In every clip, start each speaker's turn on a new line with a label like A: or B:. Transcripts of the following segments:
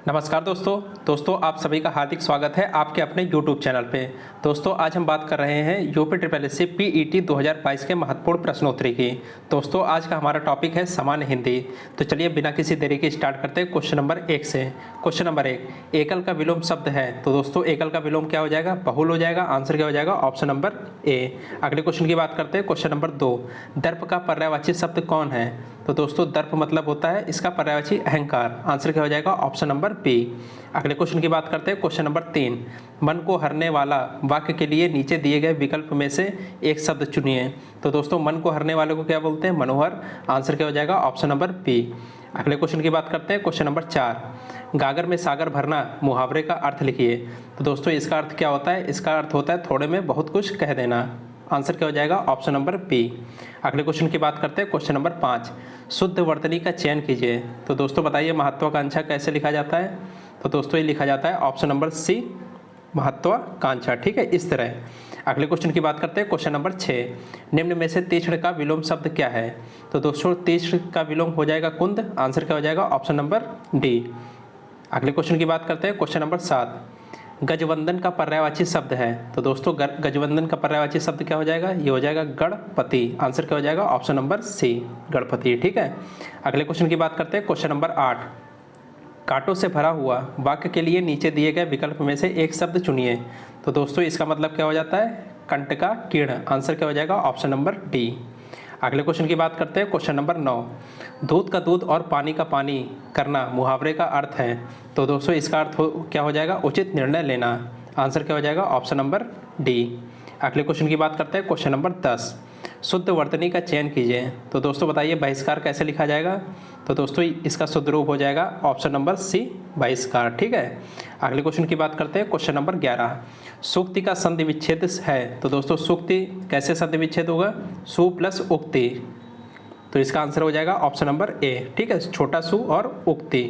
A: नमस्कार दोस्तों आप सभी का हार्दिक स्वागत है आपके अपने YouTube चैनल पे। दोस्तों आज हम बात कर रहे हैं UP triple S C PET 2022 के महत्वपूर्ण प्रश्नोत्तरी की। दोस्तों आज का हमारा टॉपिक है सामान्य हिंदी। तो चलिए बिना किसी देरी के स्टार्ट करते हैं क्वेश्चन नंबर 1 से। क्वेश्चन नंबर 1, एकल का विलोम शब्द है। तो दोस्तों एकल का विलोम क्या हो जाएगा? बहुल हो जाएगा। आंसर क्या हो जाएगा? ऑप्शन नंबर ए। अगले क्वेश्चन की बात करते हैं। क्वेश्चन नंबर 2, दर्प का पर्यायवाची शब्द कौन है? तो दोस्तों दर्प मतलब होता है इसका पर्यायवाची अहंकार। आंसर क्या हो जाएगा? Option number B. अगले क्वेश्चन की बात करते हैं। क्वेश्चन नंबर 3, मन को हरने वाला वाक्य के लिए नीचे दिए गए विकल्प में से एक शब्द चुनिए। तो दोस्तों मन को हरने वाले को क्या बोलते हैं? मनोहर। आंसर क्या हो जाएगा? Option number B. अगले क्वेश्चन की बात करते हैं। क्वेश्चन नंबर 4, गागर में सागर भरना मुहावरे का अर्थ लिखिए। तो दोस्तों इसका अर्थ क्या होता है? इसका अर्थ होता है थोड़े में बहुत कुछ कह देना। आंसर क्या हो जाएगा? Option number B. अगले क्वेश्चन की बात करते हैं। क्वेश्चन नंबर 5, शुद्ध वर्तनी का चयन कीजिए। तो दोस्तों बताइए महत्वाकांक्षा कैसे लिखा जाता है? तो दोस्तों ये लिखा जाता है ऑप्शन नंबर सी, महत्वाकांक्षा। ठीक है, इस तरह। अगले क्वेश्चन की बात करते हैं। क्वेश्चन नंबर 6, निम्न में से तीक्ष्ण का विलोम शब्द क्या है? तो दोस्तों तीक्ष्ण का विलोम हो जाएगा कुंद। आंसर क्या हो जाएगा? Option number D. अगले क्वेश्चन की बात करते हैं। क्वेश्चन नंबर 7, गजवंदन का पर्यायवाची शब्द है। तो दोस्तों गजवंदन का पर्यायवाची शब्द क्या हो जाएगा? ये हो जाएगा गणपति। आंसर क्या हो जाएगा? Option number C, Ganpati. ठीक है। अगले क्वेश्चन की बात करते हैं। क्वेश्चन नंबर 8, कांटों से भरा हुआ वाक्य के लिए नीचे दिए गए विकल्प में से एक शब्द चुनिए। तो दोस्तों इसका मतलब क्या हो जाता है? कंट का कीर्ण। आंसर क्या हो जाएगा? Option number D. अगले क्वेश्चन की बात करते हैं। क्वेश्चन नंबर 9, दूध का दूध और पानी का पानी करना मुहावरे का अर्थ है। तो दोस्तों इसका अर्थ क्या हो जाएगा? उचित निर्णय लेना। आंसर क्या हो जाएगा? Option number D. अगले क्वेश्चन की बात करते हैं। क्वेश्चन नंबर 10, शुद्ध वर्तनी का चयन कीजिए। तो दोस्तों बताइए बहिष्कार कैसे लिखा जाएगा? तो दोस्तों इसका शुद्ध रूप हो जाएगा ऑप्शन नंबर सी, बहिष्कार। ठीक है। अगले क्वेश्चन की बात करते हैं। क्वेश्चन नंबर 11, सूक्ति का संधि विच्छेद है। तो दोस्तों सूक्ति कैसे संधि विच्छेद होगा? सु प्लस उक्ति। तो इसका आंसर हो जाएगा ऑप्शन नंबर ए। ठीक है, छोटा सु और उक्ति।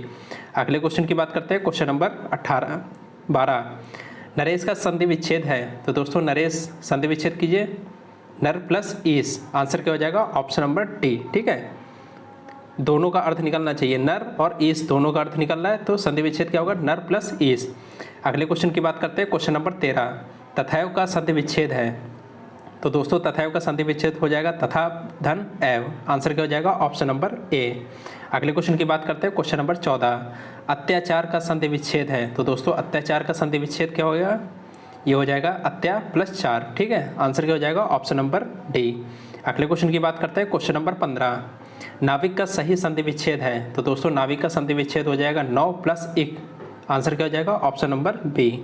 A: अगले क्वेश्चन की बात करते हैं। क्वेश्चन नंबर 12, नरेश का संधि विच्छेद है। तो दोस्तों नरेश संधि विच्छेद कीजिए, नर प्लस ईस। आंसर क्या हो जाएगा? Option number D. ठीक है, दोनों का अर्थ निकलना चाहिए, नर और ईस दोनों का अर्थ निकलना है। तो संधि विच्छेद क्या होगा? नर प्लस ईस। अगले क्वेश्चन की बात करते हैं। क्वेश्चन नंबर 13, तथैव का संधि विच्छेद है। तो दोस्तों तथैव का संधि विच्छेद हो जाएगा तथा धन एव। आंसर क्या हो जाएगा? ऑप्शन नंबर ए। अगले क्वेश्चन की बात करते हैं। क्वेश्चन नंबर 14, अत्याचार का संधि विच्छेद है। तो दोस्तों अत्याचार का संधि विच्छेद क्या होगा? ये हो जाएगा अत्या प्लस चार। ठीक है, आंसर क्या हो जाएगा? Option number D. अगले क्वेश्चन की बात करते हैं। क्वेश्चन नंबर 15, नाविक का सही संधि विच्छेद है। तो दोस्तों नाविक का संधि विच्छेद हो जाएगा नौ प्लस इक। आंसर क्या हो जाएगा? Option number B.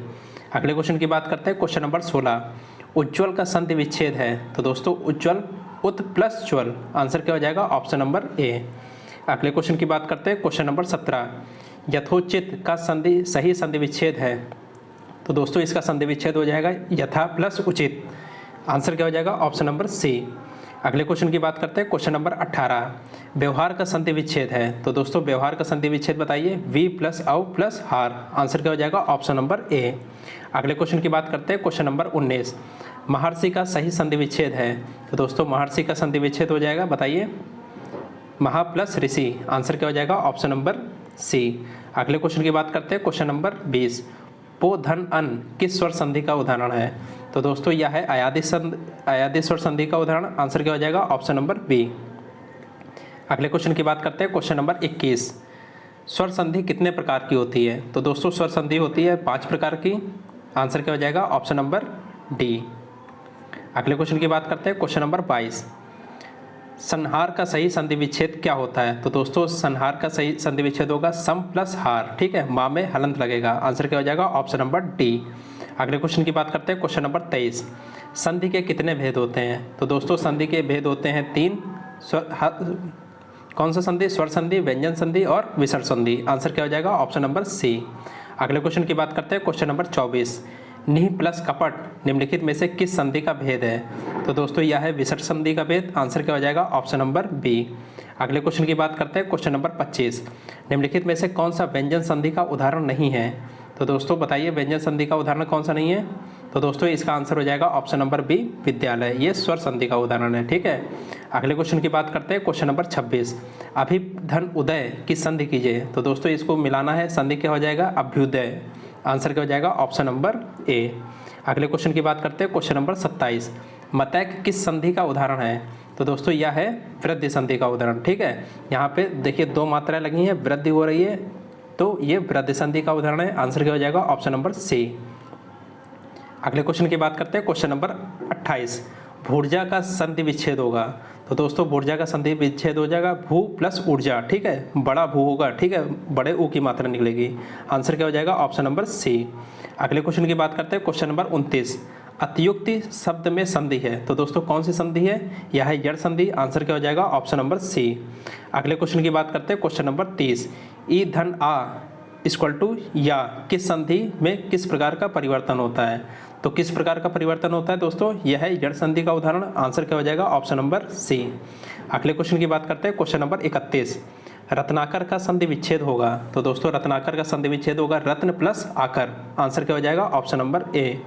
A: अगले क्वेश्चन की बात करते हैं। क्वेश्चन नंबर 16, उज्ज्वल का संधि विच्छेद है। तो दोस्तों उज्ज्वल उत प्लस ज्वल। आंसर क्या हो जाएगा? ऑप्शन नंबर ए। अगले क्वेश्चन की बात करते हैं। क्वेश्चन नंबर 17, यथोचित का संधि सही संधि विच्छेद है। तो दोस्तों इसका संधि विच्छेद हो जाएगा यथा प्लस उचित। आंसर क्या हो जाएगा? Option number C. अगले क्वेश्चन की बात करते हैं। क्वेश्चन नंबर 18, व्यवहार का संधि विच्छेद है। तो दोस्तों व्यवहार का संधि विच्छेद बताइए, वी प्लस औ प्लस हार। आंसर क्या हो जाएगा? ऑप्शन नंबर ए। अगले क्वेश्चन की बात करते हैं। क्वेश्चन नंबर 19, महर्षि का सही संधि विच्छेद है। तो दोस्तों महर्षि का संधि विच्छेद हो जाएगा, बताइए, महा प्लस ऋषि। आंसर क्या हो जाएगा? Option number C. अगले क्वेश्चन की बात करते हैं। क्वेश्चन नंबर 20, पो धन अन किस स्वर संधि का उदाहरण है? तो दोस्तों यह है अयादि स्वर संधि का उदाहरण। आंसर क्या हो जाएगा? Option number B. अगले क्वेश्चन की बात करते हैं। क्वेश्चन नंबर 21, स्वर संधि कितने प्रकार की होती है? तो दोस्तों स्वर संधि होती है 5 प्रकार की। आंसर क्या हो जाएगा? Option number D. अगले क्वेश्चन की बात करते हैं। क्वेश्चन नंबर 22, संहार का सही संधि विच्छेद क्या होता है? तो दोस्तों संहार का सही संधि विच्छेद होगा सम प्लस हार। ठीक है, माँ में हलंत लगेगा। आंसर क्या हो जाएगा? Option number D. अगले क्वेश्चन की बात करते हैं। क्वेश्चन नंबर 23, संधि के कितने भेद होते हैं? तो दोस्तों संधि के भेद होते हैं 3। कौन सा संधि? स्वर संधि, व्यंजन संधि और विसर्ग संधि। आंसर क्या हो जाएगा? Option number C. अगले क्वेश्चन की बात करते हैं। क्वेश्चन नंबर 24, निह प्लस कपट निम्नलिखित में से किस संधि का भेद है? तो दोस्तों यह है विसर्ग संधि का भेद। आंसर क्या हो जाएगा? Option number B. अगले क्वेश्चन की बात करते हैं। क्वेश्चन नंबर 25, निम्नलिखित में से कौन सा व्यंजन संधि का उदाहरण नहीं है? तो दोस्तों बताइए व्यंजन संधि का उदाहरण कौन सा नहीं है? तो दोस्तों इसका आंसर हो जाएगा ऑप्शन नंबर बी, विद्यालय। ये स्वर संधि का उदाहरण है, ठीक है। अगले क्वेश्चन की बात करते हैं, क्वेश्चन नंबर 26। अभिधन उदय की संधि कीजिए। तो दोस्तों इसको मिलाना है, संधि क्या हो जाएगा? अभ्युदय। आंसर क्या हो जाएगा? ऑप्शन नंबर ए। अगले क्वेश्चन की बात करते हैं, क्वेश्चन नंबर 27। मतैक किस संधि का उदाहरण है? तो दोस्तों यह है वृद्धि संधि का उदाहरण, ठीक है। यहाँ पे देखिए 2 मात्राएं लगी हैं, वृद्धि हो रही है, तो ये वृद्धि संधि का उदाहरण है। आंसर क्या हो जाएगा? Option number C. अगले क्वेश्चन की बात करते हैं, क्वेश्चन नंबर 28। भूर्जा का संधि विच्छेद होगा। तो दोस्तों भूर्जा का संधि विच्छेद हो जाएगा भू प्लस ऊर्जा, ठीक है। बड़ा भू होगा, ठीक है, बड़े ऊ की मात्रा निकलेगी। आंसर क्या हो जाएगा? Option number C. अगले क्वेश्चन की बात करते हैं, क्वेश्चन नंबर 29। अतियुक्ति शब्द में संधि है। तो दोस्तों कौन सी संधि है? यह है यड़ संधि। आंसर क्या हो जाएगा? Option number C. अगले क्वेश्चन की बात करते हैं, क्वेश्चन नंबर 30। ई धन आ इक्वल टू या किस संधि में किस प्रकार का परिवर्तन होता है? तो किस प्रकार का परिवर्तन होता है दोस्तों? यह है यड़ संधि का उदाहरण। आंसर क्या हो जाएगा? Option number C. अगले क्वेश्चन की बात करते हैं, क्वेश्चन नंबर 31। रत्नाकर का संधि विच्छेद होगा। तो दोस्तों रत्नाकर का संधि विच्छेद होगा रत्न प्लस आकर। आंसर क्या हो जाएगा? ऑप्शन नंबर ए।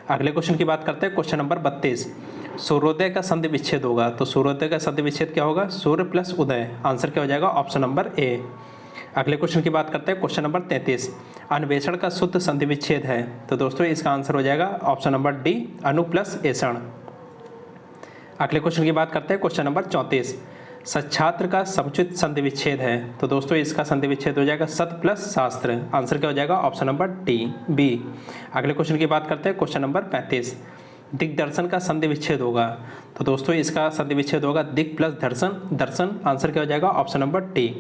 A: अगले क्वेश्चन की बात करते हैं, क्वेश्चन नंबर 32। सूर्योदय का संधि विच्छेद होगा। तो सूर्योदय का संधि विच्छेद क्या होगा? सूर्य प्लस उदय। आंसर क्या हो जाएगा? ऑप्शन नंबर ए। अगले क्वेश्चन की बात करते हैं, क्वेश्चन नंबर 33। अन्वेषण का शुद्ध संधि विच्छेद है। तो दोस्तों इसका आंसर हो जाएगा ऑप्शन नंबर डी, अनु प्लस ऐषण। अगले क्वेश्चन की बात करते हैं, क्वेश्चन नंबर 34। सच्छात्र का समुचित संधि विच्छेद है। तो दोस्तों इसका संधि विच्छेद हो जाएगा सत प्लस शास्त्र। आंसर क्या हो जाएगा? Option number D, B. अगले क्वेश्चन की बात करते हैं, क्वेश्चन नंबर 35। दिग्दर्शन का संधि विच्छेद होगा। तो दोस्तों इसका संधि विच्छेद होगा दिग प्लस दर्शन, दर्शन। आंसर क्या हो जाएगा? Option number D.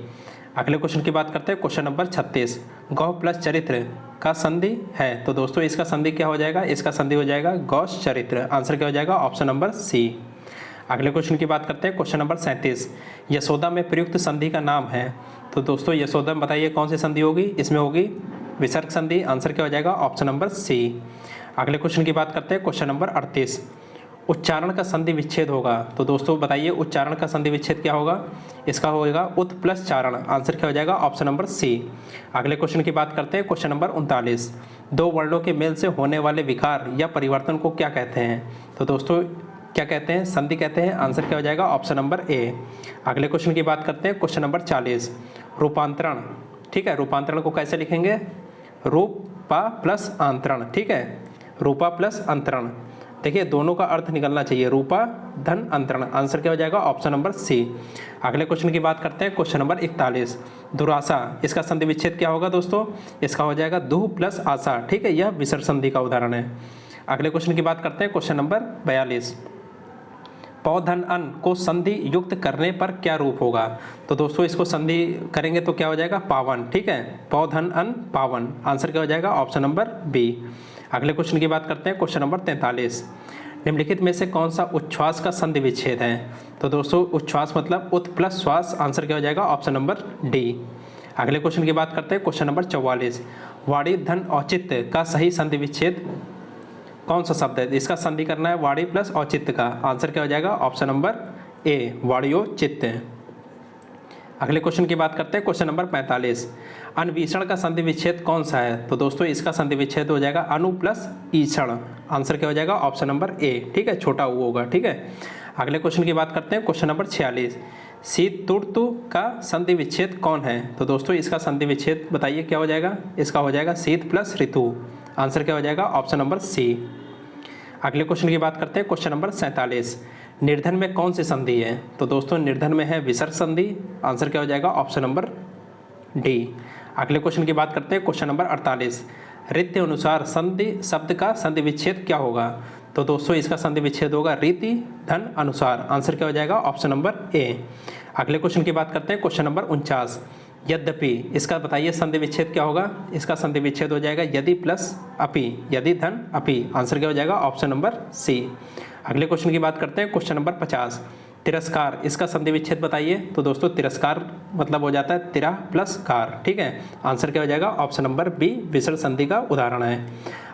A: अगले क्वेश्चन की बात करते हैं, क्वेश्चन नंबर 36। गौ प्लस चरित्र का संधि है। तो दोस्तों इसका संधि क्या हो जाएगा? इसका संधि हो जाएगा गौश चरित्र। आंसर क्या हो जाएगा? Option number C. अगले क्वेश्चन की बात करते हैं, क्वेश्चन नंबर 37। यशोदा में प्रयुक्त संधि का नाम है। तो दोस्तों यशोदा में बताइए कौन सी संधि होगी? इसमें होगी विसर्ग संधि। आंसर क्या हो जाएगा? Option number C. अगले क्वेश्चन की बात करते हैं, क्वेश्चन नंबर 38। उच्चारण का संधि विच्छेद होगा। तो दोस्तों बताइए उच्चारण का संधि विच्छेद क्या होगा? इसका होगा उत प्लस चारण। आंसर क्या हो जाएगा? Option number C. अगले क्वेश्चन की बात करते हैं, क्वेश्चन नंबर 39। 2 वर्णों के मेल से होने वाले विकार या परिवर्तन को क्या कहते हैं? तो दोस्तों क्या कहते हैं? संधि कहते हैं। आंसर क्या हो जाएगा? ऑप्शन नंबर ए। अगले क्वेश्चन की बात करते हैं, क्वेश्चन नंबर 40। रूपांतरण, ठीक है। रूपांतरण को कैसे लिखेंगे? रूपा प्लस अंतरण, ठीक है। रूपा प्लस अंतरण, देखिए दोनों का अर्थ निकलना चाहिए, रूपा धन अंतरण। आंसर क्या हो जाएगा? Option number C. अगले क्वेश्चन की बात करते हैं, क्वेश्चन नंबर 41। दुराशा, इसका संधि विच्छेद क्या होगा दोस्तों? इसका हो जाएगा दुह प्लस आशा, ठीक है। यह विसर्ग संधि का उदाहरण है। अगले क्वेश्चन की बात करते हैं, क्वेश्चन नंबर 42। पौधन अन को संधि युक्त करने पर क्या रूप होगा? तो दोस्तों इसको संधि करेंगे तो क्या हो जाएगा? पावन, ठीक है। पौधन अन पावन। आंसर क्या हो जाएगा? Option number B. अगले क्वेश्चन की बात करते हैं, क्वेश्चन नंबर 43। निम्नलिखित में से कौन सा उच्छ्वास का संधि विच्छेद है? तो दोस्तों उच्छ्वास मतलब उत प्लस श्वास। आंसर क्या हो जाएगा? Option number D. अगले क्वेश्चन की बात करते हैं, क्वेश्चन नंबर 44। वाणी धन औचित्य का सही संधि विच्छेद कौन सा शब्द है? इसका संधि करना है वाणी प्लस औचित्य का। आंसर क्या हो जाएगा? ऑप्शन नंबर ए, वाणियोचित्य। अगले क्वेश्चन की बात करते हैं, क्वेश्चन नंबर 45। अन्वीषण का संधि विच्छेद कौन सा है? तो दोस्तों इसका संधि विच्छेद हो जाएगा अनु प्लस ईक्षण। आंसर क्या हो जाएगा? ऑप्शन नंबर ए, ठीक है, छोटा ऊ होगा, ठीक है। अगले क्वेश्चन की बात करते हैं, क्वेश्चन नंबर 46। शीतुर्तु का संधि विच्छेद कौन है? तो दोस्तों इसका संधि विच्छेद बताइए क्या हो जाएगा? इसका हो जाएगा शीत प्लस ऋतु। आंसर क्या हो जाएगा? Option number C. अगले क्वेश्चन की बात करते हैं, क्वेश्चन नंबर 47। निर्धन में कौन सी संधि है? तो दोस्तों निर्धन में है विसर्ग संधि। आंसर क्या हो जाएगा? Option number D. अगले क्वेश्चन की बात करते हैं, क्वेश्चन नंबर 48। रीति अनुसार संधि शब्द का संधि विच्छेद क्या होगा? तो दोस्तों इसका संधि विच्छेद होगा रीति धन अनुसार। आंसर क्या हो जाएगा? ऑप्शन नंबर ए। अगले क्वेश्चन की बात करते हैं, क्वेश्चन नंबर 49। यद्यपि, इसका बताइए संधि विच्छेद क्या होगा? इसका संधि विच्छेद हो जाएगा यदि प्लस अपि, यदि धन अपि। आंसर क्या हो जाएगा? Option number C. अगले क्वेश्चन की बात करते हैं, क्वेश्चन नंबर 50। तिरस्कार, इसका संधि विच्छेद बताइए। तो दोस्तों तिरस्कार मतलब हो जाता है तिरा प्लस कार, ठीक है। आंसर क्या हो जाएगा? ऑप्शन नंबर बी, विसर्ग संधि का उदाहरण है।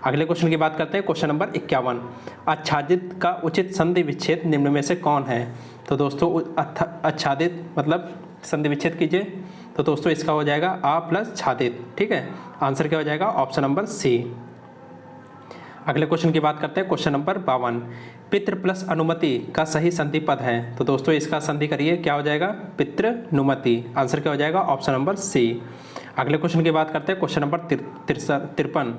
A: अगले क्वेश्चन की बात करते हैं, क्वेश्चन नंबर 51। आच्छादित का उचित संधि विच्छेद निम्न में से कौन है? तो दोस्तों आच्छादित मतलब संधि विच्छेद कीजिए। तो दोस्तों इसका हो जाएगा आ प्लस छादित, ठीक है। आंसर क्या हो जाएगा? Option number C. अगले क्वेश्चन की बात करते हैं, क्वेश्चन नंबर 52। पितृ प्लस अनुमति का सही संधि पद है। तो दोस्तों इसका संधि करिए, क्या हो जाएगा? पितृनुमति। आंसर क्या हो जाएगा? Option number C. अगले क्वेश्चन की बात करते हैं, क्वेश्चन नंबर 53।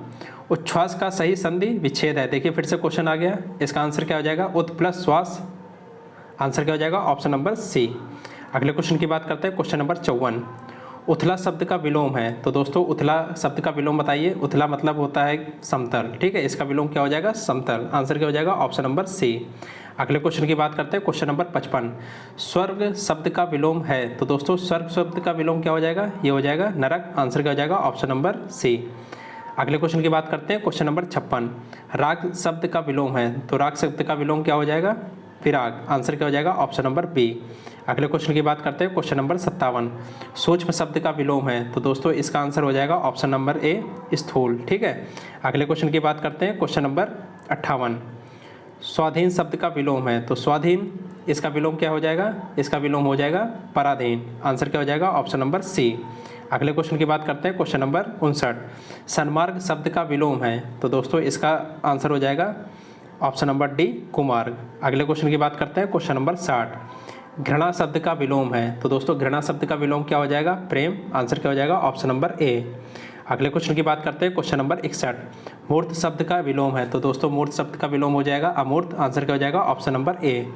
A: उच्छ्वास का सही संधि विच्छेद है। देखिए फिर से क्वेश्चन आ गया, इसका आंसर क्या हो जाएगा? उत प्लस श्वास। आंसर क्या हो जाएगा? Option number C. अगले क्वेश्चन की बात करते हैं, क्वेश्चन नंबर 54। उथला शब्द का विलोम है। तो दोस्तों उथला शब्द का विलोम बताइए। उथला मतलब होता है समतल, ठीक है। इसका विलोम क्या हो जाएगा? समतल। आंसर क्या हो जाएगा? Option number C. अगले क्वेश्चन की बात करते हैं, क्वेश्चन नंबर 55। स्वर्ग शब्द का विलोम है। तो दोस्तों स्वर्ग शब्द का विलोम क्या हो जाएगा? ये हो जाएगा नरक। आंसर क्या हो जाएगा? Option number C. अगले क्वेश्चन की बात करते हैं, क्वेश्चन नंबर 56। राग शब्द का विलोम है। तो राग शब्द का विलोम क्या हो जाएगा? विराग। आंसर क्या हो जाएगा? Option number B. अगले क्वेश्चन की बात करते हैं, क्वेश्चन नंबर 57। सूक्ष्म शब्द का विलोम है। तो दोस्तों इसका आंसर हो जाएगा ऑप्शन नंबर ए, स्थूल, ठीक है। अगले क्वेश्चन की बात करते हैं, क्वेश्चन नंबर 58। स्वाधीन शब्द का विलोम है। तो स्वाधीन, इसका विलोम क्या हो जाएगा? इसका विलोम हो जाएगा पराधीन। आंसर क्या हो जाएगा? Option number C. अगले क्वेश्चन की बात करते हैं, क्वेश्चन नंबर 59। सन्मार्ग शब्द का विलोम है। तो दोस्तों इसका आंसर हो जाएगा ऑप्शन नंबर डी, कुमार्ग। अगले क्वेश्चन की बात करते हैं, क्वेश्चन नंबर 60। घृणा शब्द का विलोम है। तो दोस्तों घृणा शब्द का विलोम क्या हो जाएगा? प्रेम। आंसर क्या हो जाएगा? ऑप्शन नंबर ए। अगले क्वेश्चन की बात करते हैं, क्वेश्चन नंबर 61। मूर्त शब्द का विलोम है। तो दोस्तों मूर्त शब्द का विलोम हो जाएगा अमूर्त। आंसर क्या हो जाएगा? ऑप्शन नंबर ए।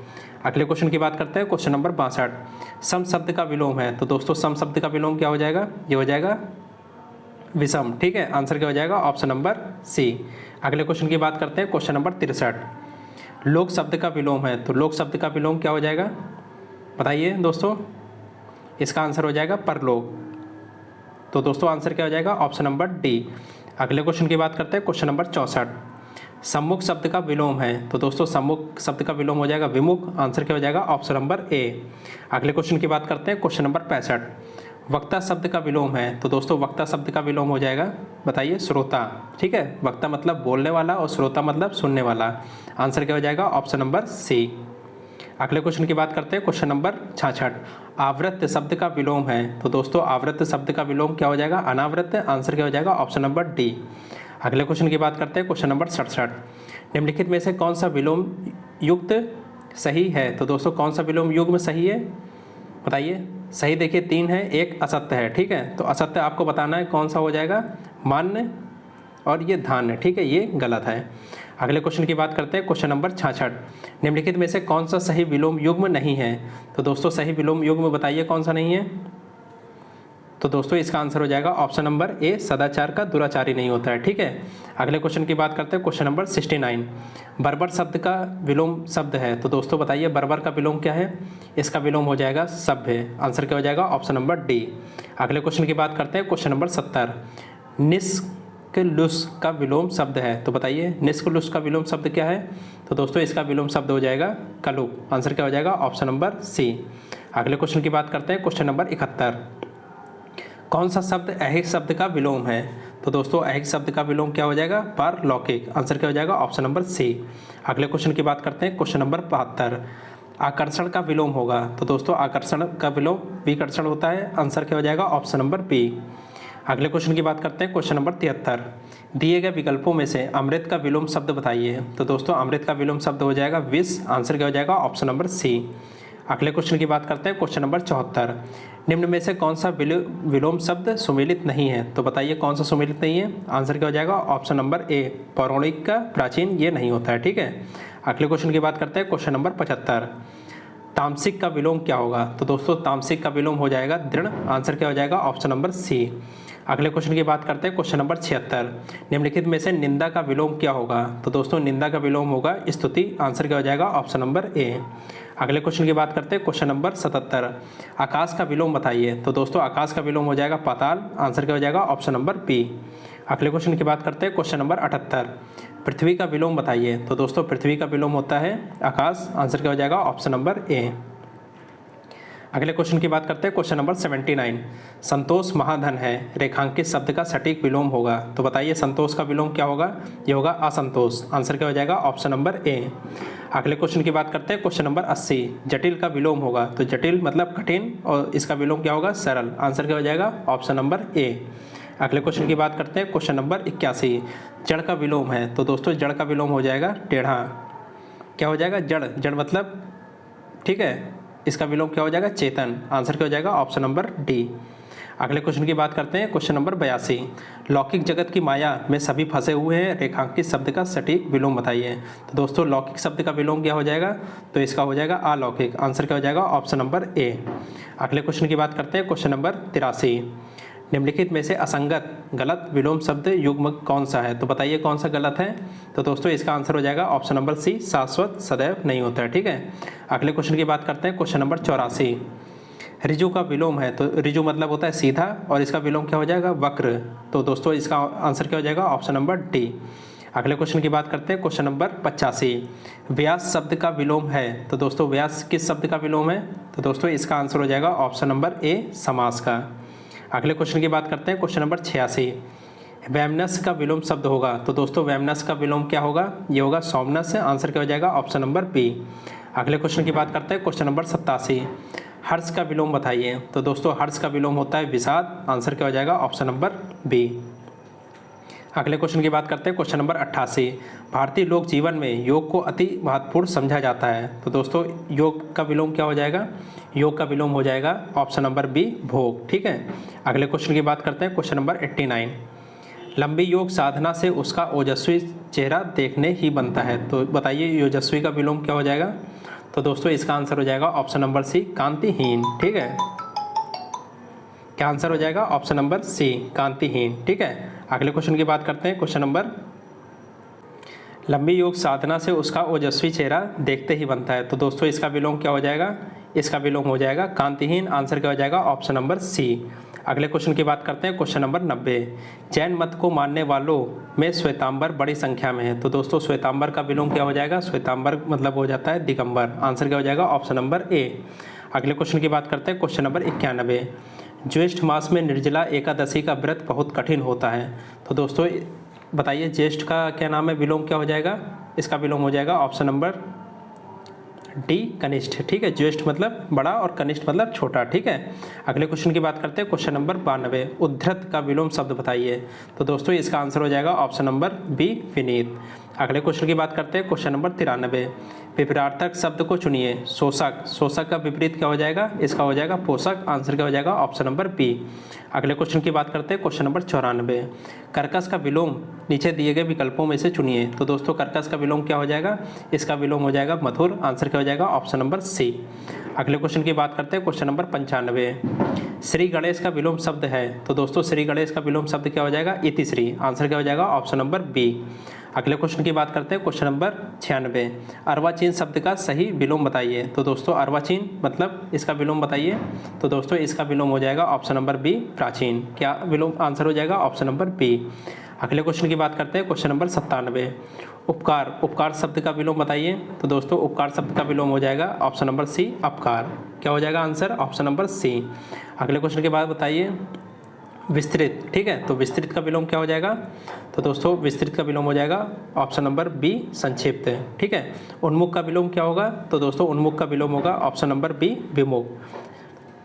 A: अगले क्वेश्चन की बात करते हैं, क्वेश्चन नंबर 62। सम शब्द का विलोम है। तो दोस्तों सम शब्द का विलोम क्या हो जाएगा? ये हो जाएगा विषम, ठीक है। आंसर क्या हो जाएगा? Option number C. अगले क्वेश्चन की बात करते हैं, क्वेश्चन नंबर 63। लोक शब्द का विलोम है। तो लोक शब्द का विलोम क्या हो जाएगा? बताइए दोस्तों। इसका आंसर हो जाएगा परलोक। तो दोस्तों आंसर क्या हो जाएगा? Option number D. अगले क्वेश्चन की बात करते हैं, क्वेश्चन नंबर 64। सम्मुख शब्द का विलोम है। तो दोस्तों सम्मुख शब्द का विलोम हो जाएगा विमुख। आंसर क्या हो जाएगा? ऑप्शन नंबर ए। अगले क्वेश्चन की बात करते हैं, क्वेश्चन नंबर 65। वक्ता शब्द का विलोम है। तो दोस्तों वक्ता शब्द का विलोम हो जाएगा, बताइए, श्रोता, ठीक है। वक्ता मतलब बोलने वाला और श्रोता मतलब सुनने वाला। आंसर क्या हो जाएगा? Option number C. अगले क्वेश्चन की बात करते हैं, क्वेश्चन नंबर 66। आवृत्त शब्द का विलोम है। तो दोस्तों आवृत्त शब्द का विलोम क्या हो जाएगा? अनावृत्त। आंसर क्या हो जाएगा? Option number D. अगले क्वेश्चन की बात करते हैं, क्वेश्चन नंबर 67। निम्नलिखित में से कौन सा विलोम युक्त सही है? तो दोस्तों कौन सा विलोम युग्म सही है, बताइए। सही देखिए 3 है, एक असत्य है, ठीक है। तो असत्य आपको बताना है कौन सा हो जाएगा? मान्य और ये धान्य, ठीक है, ये गलत है। अगले क्वेश्चन की बात करते हैं, क्वेश्चन नंबर 66। निम्नलिखित में से कौन सा सही विलोम युग्म नहीं है? तो दोस्तों सही विलोम युग्म बताइए कौन सा नहीं है? तो दोस्तों इसका आंसर हो जाएगा ऑप्शन नंबर ए, सदाचार का दुराचारी नहीं होता है, ठीक है। अगले क्वेश्चन की बात करते हैं, क्वेश्चन नंबर 69। बर्बर शब्द का विलोम शब्द है। तो दोस्तों बताइए बर्बर का विलोम क्या है? इसका विलोम हो जाएगा सभ्य। आंसर क्या हो जाएगा? Option number D. अगले क्वेश्चन की बात करते हैं, क्वेश्चन नंबर 70। निष्कलुष का विलोम शब्द है। तो बताइए निष्कलुष का विलोम शब्द क्या है? तो दोस्तों इसका विलोम शब्द हो जाएगा कलुप। आंसर क्या हो जाएगा? Option number C. अगले क्वेश्चन की बात करते हैं, क्वेश्चन नंबर 71। कौन सा शब्द ऐहिक शब्द का विलोम है? तो दोस्तों ऐहिक शब्द का विलोम क्या हो जाएगा? पारलौकिक। आंसर क्या हो जाएगा? Option number C. अगले क्वेश्चन की बात करते हैं, क्वेश्चन नंबर 72। आकर्षण का विलोम होगा। तो दोस्तों आकर्षण का विलोम विकर्षण होता है। आंसर क्या हो जाएगा? Option number B. अगले क्वेश्चन की बात करते हैं, क्वेश्चन नंबर 73। दिए गए विकल्पों में से अमृत का विलोम शब्द बताइए। तो दोस्तों अमृत का विलोम शब्द हो जाएगा विष। आंसर क्या हो जाएगा? Option number C. अगले क्वेश्चन की बात करते हैं, क्वेश्चन नंबर 74। निम्न में से कौन सा विलोम शब्द सुमेलित नहीं है? तो बताइए कौन सा सुमेलित नहीं है? आंसर क्या हो जाएगा? ऑप्शन नंबर ए, पौराणिक का प्राचीन, ये नहीं होता है, ठीक है। अगले क्वेश्चन की बात करते हैं, क्वेश्चन नंबर 75। तामसिक का विलोम क्या होगा? तो दोस्तों तामसिक का विलोम हो जाएगा दृढ़। आंसर क्या हो जाएगा? Option number C. अगले क्वेश्चन की बात करते हैं, क्वेश्चन नंबर 76। निम्नलिखित में से निंदा का विलोम क्या होगा? तो दोस्तों निंदा का विलोम होगा स्तुति। आंसर क्या हो जाएगा? ऑप्शन नंबर ए। अगले क्वेश्चन की बात करते हैं, क्वेश्चन नंबर 77। आकाश का विलोम बताइए। तो दोस्तों आकाश का विलोम हो जाएगा पाताल। आंसर क्या हो जाएगा? Option number B. अगले क्वेश्चन की बात करते हैं, क्वेश्चन नंबर 78। पृथ्वी का विलोम बताइए। तो दोस्तों पृथ्वी का विलोम होता है आकाश। आंसर क्या हो जाएगा? ऑप्शन नंबर ए। अगले क्वेश्चन की बात करते हैं, क्वेश्चन नंबर 79। संतोष महाधन है, रेखांकित शब्द का सटीक विलोम होगा। तो बताइए संतोष का विलोम क्या होगा? ये होगा असंतोष। आंसर क्या हो जाएगा? ऑप्शन नंबर ए। अगले क्वेश्चन की बात करते हैं, क्वेश्चन नंबर 80। जटिल का विलोम होगा, तो जटिल मतलब कठिन और इसका विलोम क्या होगा, सरल। आंसर क्या हो जाएगा, ऑप्शन नंबर ए। अगले क्वेश्चन की बात करते हैं, क्वेश्चन नंबर 81। जड़ का विलोम है, तो दोस्तों जड़ का विलोम हो जाएगा टेढ़ा। क्या हो जाएगा, जड़, जड़ मतलब, ठीक है, इसका विलोम क्या हो जाएगा, चेतन। आंसर क्या हो जाएगा, ऑप्शन नंबर डी। अगले क्वेश्चन की बात करते हैं, क्वेश्चन नंबर 82। लौकिक जगत की माया में सभी फंसे हुए हैं, रेखांकित शब्द का सटीक विलोम बताइए। तो दोस्तों लौकिक शब्द का विलोम क्या हो जाएगा, तो इसका हो जाएगा अलौकिक। आंसर क्या हो जाएगा, ऑप्शन नंबर ए। अगले क्वेश्चन की बात करते हैं, क्वेश्चन नंबर 83। निम्नलिखित में से असंगत गलत विलोम शब्द युग्म कौन सा है, तो बताइए कौन सा गलत है। तो दोस्तों इसका आंसर हो जाएगा ऑप्शन नंबर सी, शाश्वत सदैव नहीं होता है, ठीक है। अगले क्वेश्चन की बात करते हैं, क्वेश्चन नंबर 84। रिजु का विलोम है, तो रिजु मतलब होता है सीधा और इसका विलोम क्या हो जाएगा, वक्र। तो दोस्तों इसका आंसर क्या हो जाएगा, ऑप्शन नंबर डी। अगले क्वेश्चन की बात करते हैं, क्वेश्चन नंबर 85। व्यास शब्द का विलोम है, तो दोस्तों व्यास किस शब्द का विलोम है, तो दोस्तों इसका आंसर हो जाएगा ऑप्शन नंबर ए, समास का। अगले क्वेश्चन की बात करते हैं, क्वेश्चन नंबर 86। वैमनस्य का विलोम शब्द होगा, तो दोस्तों वैमनस्य का विलोम क्या होगा, ये होगा सौमनस्य। आंसर क्या हो जाएगा, ऑप्शन नंबर बी। अगले क्वेश्चन की बात करते हैं, क्वेश्चन नंबर 87। हर्ष का विलोम बताइए, तो दोस्तों हर्ष का विलोम होता है विषाद। आंसर क्या हो जाएगा, ऑप्शन नंबर बी। अगले क्वेश्चन की बात करते हैं, क्वेश्चन नंबर 88। भारतीय लोक जीवन में योग को अति महत्वपूर्ण समझा जाता है, तो दोस्तों योग का विलोम क्या हो जाएगा, योग का विलोम हो जाएगा ऑप्शन नंबर बी, भोग, ठीक है। अगले क्वेश्चन की बात करते हैं, क्वेश्चन नंबर 89। लंबी योग साधना से उसका ओजस्वी चेहरा देखने ही बनता है, तो बताइए ओजस्वी का विलोम क्या हो जाएगा। तो दोस्तों इसका आंसर हो जाएगा ऑप्शन नंबर सी, कांतिहीन, ठीक है। क्या आंसर हो जाएगा, ऑप्शन नंबर सी, कांतिहीन, ठीक है। अगले क्वेश्चन की बात करते हैं, क्वेश्चन नंबर, लंबी योग साधना से उसका ओजस्वी चेहरा देखते ही बनता है, तो दोस्तों इसका विलोम क्या हो जाएगा, इसका विलोम हो जाएगा कांतिहीन। आंसर क्या हो जाएगा, ऑप्शन नंबर सी। अगले क्वेश्चन की बात करते हैं, क्वेश्चन नंबर 90। जैन मत को मानने वालों में श्वेतांबर बड़ी संख्या में है, तो दोस्तों श्वेतांबर का विलोम क्या हो जाएगा, श्वेतांबर मतलब हो जाता है दिगंबर। आंसर क्या हो जाएगा, ऑप्शन नंबर ए। अगले क्वेश्चन की बात करते हैं, क्वेश्चन नंबर 91। ज्येष्ठ मास में निर्जला एकादशी का व्रत बहुत कठिन होता है, तो दोस्तों बताइए ज्येष्ठ का क्या नाम है, विलोम क्या हो जाएगा, इसका विलोम हो जाएगा ऑप्शन नंबर डी, कनिष्ठ, ठीक है। ज्येष्ठ मतलब बड़ा और कनिष्ठ मतलब छोटा, ठीक है। अगले क्वेश्चन की बात करते हैं, क्वेश्चन नंबर 92। उद्धृत का विलोम शब्द बताइए, तो दोस्तों इसका आंसर हो जाएगा ऑप्शन नंबर बी, विनीत। अगले क्वेश्चन की बात करते हैं, क्वेश्चन नंबर 93। विपरीतार्थक शब्द को चुनिए। शोषक, शोषक का विपरीत क्या हो जाएगा, इसका हो जाएगा पोषक। आंसर क्या हो जाएगा, ऑप्शन नंबर बी। अगले क्वेश्चन की बात करते हैं, क्वेश्चन नंबर 94। कर्कश का विलोम नीचे दिए गए विकल्पों में से चुनिए, तो दोस्तों कर्कश का विलोम क्या हो जाएगा, इसका विलोम हो जाएगा मधुर। आंसर क्या हो जाएगा, ऑप्शन नंबर सी। अगले क्वेश्चन की बात करते हैं, क्वेश्चन नंबर 95। श्री गणेश का विलोम शब्द है, तो दोस्तों श्री गणेश का विलोम शब्द क्या हो जाएगा, इतिश्री। आंसर क्या हो जाएगा, ऑप्शन नंबर बी। अगले क्वेश्चन की बात करते हैं, क्वेश्चन नंबर 96। अर्वाचीन शब्द का सही विलोम बताइए, तो दोस्तों अर्वाचीन मतलब इसका विलोम बताइए, तो दोस्तों इसका विलोम हो जाएगा ऑप्शन नंबर बी, प्राचीन। क्या विलोम, आंसर हो जाएगा ऑप्शन नंबर बी। अगले क्वेश्चन की बात करते हैं, क्वेश्चन नंबर 97। उपकार, उपकार शब्द का विलोम बताइए, तो दोस्तों उपकार शब्द का विलोम हो जाएगा ऑप्शन नंबर सी, अपकार। क्या हो जाएगा आंसर, ऑप्शन नंबर सी। अगले क्वेश्चन के बाद बताइए विस्तृत, ठीक है, तो विस्तृत का विलोम क्या हो जाएगा, तो दोस्तों विस्तृत का विलोम हो जाएगा ऑप्शन नंबर बी, संक्षिप्त, ठीक है। उन्मुख का विलोम क्या होगा, तो दोस्तों उन्मुख का विलोम होगा ऑप्शन नंबर बी, विमुख,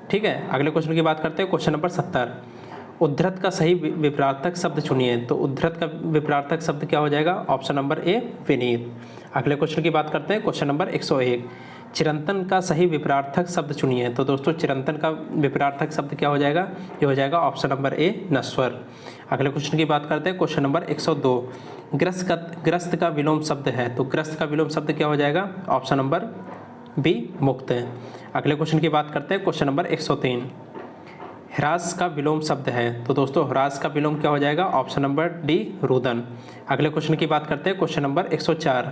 A: ठीक है। अगले क्वेश्चन की बात करते हैं, क्वेश्चन नंबर 70। उद्धृत का सही विपरीतार्थक शब्द चुनिए, तो उद्धृत का विपरीतार्थक शब्द क्या हो जाएगा, ऑप्शन नंबर ए, विनीत। अगले क्वेश्चन की बात करते हैं, क्वेश्चन नंबर 101। चिरंतन का सही विपरीतार्थक शब्द चुनिए, तो दोस्तों चिरंतन का विपरीतार्थक शब्द क्या हो जाएगा, ये हो जाएगा ऑप्शन नंबर ए, नश्वर। अगले क्वेश्चन की बात करते हैं, क्वेश्चन नंबर 102। ग्रस्त का विलोम शब्द है, तो ग्रस्त का विलोम शब्द क्या हो जाएगा, ऑप्शन नंबर बी, मुक्त। अगले क्वेश्चन की बात करते हैं, क्वेश्चन नंबर 103। ह्रास का विलोम शब्द है, तो दोस्तों ह्रास का विलोम क्या हो जाएगा, ऑप्शन नंबर डी, रुदन। अगले क्वेश्चन की बात करते हैं, क्वेश्चन नंबर 104।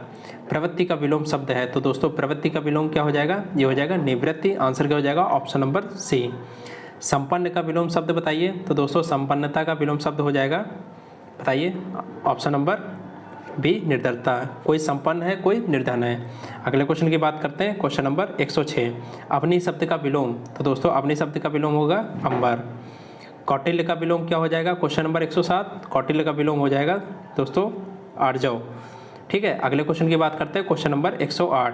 A: प्रवृत्ति का विलोम शब्द है, तो दोस्तों प्रवृत्ति का विलोम क्या हो जाएगा, ये हो जाएगा निवृत्ति। आंसर क्या हो जाएगा, ऑप्शन नंबर सी। संपन्न का विलोम शब्द बताइए, तो दोस्तों संपन्नता का विलोम शब्द हो जाएगा, बताइए, ऑप्शन नंबर बी, निर्धनता। कोई संपन्न है, कोई निर्धन है। अगले क्वेश्चन की बात करते हैं, क्वेश्चन नंबर 106। अवनी शब्द का विलोम, तो दोस्तों अवनी शब्द का विलोम होगा अंबर। कौटिल्य का विलोम क्या हो जाएगा, क्वेश्चन नंबर 107। कौटिल्य का विलोम हो जाएगा दोस्तों आर्जव, ठीक है। अगले क्वेश्चन की बात करते हैं, क्वेश्चन नंबर 108।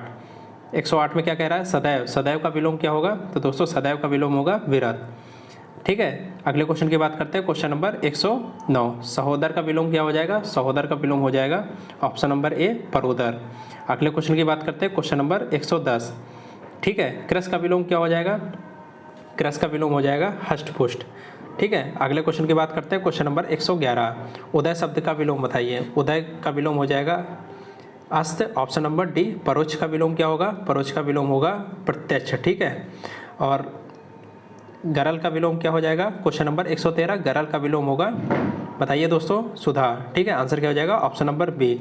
A: 108 में क्या कह रहा है, सदैव। सदैव का विलोम क्या होगा, तो दोस्तों सदैव का विलोम होगा विरत। ठीक है। अगले क्वेश्चन की बात करते हैं, क्वेश्चन नंबर 109। सहोदर का विलोम क्या हो जाएगा, सहोदर का विलोम हो जाएगा ऑप्शन नंबर ए परोदर। अगले क्वेश्चन की बात करते हैं, क्वेश्चन नंबर 110। ठीक है। कृष का विलोम क्या हो जाएगा, कृष का विलोम हो जाएगा हष्टपुष्ट। ठीक है। अगले क्वेश्चन की बात करते हैं, क्वेश्चन नंबर 111। उदय शब्द का विलोम बताइए। उदय का विलोम हो जाएगा अस्त, ऑप्शन नंबर डी। परोक्ष का विलोम क्या होगा, परोक्ष का विलोम होगा प्रत्यक्ष। ठीक है। और गरल का विलोम क्या हो जाएगा, क्वेश्चन नंबर 113। गरल का विलोम होगा, बताइए दोस्तों, सुधा। ठीक है। आंसर क्या हो जाएगा, ऑप्शन नंबर बी।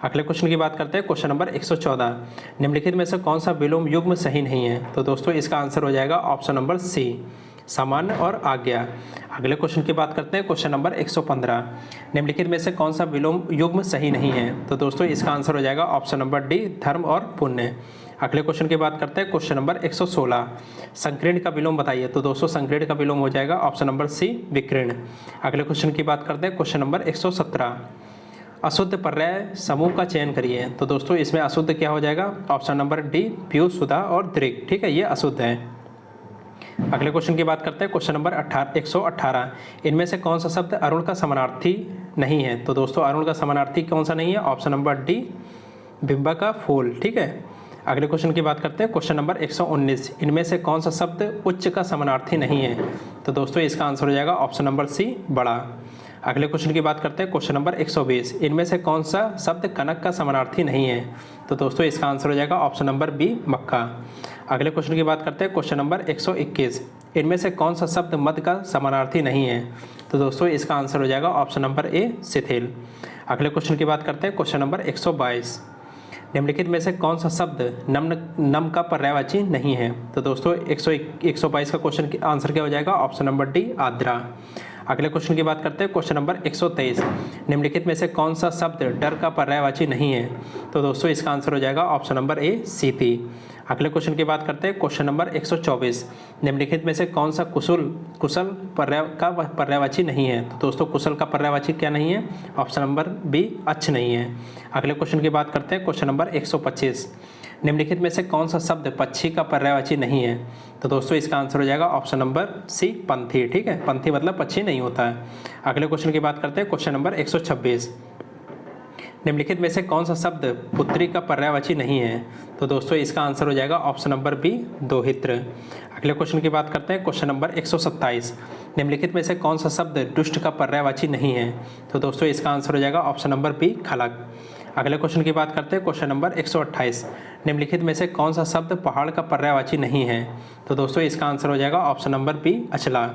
A: अगले क्वेश्चन की बात करते हैं, क्वेश्चन नंबर 114। निम्नलिखित में से कौन सा विलोम युग्म सही नहीं है, तो दोस्तों इसका आंसर हो जाएगा ऑप्शन नंबर सी, सामान्य और आज्ञा। अगले क्वेश्चन की बात करते हैं, क्वेश्चन नंबर 115। निम्नलिखित में से कौन सा विलोम युग्म सही नहीं है, तो दोस्तों इसका आंसर हो जाएगा ऑप्शन नंबर डी, धर्म और पुण्य। अगले क्वेश्चन की बात करते हैं, क्वेश्चन नंबर 116। संकीर्ण का विलोम बताइए, तो दोस्तों संकीर्ण का विलोम हो जाएगा ऑप्शन नंबर सी, विकीर्ण। अगले क्वेश्चन की बात करते हैं, क्वेश्चन नंबर 117। अशुद्ध पर्याय समूह का चयन करिए, तो दोस्तों इसमें अशुद्ध क्या हो जाएगा, ऑप्शन नंबर डी, पीयूष, सुधा और दृक। ठीक है, ये अशुद्ध है। अगले क्वेश्चन की बात करते हैं, क्वेश्चन नंबर 118। इनमें से कौन सा शब्द अरुण का समानार्थी नहीं है, तो दोस्तों अरुण का समानार्थी कौन सा नहीं है, ऑप्शन नंबर डी, बिंबा का फूल। ठीक है। अगले क्वेश्चन की बात करते हैं, क्वेश्चन नंबर 119। इनमें से कौन सा शब्द उच्च का समानार्थी नहीं है, तो दोस्तों इसका आंसर हो जाएगा ऑप्शन नंबर सी, बड़ा। अगले क्वेश्चन की बात करते हैं, क्वेश्चन नंबर 120। इनमें से कौन सा शब्द कनक का समानार्थी नहीं है, तो दोस्तों इसका आंसर हो जाएगा ऑप्शन नंबर बी, मक्का। अगले क्वेश्चन की बात करते हैं, क्वेश्चन नंबर 121। इनमें से कौन सा शब्द मद का समानार्थी नहीं है, तो दोस्तों इसका आंसर हो जाएगा ऑप्शन नंबर ए, शिथिल। अगले क्वेश्चन की बात करते हैं, क्वेश्चन नंबर 122। निम्नलिखित में से कौन सा शब्द नम का पर्यायवाची नहीं है, तो दोस्तों 122 का क्वेश्चन आंसर क्या हो जाएगा, ऑप्शन नंबर डी, आद्रा। अगले क्वेश्चन की बात करते हैं, क्वेश्चन नंबर 123। निम्नलिखित में से कौन सा शब्द डर का पर्यायवाची नहीं है, तो दोस्तों इसका आंसर हो जाएगा ऑप्शन नंबर ए, सीति। अगले क्वेश्चन की बात करते हैं, क्वेश्चन नंबर 124। निम्नलिखित में से कौन सा कुशल का पर्यायवाची नहीं है, तो दोस्तों कुशल का पर्यायवाची क्या नहीं है, ऑप्शन नंबर बी, अच्छ नहीं है। अगले क्वेश्चन की बात करते हैं, क्वेश्चन नंबर 125। निम्नलिखित में से कौन सा शब्द पक्षी का पर्यायवाची नहीं है, तो दोस्तों इसका आंसर हो जाएगा ऑप्शन नंबर सी, पंथी। ठीक है, पंथी मतलब पक्षी नहीं होता है। अगले क्वेश्चन की बात करते हैं, क्वेश्चन नंबर 126। निम्नलिखित में से कौन सा शब्द पुत्री का पर्यायवाची नहीं है, तो दोस्तों इसका आंसर हो जाएगा ऑप्शन नंबर बी, दोहित्र। अगले क्वेश्चन की बात करते हैं, क्वेश्चन नंबर 127। निम्नलिखित में से कौन सा शब्द दुष्ट का पर्यायवाची नहीं है, तो दोस्तों इसका आंसर हो जाएगा ऑप्शन नंबर बी, खलक। अगले क्वेश्चन की बात करते हैं, क्वेश्चन नंबर 128। निम्नलिखित में से कौन सा शब्द पहाड़ का पर्यायवाची नहीं है, तो दोस्तों इसका आंसर हो जाएगा ऑप्शन नंबर बी, अचला।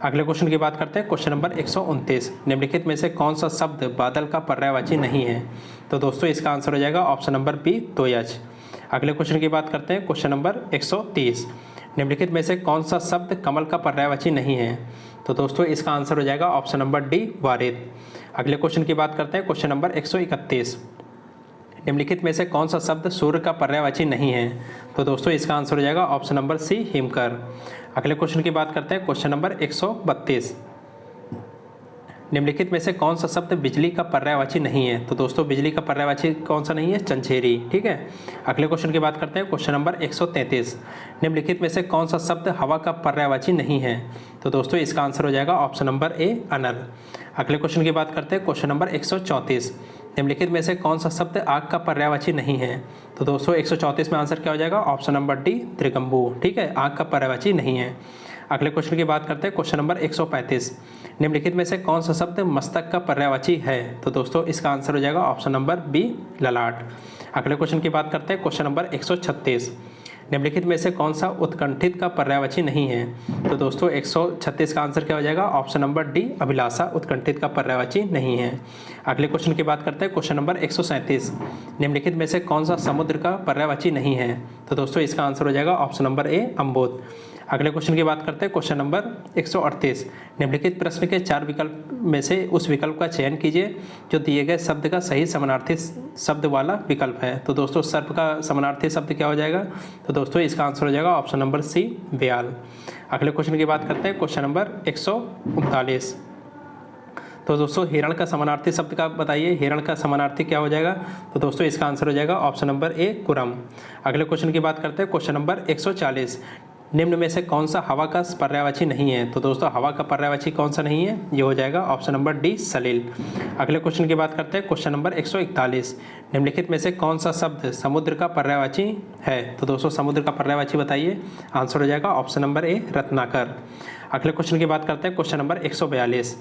A: अगले क्वेश्चन की बात करते हैं, क्वेश्चन नंबर 129। निम्नलिखित में से कौन सा शब्द बादल का पर्यायवाची नहीं है, तो दोस्तों इसका आंसर हो जाएगा ऑप्शन नंबर बी, तोयच। अगले क्वेश्चन की बात करते हैं, क्वेश्चन नंबर 130। निम्नलिखित में से कौन सा शब्द कमल का पर्यायवाची नहीं है, तो दोस्तों इसका आंसर हो जाएगा ऑप्शन नंबर डी, वारिद। अगले क्वेश्चन की बात करते हैं, क्वेश्चन नंबर 131। निम्नलिखित में से कौन सा शब्द सूर्य का पर्यायवाची नहीं है, तो दोस्तों इसका आंसर हो जाएगा ऑप्शन नंबर सी, हिमकर। अगले क्वेश्चन की बात करते हैं, क्वेश्चन नंबर 132। निम्नलिखित में से कौन सा शब्द बिजली का पर्यायवाची नहीं है, तो दोस्तों बिजली का पर्यायवाची कौन सा नहीं है, चंचेरी। ठीक है। अगले क्वेश्चन की बात करते हैं, क्वेश्चन नंबर 133। निम्नलिखित में से कौन सा शब्द हवा का पर्यायवाची नहीं है, तो दोस्तों इसका आंसर हो जाएगा ऑप्शन नंबर ए, अनल। अगले क्वेश्चन की बात करते हैं, क्वेश्चन नंबर 134। निम्नलिखित में से कौन सा शब्द आग का पर्यायवाची नहीं है, तो दोस्तों 134 में आंसर क्या हो जाएगा, ऑप्शन नंबर डी, त्रिगंबू। ठीक है, आग का पर्यायवाची नहीं है। अगले क्वेश्चन की बात करते हैं, क्वेश्चन नंबर 135। निम्नलिखित में से कौन सा शब्द मस्तक का पर्यायवाची है, तो दोस्तों इसका आंसर हो जाएगा ऑप्शन नंबर बी, ललाट। अगले क्वेश्चन की बात करते हैं, क्वेश्चन नंबर 136। निम्नलिखित में से कौन सा उत्कंठित का पर्यायवाची नहीं है, तो दोस्तों 136 का आंसर क्या हो जाएगा, ऑप्शन नंबर डी, अभिलाषा उत्कंठित का पर्यायवाची नहीं है। अगले क्वेश्चन की बात करते हैं, क्वेश्चन नंबर 137। निम्नलिखित में से कौन सा समुद्र का पर्यायवाची नहीं है, तो दोस्तों इसका आंसर हो जाएगा ऑप्शन नंबर ए, अम्बोध। अगले क्वेश्चन की बात करते हैं, क्वेश्चन नंबर 138। निम्नलिखित प्रश्न के 4 विकल्प में से उस विकल्प का चयन कीजिए जो दिए गए शब्द का सही समानार्थी शब्द वाला विकल्प है, तो दोस्तों सर्प का समानार्थी शब्द क्या हो जाएगा, तो दोस्तों इसका आंसर हो जाएगा ऑप्शन नंबर सी, ब्याल। अगले क्वेश्चन की बात करते हैं, क्वेश्चन नंबर 139। तो दोस्तों हिरण का समानार्थी शब्द का बताइए, हिरण का समानार्थी क्या हो जाएगा? तो दोस्तों इसका आंसर हो जाएगा ऑप्शन नंबर ए कुरम। अगले क्वेश्चन की बात करते हैं, क्वेश्चन नंबर 140, निम्न में से कौन सा हवा का पर्यायवाची नहीं है? तो दोस्तों हवा का पर्यायवाची कौन सा नहीं है? ये हो जाएगा ऑप्शन नंबर डी सलील। अगले क्वेश्चन की बात करते हैं, क्वेश्चन नंबर 141, निम्नलिखित में से कौन सा शब्द समुद्र का पर्यायवाची है? तो दोस्तों समुद्र का पर्यायवाची बताइए, आंसर हो जाएगा ऑप्शन नंबर ए रत्नाकर। अगले क्वेश्चन की बात करते हैं, क्वेश्चन नंबर 142,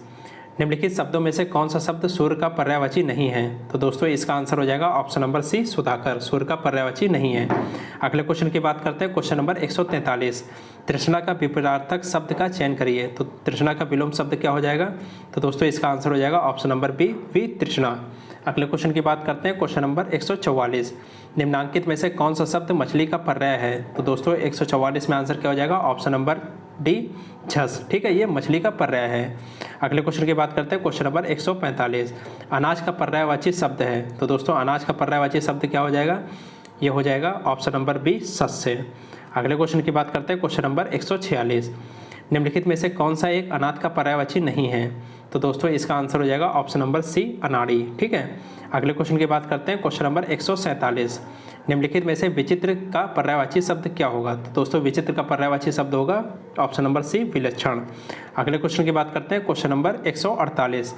A: निम्नलिखित शब्दों में से कौन सा शब्द सूर्य का पर्यायवाची नहीं है? तो दोस्तों इसका आंसर हो जाएगा ऑप्शन नंबर सी सुधाकर, सूर्य का पर्यायवाची नहीं है। अगले क्वेश्चन की बात करते हैं, क्वेश्चन नंबर 143, तृष्णा का विपरीतार्थक शब्द का चयन करिए। तो तृष्णा का विलोम शब्द क्या हो जाएगा? तो दोस्तों इसका आंसर हो जाएगा ऑप्शन नंबर बी वितृष्णा। अगले क्वेश्चन की बात करते हैं, क्वेश्चन नंबर 144, निम्नांकित में से कौन सा शब्द मछली का पर्याय है? तो दोस्तों 144 में आंसर क्या हो जाएगा? ऑप्शन नंबर डी झस। ठीक है, ये मछली का पर्याय है। अगले क्वेश्चन की बात करते हैं, क्वेश्चन नंबर 145, अनाज का पर्यायवाची शब्द है। तो दोस्तों अनाज का पर्यायवाची शब्द क्या हो जाएगा? ये हो जाएगा ऑप्शन नंबर बी सस्य। अगले क्वेश्चन की बात करते हैं, क्वेश्चन नंबर 146, निम्नलिखित में से कौन सा एक अनाथ का पर्यायवाची नहीं है? तो दोस्तों इसका आंसर हो जाएगा ऑप्शन नंबर सी अनाड़ी। ठीक है, अगले क्वेश्चन की बात करते हैं, क्वेश्चन नंबर 147, निम्नलिखित में से विचित्र का पर्यायवाची शब्द क्या होगा? तो दोस्तों विचित्र का पर्यायवाची शब्द होगा ऑप्शन नंबर सी विलक्षण। अगले क्वेश्चन की बात करते हैं, क्वेश्चन नंबर 148,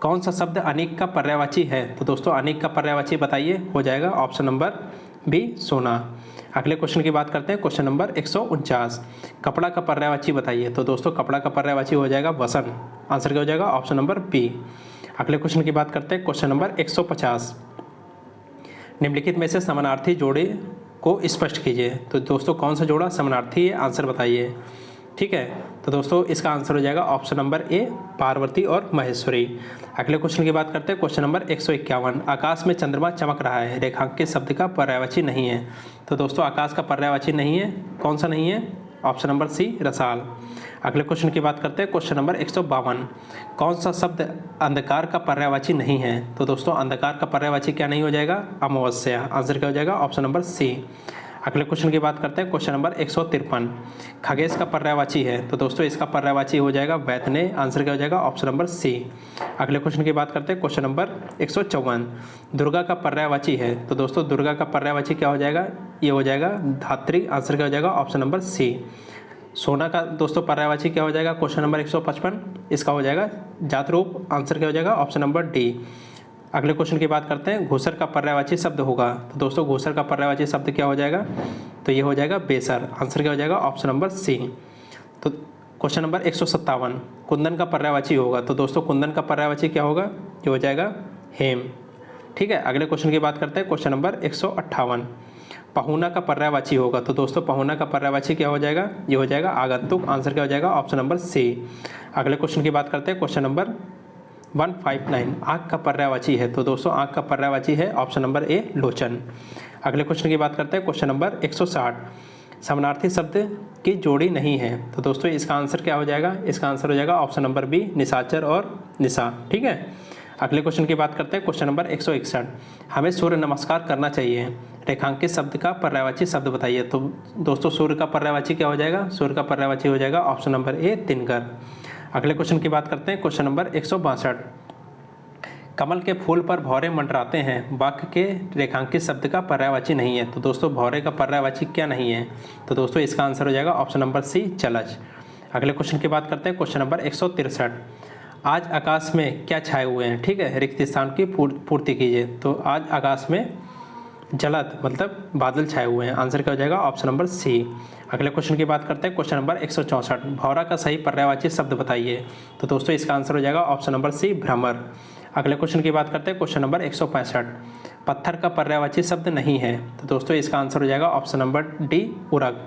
A: कौन सा शब्द अनेक का पर्यायवाची है? तो दोस्तों अनेक का पर्यायवाची बताइए, हो जाएगा ऑप्शन नंबर बी सोना। अगले क्वेश्चन की बात करते हैं, क्वेश्चन नंबर 149, कपड़ा का पर्यायवाची बताइए। तो दोस्तों कपड़ा का पर्यायवाची हो जाएगा वसन, आंसर क्या हो जाएगा? Option number B. अगले क्वेश्चन की बात करते हैं, क्वेश्चन नंबर 150, निम्नलिखित में से समानार्थी जोड़े को स्पष्ट कीजिए। तो दोस्तों कौन सा जोड़ा समानार्थी है? आंसर बताइए। ठीक है, तो दोस्तों इसका आंसर हो जाएगा ऑप्शन नंबर ए पार्वती और महेश्वरी। अगले क्वेश्चन की बात करते हैं, क्वेश्चन नंबर 151, आकाश में चंद्रमा चमक रहा है, रेखांकित शब्द का पर्यायवाची नहीं है। तो दोस्तों आकाश का पर्यायवाची नहीं है, कौन सा नहीं है? ऑप्शन नंबर सी रसाल। अगले क्वेश्चन की बात करते हैं, क्वेश्चन नंबर 152, कौन सा शब्द अंधकार का पर्यायवाची नहीं है? तो दोस्तों अंधकार का पर्यायवाची क्या नहीं हो जाएगा? अमावस्या, आंसर क्या हो जाएगा? Option number C. अगले क्वेश्चन की बात करते हैं, क्वेश्चन नंबर 153, खगेश का पर्यायवाची है। तो दोस्तों इसका पर्यायवाची हो जाएगा वैतने, आंसर क्या हो जाएगा? Option number C. अगले क्वेश्चन की बात करते हैं, क्वेश्चन नंबर 154, दुर्गा का पर्यायवाची है। तो दोस्तों दुर्गा का पर्यायवाची क्या हो जाएगा? ये हो जाएगा धात्री, आंसर क्या हो जाएगा? Option number C. सोना का दोस्तों पर्यायवाची क्या हो जाएगा? क्वेश्चन नंबर 155, इसका हो जाएगा जातरूप, आंसर क्या हो जाएगा? Option number D. अगले क्वेश्चन की बात करते हैं, घूसर का पर्यायवाची शब्द होगा। तो दोस्तों घूसर का पर्यायवाची शब्द क्या हो जाएगा? तो ये हो जाएगा बेसर, आंसर क्या हो जाएगा? Option number C. तो क्वेश्चन नंबर 157, कुंदन का पर्यायवाची होगा। तो दोस्तों कुंदन का पर्यायवाची क्या होगा? ये हो जाएगा हेम। ठीक है, अगले क्वेश्चन की बात करते हैं, क्वेश्चन नंबर 158, पहुना का पर्यायवाची होगा। तो दोस्तों पहुना का पर्यायवाची क्या हो जाएगा? ये हो जाएगा आगंतुक, आंसर क्या हो जाएगा? Option number C. अगले क्वेश्चन की बात करते हैं, क्वेश्चन नंबर 159, आँख का पर्यायवाची है। तो दोस्तों आँख का पर्यायवाची है ऑप्शन नंबर ए लोचन। अगले क्वेश्चन की बात करते हैं, क्वेश्चन नंबर 160, समानार्थी शब्द की जोड़ी नहीं है। तो दोस्तों इसका आंसर क्या हो जाएगा? इसका आंसर हो जाएगा ऑप्शन नंबर बी निशाचर और निशा। ठीक है, अगले क्वेश्चन की बात करते हैं, क्वेश्चन नंबर 161, हमें सूर्य नमस्कार करना चाहिए, रेखांकित शब्द का पर्यायवाची शब्द बताइए। तो दोस्तों सूर्य का पर्यायवाची क्या हो जाएगा? सूर्य का पर्यायवाची हो जाएगा ऑप्शन नंबर ए दिनकर। अगले क्वेश्चन की बात करते हैं, क्वेश्चन नंबर 162, कमल के फूल पर भौरे मंडराते हैं, वाक्य के रेखांकित शब्द का पर्यायवाची नहीं है। तो दोस्तों भौरे का पर्यायवाची क्या नहीं है? तो दोस्तों इसका आंसर हो जाएगा ऑप्शन नंबर सी जलज। अगले क्वेश्चन की बात करते हैं, क्वेश्चन नंबर 163, आज आकाश में क्या छाए हुए हैं? ठीक है, रिक्त स्थान की पूर्ति कीजिए। तो आज आकाश में जलद मतलब बादल छाए हुए हैं, आंसर क्या हो जाएगा? Option number C. अगले क्वेश्चन की बात करते हैं, क्वेश्चन नंबर 164, भौरा का सही पर्यायवाची शब्द बताइए। तो दोस्तों इसका आंसर हो जाएगा ऑप्शन नंबर सी भ्रमर। अगले क्वेश्चन की बात करते हैं, क्वेश्चन नंबर 165, पत्थर का पर्यायवाची शब्द नहीं है। तो दोस्तों इसका आंसर हो जाएगा ऑप्शन नंबर डी उरग।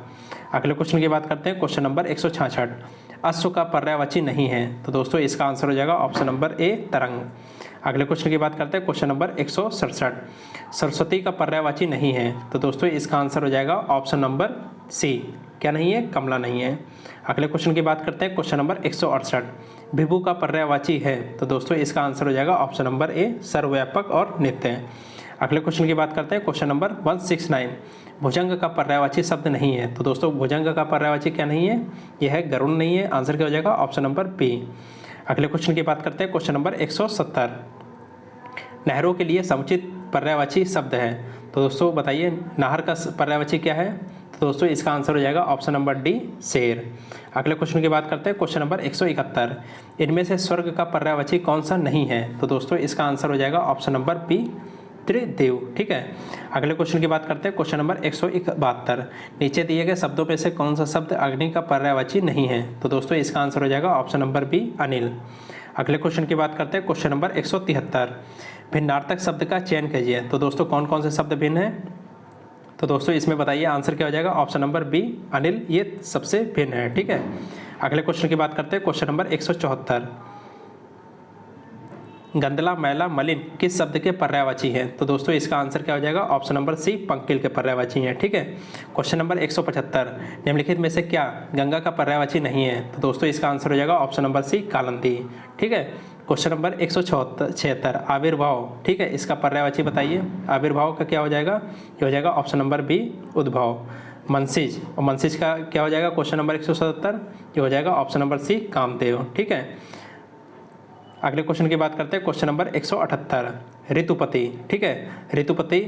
A: अगले क्वेश्चन की बात करते हैं, क्वेश्चन नंबर 166, अश्व का पर्यायवाची नहीं है। तो दोस्तों इसका आंसर हो जाएगा ऑप्शन नंबर ए तरंग। अगले क्वेश्चन की बात करते हैं, क्वेश्चन नंबर 167, सरस्वती का पर्यायवाची नहीं है। तो दोस्तों इसका आंसर हो जाएगा ऑप्शन नंबर सी, क्या नहीं है? कमला नहीं है। अगले क्वेश्चन की बात करते हैं, क्वेश्चन नंबर 168, विभु का पर्यायवाची है। तो दोस्तों इसका आंसर हो जाएगा ऑप्शन नंबर ए सर्वव्यापक और नित्य। अगले क्वेश्चन की बात करते हैं, क्वेश्चन नंबर 169, भुजंग का पर्यायवाची शब्द नहीं है। तो दोस्तों भुजंग का पर्यायवाची क्या नहीं है? यह है गरुण नहीं है, आंसर क्या हो जाएगा? Option number B. अगले क्वेश्चन की बात करते हैं, क्वेश्चन नंबर 170। नहरों के लिए समुचित पर्यायवाची शब्द है। तो दोस्तों बताइए नहर का पर्यायवाची क्या है। तो दोस्तों इसका आंसर हो जाएगा ऑप्शन नंबर डी, शेर। अगले क्वेश्चन की बात करते हैं, क्वेश्चन नंबर 171। इनमें से स्वर्ग का पर्यायवाची कौन सा नहीं है। तो दोस्तों इसका आंसर हो जाएगा ऑप्शन नंबर बी, त्रिदेव। ठीक है। अगले क्वेश्चन की बात करते हैं, क्वेश्चन नंबर 172। नीचे दिए गए शब्दों में से कौन सा शब्द अग्नि का पर्यायवाची नहीं है। तो दोस्तों इसका आंसर हो जाएगा ऑप्शन नंबर बी, अनिल। अगले क्वेश्चन की बात करते हैं, क्वेश्चन नंबर 173। भिन्नार्थक शब्द का चयन कीजिए। तो दोस्तों कौन कौन से शब्द भिन्न हैं। तो दोस्तों इसमें बताइए आंसर क्या हो जाएगा। ऑप्शन नंबर बी, अनिल, ये सबसे भिन्न है। ठीक है। अगले क्वेश्चन की बात करते हैं, क्वेश्चन नंबर 174। गंदला, मैला, मलिन किस शब्द के पर्यायवाची है। तो दोस्तों इसका आंसर क्या हो जाएगा। ऑप्शन नंबर सी, पंकिल के पर्यायवाची हैं। ठीक है। Question number 175। निम्नलिखित में से क्या गंगा का पर्यायवाची नहीं है। तो दोस्तों इसका आंसर हो जाएगा ऑप्शन नंबर सी, कालंदी। ठीक है। Question number 176। आविर्भाव, ठीक है, इसका पर्यायवाची बताइए। आविर्भाव का क्या हो जाएगा। ये हो जाएगा ऑप्शन नंबर बी, उद्भव। मनसिज, और मनसिज का क्या हो जाएगा। क्वेश्चन नंबर 177, ये हो जाएगा ऑप्शन नंबर सी, कामदेव। ठीक है। अगले क्वेश्चन की बात करते हैं, क्वेश्चन नंबर 178। ऋतुपति, ठीक है, ऋतुपति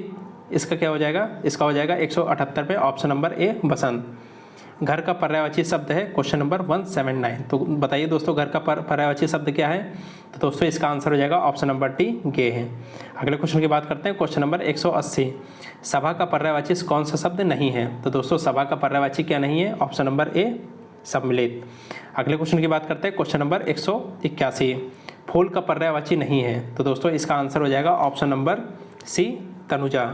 A: इसका क्या हो जाएगा। इसका हो जाएगा 178 पे ऑप्शन नंबर ए, बसंत। घर का पर्यायवाची शब्द है क्वेश्चन नंबर 179। तो बताइए दोस्तों घर का पर्यायवाची शब्द क्या है। तो दोस्तों इसका आंसर हो जाएगा ऑप्शन नंबर डी, गे है। अगले क्वेश्चन की बात करते हैं, क्वेश्चन नंबर 180। सभा का पर्यायवाची कौन सा शब्द नहीं है। तो दोस्तों सभा का पर्यायवाची क्या नहीं है। ऑप्शन नंबर ए, सम्मिलित। अगले क्वेश्चन की बात करते हैं, क्वेश्चन नंबर 181। फूल का पर्यायवाची नहीं है। तो दोस्तों इसका आंसर हो जाएगा option number C, Tanuja.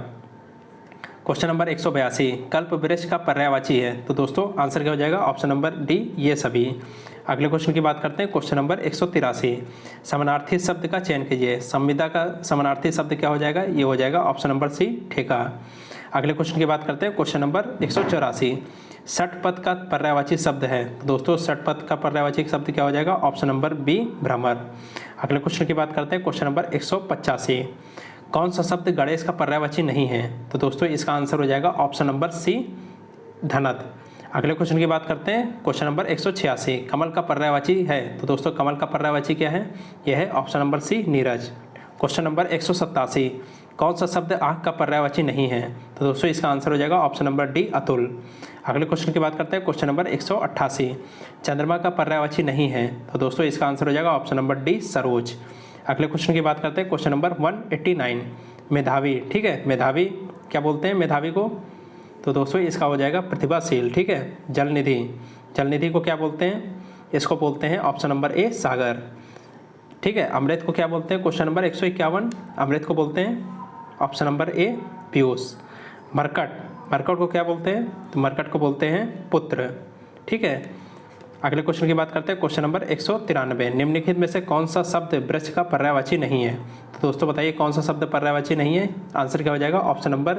A: Question number 182। कल्प वृक्ष का पर्यायवाची है। तो दोस्तों आंसर क्या हो जाएगा। ऑप्शन नंबर डी, ये सभी। अगले क्वेश्चन की बात करते हैं, क्वेश्चन नंबर 183। समानार्थी शब्द का चयन कीजिए। संविदा का समानार्थी शब्द क्या हो जाएगा। ये हो जाएगा ऑप्शन नंबर सी, ठेका। अगले क्वेश्चन की बात करते हैं, क्वेश्चन नंबर 184। षटपथ का पर्यायवाची शब्द है। तो दोस्तों षटपथ का पर्यायवाची शब्द क्या हो जाएगा। ऑप्शन नंबर बी, भ्रमर। अगले क्वेश्चन की बात करते हैं, क्वेश्चन नंबर 185। कौन सा शब्द गणेश का पर्यायवाची नहीं है। तो दोस्तों इसका आंसर हो जाएगा ऑप्शन नंबर सी, धनत। अगले क्वेश्चन की बात करते हैं, क्वेश्चन नंबर 186। कमल का पर्यायवाची है। तो दोस्तों कमल का पर्यायवाची क्या है। यह है option number C, Neeraj. Question number 187। कौन सा शब्द आँख का पर्यायवाची नहीं है। तो दोस्तों इसका आंसर हो जाएगा ऑप्शन नंबर डी, अतुल। अगले क्वेश्चन की बात करते हैं, क्वेश्चन नंबर 188। चंद्रमा का पर्यायवाची नहीं है। तो दोस्तों इसका आंसर हो जाएगा ऑप्शन नंबर डी, सरोज। अगले क्वेश्चन की बात करते हैं, क्वेश्चन नंबर 189। मेधावी, ठीक है, मेधावी क्या बोलते हैं मेधावी को। तो दोस्तों इसका हो जाएगा प्रतिभाशील। ठीक है। जलनिधि, जलनिधि को क्या बोलते हैं। इसको बोलते हैं ऑप्शन नंबर ए, सागर। ठीक है। अमृत को क्या बोलते हैं। Question number 151। अमृत को बोलते हैं ऑप्शन नंबर ए, पीयूष। मरकट, मरकट को क्या बोलते हैं। तो मरकट को बोलते हैं पुत्र। ठीक है। अगले क्वेश्चन की बात करते हैं, क्वेश्चन नंबर 193। निम्नलिखित में से कौन सा शब्द वृक्ष का पर्यायवाची नहीं है। तो दोस्तों बताइए कौन सा शब्द पर्यायवाची नहीं है। आंसर क्या हो जाएगा। ऑप्शन नंबर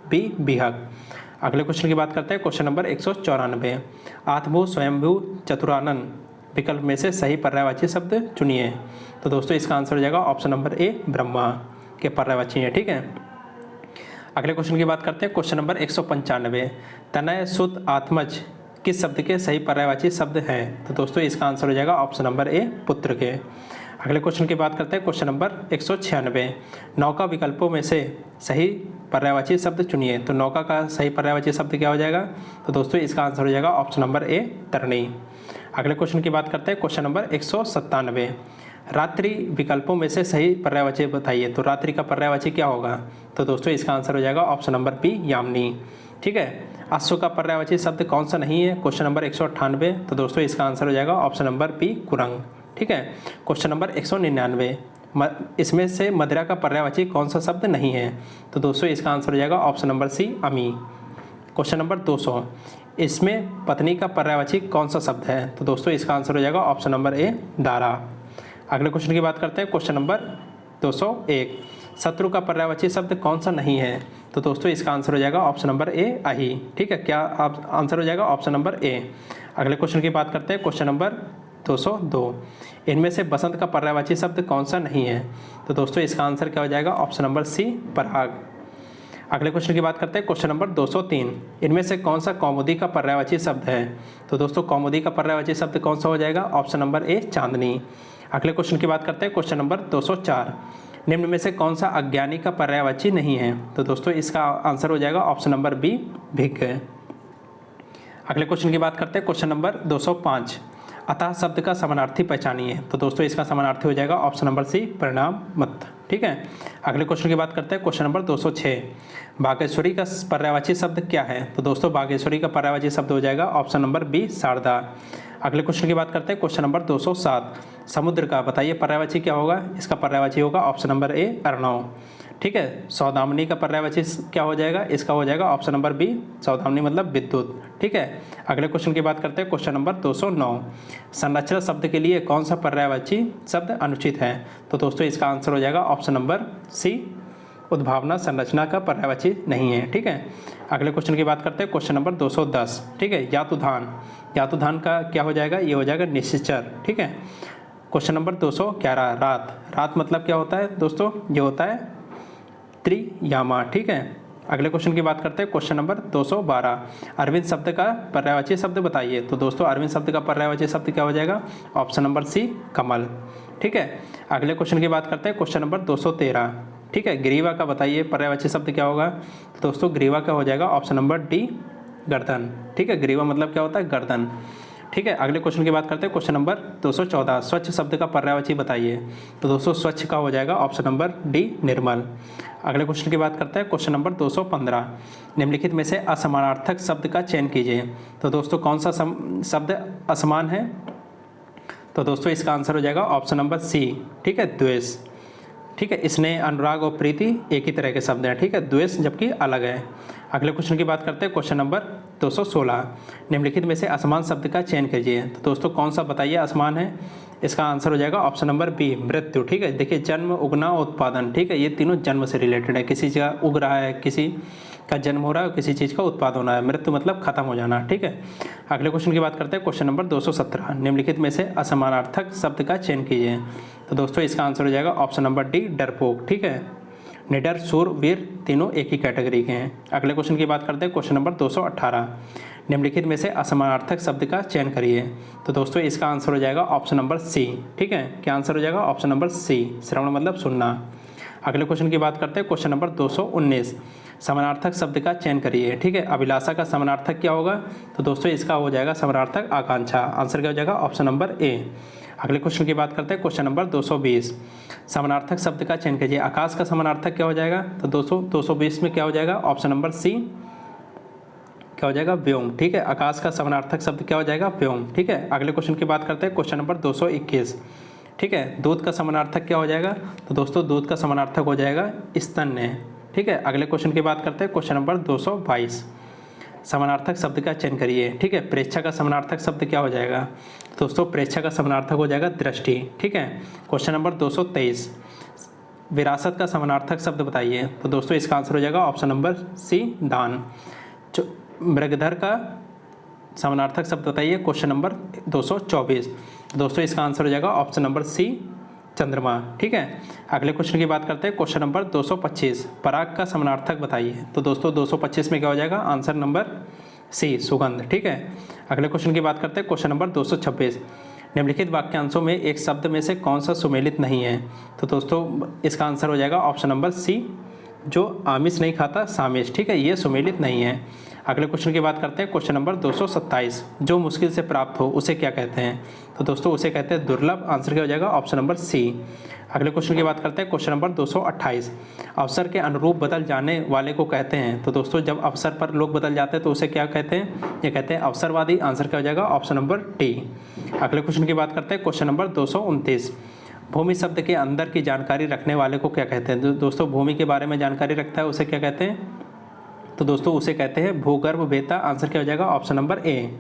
A: बी, बिहक। अगले क्वेश्चन की बात करते हैं, क्वेश्चन नंबर 194। आत्मभू, स्वयंभू, चतुरानन विकल्प में से सही पर्यायवाची शब्द चुनिए। तो दोस्तों इसका आंसर हो जाएगा ऑप्शन नंबर ए, ब्रह्मा के पर्यायवाची है। ठीक है। अगले क्वेश्चन की बात करते हैं, क्वेश्चन नंबर 195। तनय, सुत, आत्मज किस शब्द के सही पर्यायवाची शब्द हैं। तो दोस्तों इसका आंसर हो जाएगा ऑप्शन नंबर ए, पुत्र के। अगले क्वेश्चन की बात करते हैं, क्वेश्चन नंबर 196। नौका विकल्पों में से सही पर्यायवाची शब्द चुनिए। तो नौका का सही पर्यायवाची शब्द क्या हो जाएगा। तो दोस्तों इसका आंसर हो जाएगा ऑप्शन नंबर ए, तरणी। अगले क्वेश्चन की बात करते हैं, क्वेश्चन नंबर 197। रात्रि विकल्पों में से सही पर्यायवाची बताइए। तो रात्रि का पर्यायवाची क्या होगा। तो दोस्तों इसका आंसर हो जाएगा ऑप्शन नंबर बी, यामिनी। ठीक है। अश्व का पर्यायवाची शब्द कौन सा नहीं है। Question number 198। तो दोस्तों इसका आंसर हो जाएगा ऑप्शन नंबर बी, कुरंग। ठीक है। Question number 199। इसमें से मदिरा का पर्यायवाची कौन सा शब्द नहीं है। तो दोस्तों इसका आंसर हो जाएगा ऑप्शन नंबर सी, अमी। Question number 200। इसमें पत्नी का पर्यायवाची कौन सा शब्द है। तो दोस्तों इसका आंसर हो जाएगा ऑप्शन नंबर ए, दारा। अगले क्वेश्चन की बात करते हैं, क्वेश्चन नंबर 201। शत्रु का पर्यायवाची शब्द कौन सा नहीं है। तो दोस्तों इसका आंसर हो जाएगा ऑप्शन नंबर ए, अही। ठीक है। क्या आप आंसर हो जाएगा ऑप्शन नंबर ए। अगले क्वेश्चन की बात करते हैं, क्वेश्चन नंबर 202। इनमें से बसंत का पर्यायवाची शब्द कौन सा नहीं है। तो दोस्तों इसका आंसर क्या हो जाएगा ऑप्शन नंबर सी, पराग। अगले क्वेश्चन की बात करते हैं, क्वेश्चन नंबर 203। इनमें से कौन सा कौमुदी का पर्यायवाची शब्द है। तो दोस्तों कौमुदी का पर्यायवाची शब्द कौन सा हो जाएगा। ऑप्शन नंबर ए, चांदनी। अगले क्वेश्चन की बात करते हैं, क्वेश्चन नंबर 204। निम्न में से कौन सा अज्ञानी का पर्यायवाची नहीं है? तो दोस्तों इसका आंसर हो जाएगा ऑप्शन नंबर बी, भिज्ञ। अगले क्वेश्चन की बात करते हैं, क्वेश्चन नंबर 205। अतः शब्द का समानार्थी पहचानिए। तो दोस्तों इसका समानार्थी हो जाएगा ऑप्शन नंबर सी, परिणाम मत। ठीक है। अगले क्वेश्चन की बात करते हैं, क्वेश्चन नंबर 206। बागेश्वरी का पर्यायवाची शब्द क्या है? तो दोस्तों बागेश्वरी का पर्यायवाची शब्द हो जाएगा ऑप्शन नंबर बी, शारदा। अगले क्वेश्चन की बात करते हैं, क्वेश्चन नंबर 207। समुद्र का बताइए पर्यायवाची क्या होगा? इसका पर्यायवाची होगा ऑप्शन नंबर ए, अर्णव। ठीक है। सौदामिनी का पर्यायवाची क्या हो जाएगा? इसका हो जाएगा ऑप्शन नंबर बी, सौदामिनी मतलब विद्युत। ठीक है। अगले क्वेश्चन की बात करते हैं, क्वेश्चन नंबर 209। संरचना शब्द के लिए कौन सा पर्यायवाची शब्द अनुचित है? तो दोस्तों इसका आंसर हो जाएगा ऑप्शन नंबर सी, उद्भावना संरचना का पर्यायवाची नहीं है। ठीक है। अगले क्वेश्चन की बात करते हैं, क्वेश्चन नंबर 210। ठीक है। यातुधान, यातुधान का क्या हो जाएगा? ये हो जाएगा निश्चर। ठीक है। Question number 211। रात, रात मतलब क्या होता है दोस्तों? ये होता है त्रियामा। ठीक है। अगले क्वेश्चन की बात करते हैं, क्वेश्चन नंबर 212। अरविंद शब्द का पर्यायवाची शब्द बताइए। तो दोस्तों अरविंद शब्द का पर्यायवाची शब्द क्या हो जाएगा? ऑप्शन नंबर सी, कमल। ठीक है। अगले क्वेश्चन की बात करते हैं, क्वेश्चन नंबर 213। ठीक है। ग्रीवा का बताइए पर्यायवाची शब्द क्या होगा? तो दोस्तों ग्रीवा का हो जाएगा ऑप्शन नंबर डी, गर्दन। ठीक है। ग्रीवा मतलब क्या होता है? गर्दन। ठीक है। अगले क्वेश्चन की बात करते हैं, क्वेश्चन नंबर 214। स्वच्छ शब्द का पर्यायवाची बताइए। तो दोस्तों स्वच्छ का हो जाएगा ऑप्शन नंबर डी, निर्मल। अगले क्वेश्चन की बात करते हैं, क्वेश्चन नंबर 215। निम्नलिखित में से असमानार्थक शब्द का चयन कीजिए। तो दोस्तों कौन सा शब्द असमान है? तो दोस्तों इसका आंसर हो जाएगा ऑप्शन नंबर सी। ठीक है, द्वेष। ठीक है। स्नेह, अनुराग और प्रीति एक ही तरह के शब्द हैं। ठीक है। द्वेष जबकि अलग है। अगले क्वेश्चन की बात करते हैं, क्वेश्चन नंबर 216। निम्नलिखित में से असमान शब्द का चयन कीजिए। तो दोस्तों कौन सा बताइए असमान है? इसका आंसर हो जाएगा ऑप्शन नंबर बी, मृत्यु। ठीक है। देखिए जन्म, उगना, उत्पादन, ठीक है, ये तीनों जन्म से रिलेटेड है। किसी चीज़ का उग रहा है, किसी का जन्म हो रहा है, किसी चीज़ का उत्पादन होना है। मृत्यु मतलब खत्म हो जाना। ठीक है। अगले क्वेश्चन की बात करते हैं, क्वेश्चन नंबर 217। निम्नलिखित में से असमानार्थक शब्द का चयन कीजिए। तो दोस्तों इसका आंसर हो जाएगा ऑप्शन नंबर डी, डरपोक। ठीक है। निडर, शूर, वीर तीनों एक ही कैटेगरी के हैं। अगले क्वेश्चन की बात करते हैं, क्वेश्चन नंबर 218। निम्नलिखित में से असमानार्थक शब्द का चयन करिए। तो दोस्तों इसका आंसर हो जाएगा ऑप्शन नंबर सी। ठीक है। क्या आंसर हो जाएगा? ऑप्शन नंबर सी, श्रवण मतलब सुनना। अगले क्वेश्चन की बात करते हैं, क्वेश्चन नंबर 219। समानार्थक शब्द का चयन करिए। ठीक है। अभिलाषा का समानार्थक क्या होगा? तो दोस्तों इसका हो जाएगा समानार्थक आकांक्षा। आंसर क्या हो जाएगा? ऑप्शन नंबर ए। अगले क्वेश्चन की बात करते हैं, क्वेश्चन नंबर 220। समानार्थक शब्द का चयन कीजिए। आकाश का समानार्थक क्या हो जाएगा? तो दोस्तों 220 में क्या हो जाएगा? ऑप्शन नंबर सी, क्या हो जाएगा? व्योम। ठीक है। आकाश का समानार्थक शब्द क्या हो जाएगा? व्योम। ठीक है। अगले क्वेश्चन की बात करते हैं, क्वेश्चन नंबर 221। ठीक है। दूध का समानार्थक क्या हो जाएगा? तो दोस्तों दूध का समानार्थक हो जाएगा स्तन्य। ठीक है। अगले क्वेश्चन की बात करते हैं, क्वेश्चन नंबर 222। समानार्थक शब्द का चयन करिए। ठीक है। प्रेक्षा का समानार्थक शब्द क्या हो जाएगा? दोस्तों प्रेक्षा का समानार्थक हो जाएगा दृष्टि। ठीक है। Question number 223। विरासत का समानार्थक शब्द बताइए। तो दोस्तों इसका आंसर हो जाएगा ऑप्शन नंबर सी, दान। मृगधर का समानार्थक शब्द बताइए। Question number 224। दोस्तों इसका आंसर हो जाएगा ऑप्शन नंबर सी, चंद्रमा। ठीक है। अगले क्वेश्चन की बात करते हैं, क्वेश्चन नंबर 225। पराग का समानार्थक बताइए। तो दोस्तों 225 में क्या हो जाएगा? आंसर नंबर सी, सुगंध। ठीक है। अगले क्वेश्चन की बात करते हैं, क्वेश्चन नंबर 226। निम्नलिखित वाक्यांशों में एक शब्द में से कौन सा सुमेलित नहीं है? तो दोस्तों इसका आंसर हो जाएगा ऑप्शन नंबर सी, जो आमिष नहीं खाता, सामिष। ठीक है। ये सुमेलित नहीं है। अगले क्वेश्चन की बात करते हैं, क्वेश्चन नंबर 227। जो मुश्किल से प्राप्त हो उसे क्या कहते हैं? तो दोस्तों उसे कहते हैं दुर्लभ। आंसर क्या हो जाएगा? Option number C. अगले क्वेश्चन की बात करते हैं, क्वेश्चन नंबर 228। अवसर के अनुरूप बदल जाने वाले को कहते हैं। तो दोस्तों जब अवसर पर लोग बदल जाते हैं तो उसे क्या कहते हैं? ये कहते हैं अवसरवादी। आंसर क्या हो जाएगा? Option number T. अगले क्वेश्चन की बात करते हैं, क्वेश्चन नंबर 229। भूमि शब्द के अंदर की जानकारी रखने वाले को क्या कहते हैं? दोस्तों भूमि के बारे में जानकारी रखता है उसे क्या कहते हैं? तो दोस्तों उसे कहते हैं भूगर्भ वेत्ता। आंसर क्या हो जाएगा? ऑप्शन नंबर ए।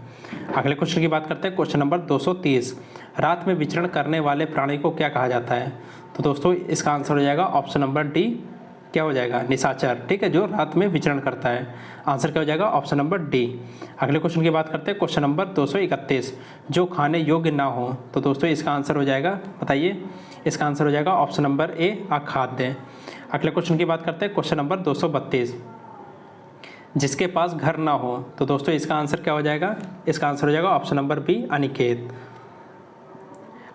A: अगले क्वेश्चन की बात करते हैं, क्वेश्चन नंबर 230। रात में विचरण करने वाले प्राणी को क्या कहा जाता है? तो दोस्तों इसका आंसर हो जाएगा ऑप्शन नंबर डी, क्या हो जाएगा? निशाचर। ठीक है। जो रात में विचरण करता है। आंसर क्या हो जाएगा? Option number D. अगले क्वेश्चन की बात करते हैं, क्वेश्चन नंबर 231। जो खाने योग्य ना हो। तो दोस्तों इसका आंसर हो जाएगा, बताइए। इसका आंसर हो जाएगा ऑप्शन नंबर ए, अखाद्य। अगले क्वेश्चन की बात करते हैं, क्वेश्चन नंबर 232। जिसके पास घर ना हो। तो दोस्तों इसका आंसर क्या हो जाएगा? इसका आंसर हो जाएगा ऑप्शन नंबर बी, अनिकेत।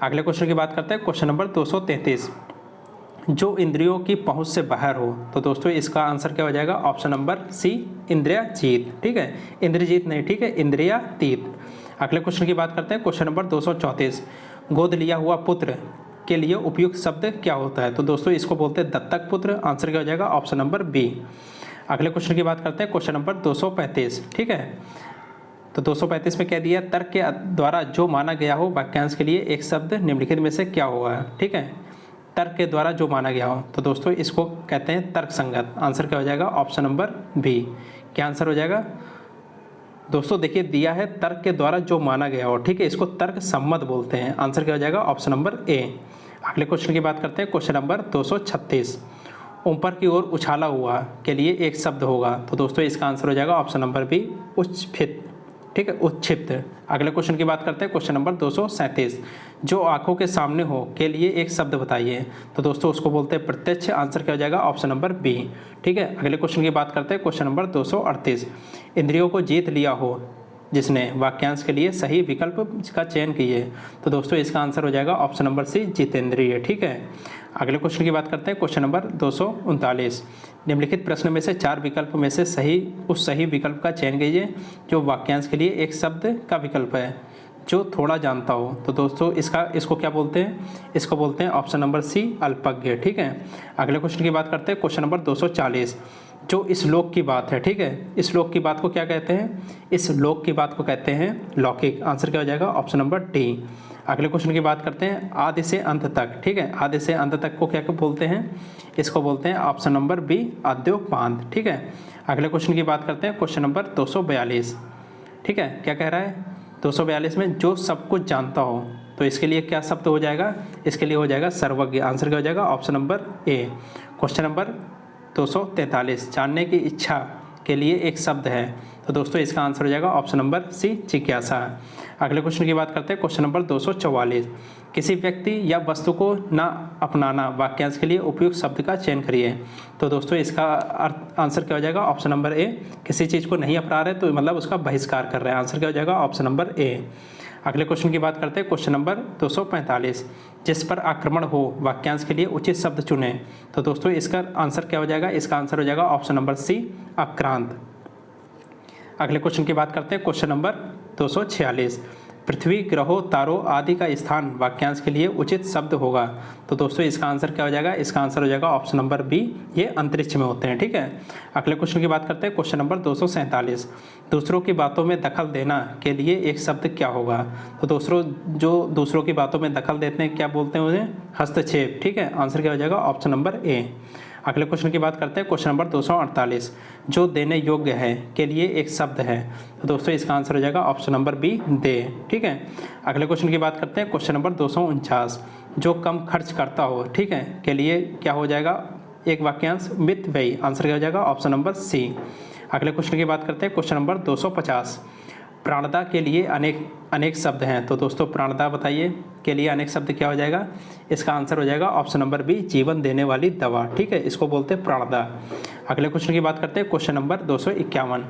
A: अगले क्वेश्चन की बात करते हैं, क्वेश्चन नंबर 233, जो इंद्रियों की पहुंच से बाहर हो। तो दोस्तों इसका आंसर क्या हो जाएगा, ऑप्शन नंबर सी, इंद्रियातीत। ठीक है, इंद्रियजीत नहीं, ठीक है, इंद्रियातीत। अगले क्वेश्चन की बात करते हैं, क्वेश्चन नंबर 234, गोद लिया हुआ पुत्र के लिए उपयुक्त शब्द क्या होता है। तो दोस्तों इसको बोलते हैं दत्तक पुत्र। आंसर क्या हो जाएगा, ऑप्शन नंबर बी। अगले क्वेश्चन की बात करते हैं, क्वेश्चन नंबर 235। ठीक है, तो 235 में कह दिया, तर्क के द्वारा जो माना गया हो वाक्यांश के लिए एक शब्द निम्नलिखित में से क्या होगा। ठीक है, तर्क के द्वारा जो माना गया हो, तो दोस्तों इसको कहते हैं तर्क संगत। आंसर क्या हो जाएगा, ऑप्शन नंबर बी। क्या आंसर हो जाएगा दोस्तों, देखिए दिया है तर्क के द्वारा जो माना गया हो। ठीक है, इसको तर्क सम्मत बोलते हैं। आंसर क्या हो जाएगा, ऑप्शन नंबर ए। अगले क्वेश्चन की बात करते हैं, क्वेश्चन नंबर 236, ऊपर की ओर उछाला हुआ के लिए एक शब्द होगा। तो दोस्तों इसका आंसर हो जाएगा ऑप्शन नंबर बी, उच्छित। ठीक है, उत्क्षिप्त। अगले क्वेश्चन की बात करते हैं, क्वेश्चन नंबर 237, जो आंखों के सामने हो के लिए एक शब्द बताइए। तो दोस्तों उसको बोलते हैं प्रत्यक्ष। आंसर क्या हो जाएगा, ऑप्शन नंबर बी। ठीक है, अगले क्वेश्चन की बात करते हैं, क्वेश्चन नंबर 238, इंद्रियों को जीत लिया हो जिसने, वाक्यांश के लिए सही विकल्प का चयन कीजिए। तो दोस्तों इसका आंसर हो जाएगा ऑप्शन नंबर सी, जितेंद्रिय। ठीक है, अगले क्वेश्चन की बात करते हैं, क्वेश्चन नंबर 239, निम्नलिखित प्रश्न में से 4 विकल्प में से उस सही विकल्प का चयन कीजिए जो वाक्यांश के लिए एक शब्द का विकल्प है जो थोड़ा जानता हो। तो दोस्तों इसको क्या बोलते हैं, इसको बोलते हैं ऑप्शन नंबर सी, अल्पज्ञ। ठीक है, अगले क्वेश्चन की बात करते हैं, क्वेश्चन नंबर 240, जो इस लोक की बात है। ठीक है, इस लोक की बात को क्या कहते हैं, इस लोक की बात को कहते हैं लौकिक। आंसर क्या हो जाएगा, ऑप्शन नंबर डी। अगले क्वेश्चन की बात करते हैं, आदि से अंत तक। ठीक है, आदि से अंत तक को क्या बोलते हैं, इसको बोलते हैं ऑप्शन नंबर बी, आद्योपांत। ठीक है, अगले क्वेश्चन की बात करते हैं, क्वेश्चन नंबर 242। ठीक है, क्या कह रहा है 242 में, जो सब कुछ जानता हो। तो इसके लिए क्या शब्द हो जाएगा, इसके लिए हो जाएगा सर्वज्ञ। आंसर क्या हो जाएगा, ऑप्शन नंबर ए। क्वेश्चन नंबर 243, जानने की इच्छा के लिए एक शब्द है। तो दोस्तों इसका आंसर हो जाएगा ऑप्शन नंबर सी, जिज्ञासा। अगले क्वेश्चन की बात करते हैं, क्वेश्चन नंबर 244, किसी व्यक्ति या वस्तु को ना अपनाना, वाक्यांश के लिए उपयुक्त शब्द का चयन करिए। तो दोस्तों इसका आंसर क्या हो जाएगा, ऑप्शन नंबर ए। किसी चीज़ को नहीं अपना रहे तो मतलब उसका बहिष्कार कर रहे हैं। आंसर क्या हो जाएगा, ऑप्शन नंबर ए। अगले क्वेश्चन की बात करते हैं, क्वेश्चन नंबर 245, जिस पर आक्रमण हो, वाक्यांश के लिए उचित शब्द चुने। तो दोस्तों इसका आंसर क्या हो जाएगा, इसका आंसर हो जाएगा ऑप्शन नंबर सी, आक्रांत। अगले क्वेश्चन की बात करते हैं, क्वेश्चन नंबर 246, पृथ्वी, ग्रहों, तारों आदि का स्थान वाक्यांश के लिए उचित शब्द होगा। तो दोस्तों इसका आंसर क्या हो जाएगा, इसका आंसर हो जाएगा ऑप्शन नंबर बी, ये अंतरिक्ष में होते हैं। ठीक है, अगले क्वेश्चन की बात करते हैं, क्वेश्चन नंबर 247, दूसरों की बातों में दखल देना के लिए एक शब्द क्या होगा। तो दूसरों की बातों में दखल देते हैं क्या बोलते हैं उन्हें, हस्तक्षेप। ठीक है, आंसर क्या हो जाएगा, ऑप्शन नंबर ए। अगले क्वेश्चन की बात करते हैं, क्वेश्चन नंबर 248, जो देने योग्य है के लिए एक शब्द है। तो दोस्तों इसका आंसर हो जाएगा ऑप्शन नंबर बी, दे। ठीक है, अगले क्वेश्चन की बात करते हैं, क्वेश्चन नंबर 249, जो कम खर्च करता हो, ठीक है, के लिए क्या हो जाएगा, एक वाक्यांश, मित व्ययी। आंसर क्या हो जाएगा, ऑप्शन नंबर सी। अगले क्वेश्चन की बात करते हैं, क्वेश्चन नंबर 250, प्राणदा के लिए अनेक शब्द हैं। तो दोस्तों प्राणदा बताइए के लिए अनेक शब्द क्या हो जाएगा, इसका आंसर हो जाएगा ऑप्शन नंबर बी, जीवन देने वाली दवा। ठीक है, इसको बोलते हैं प्राणदा। अगले क्वेश्चन की बात करते हैं, क्वेश्चन नंबर 251,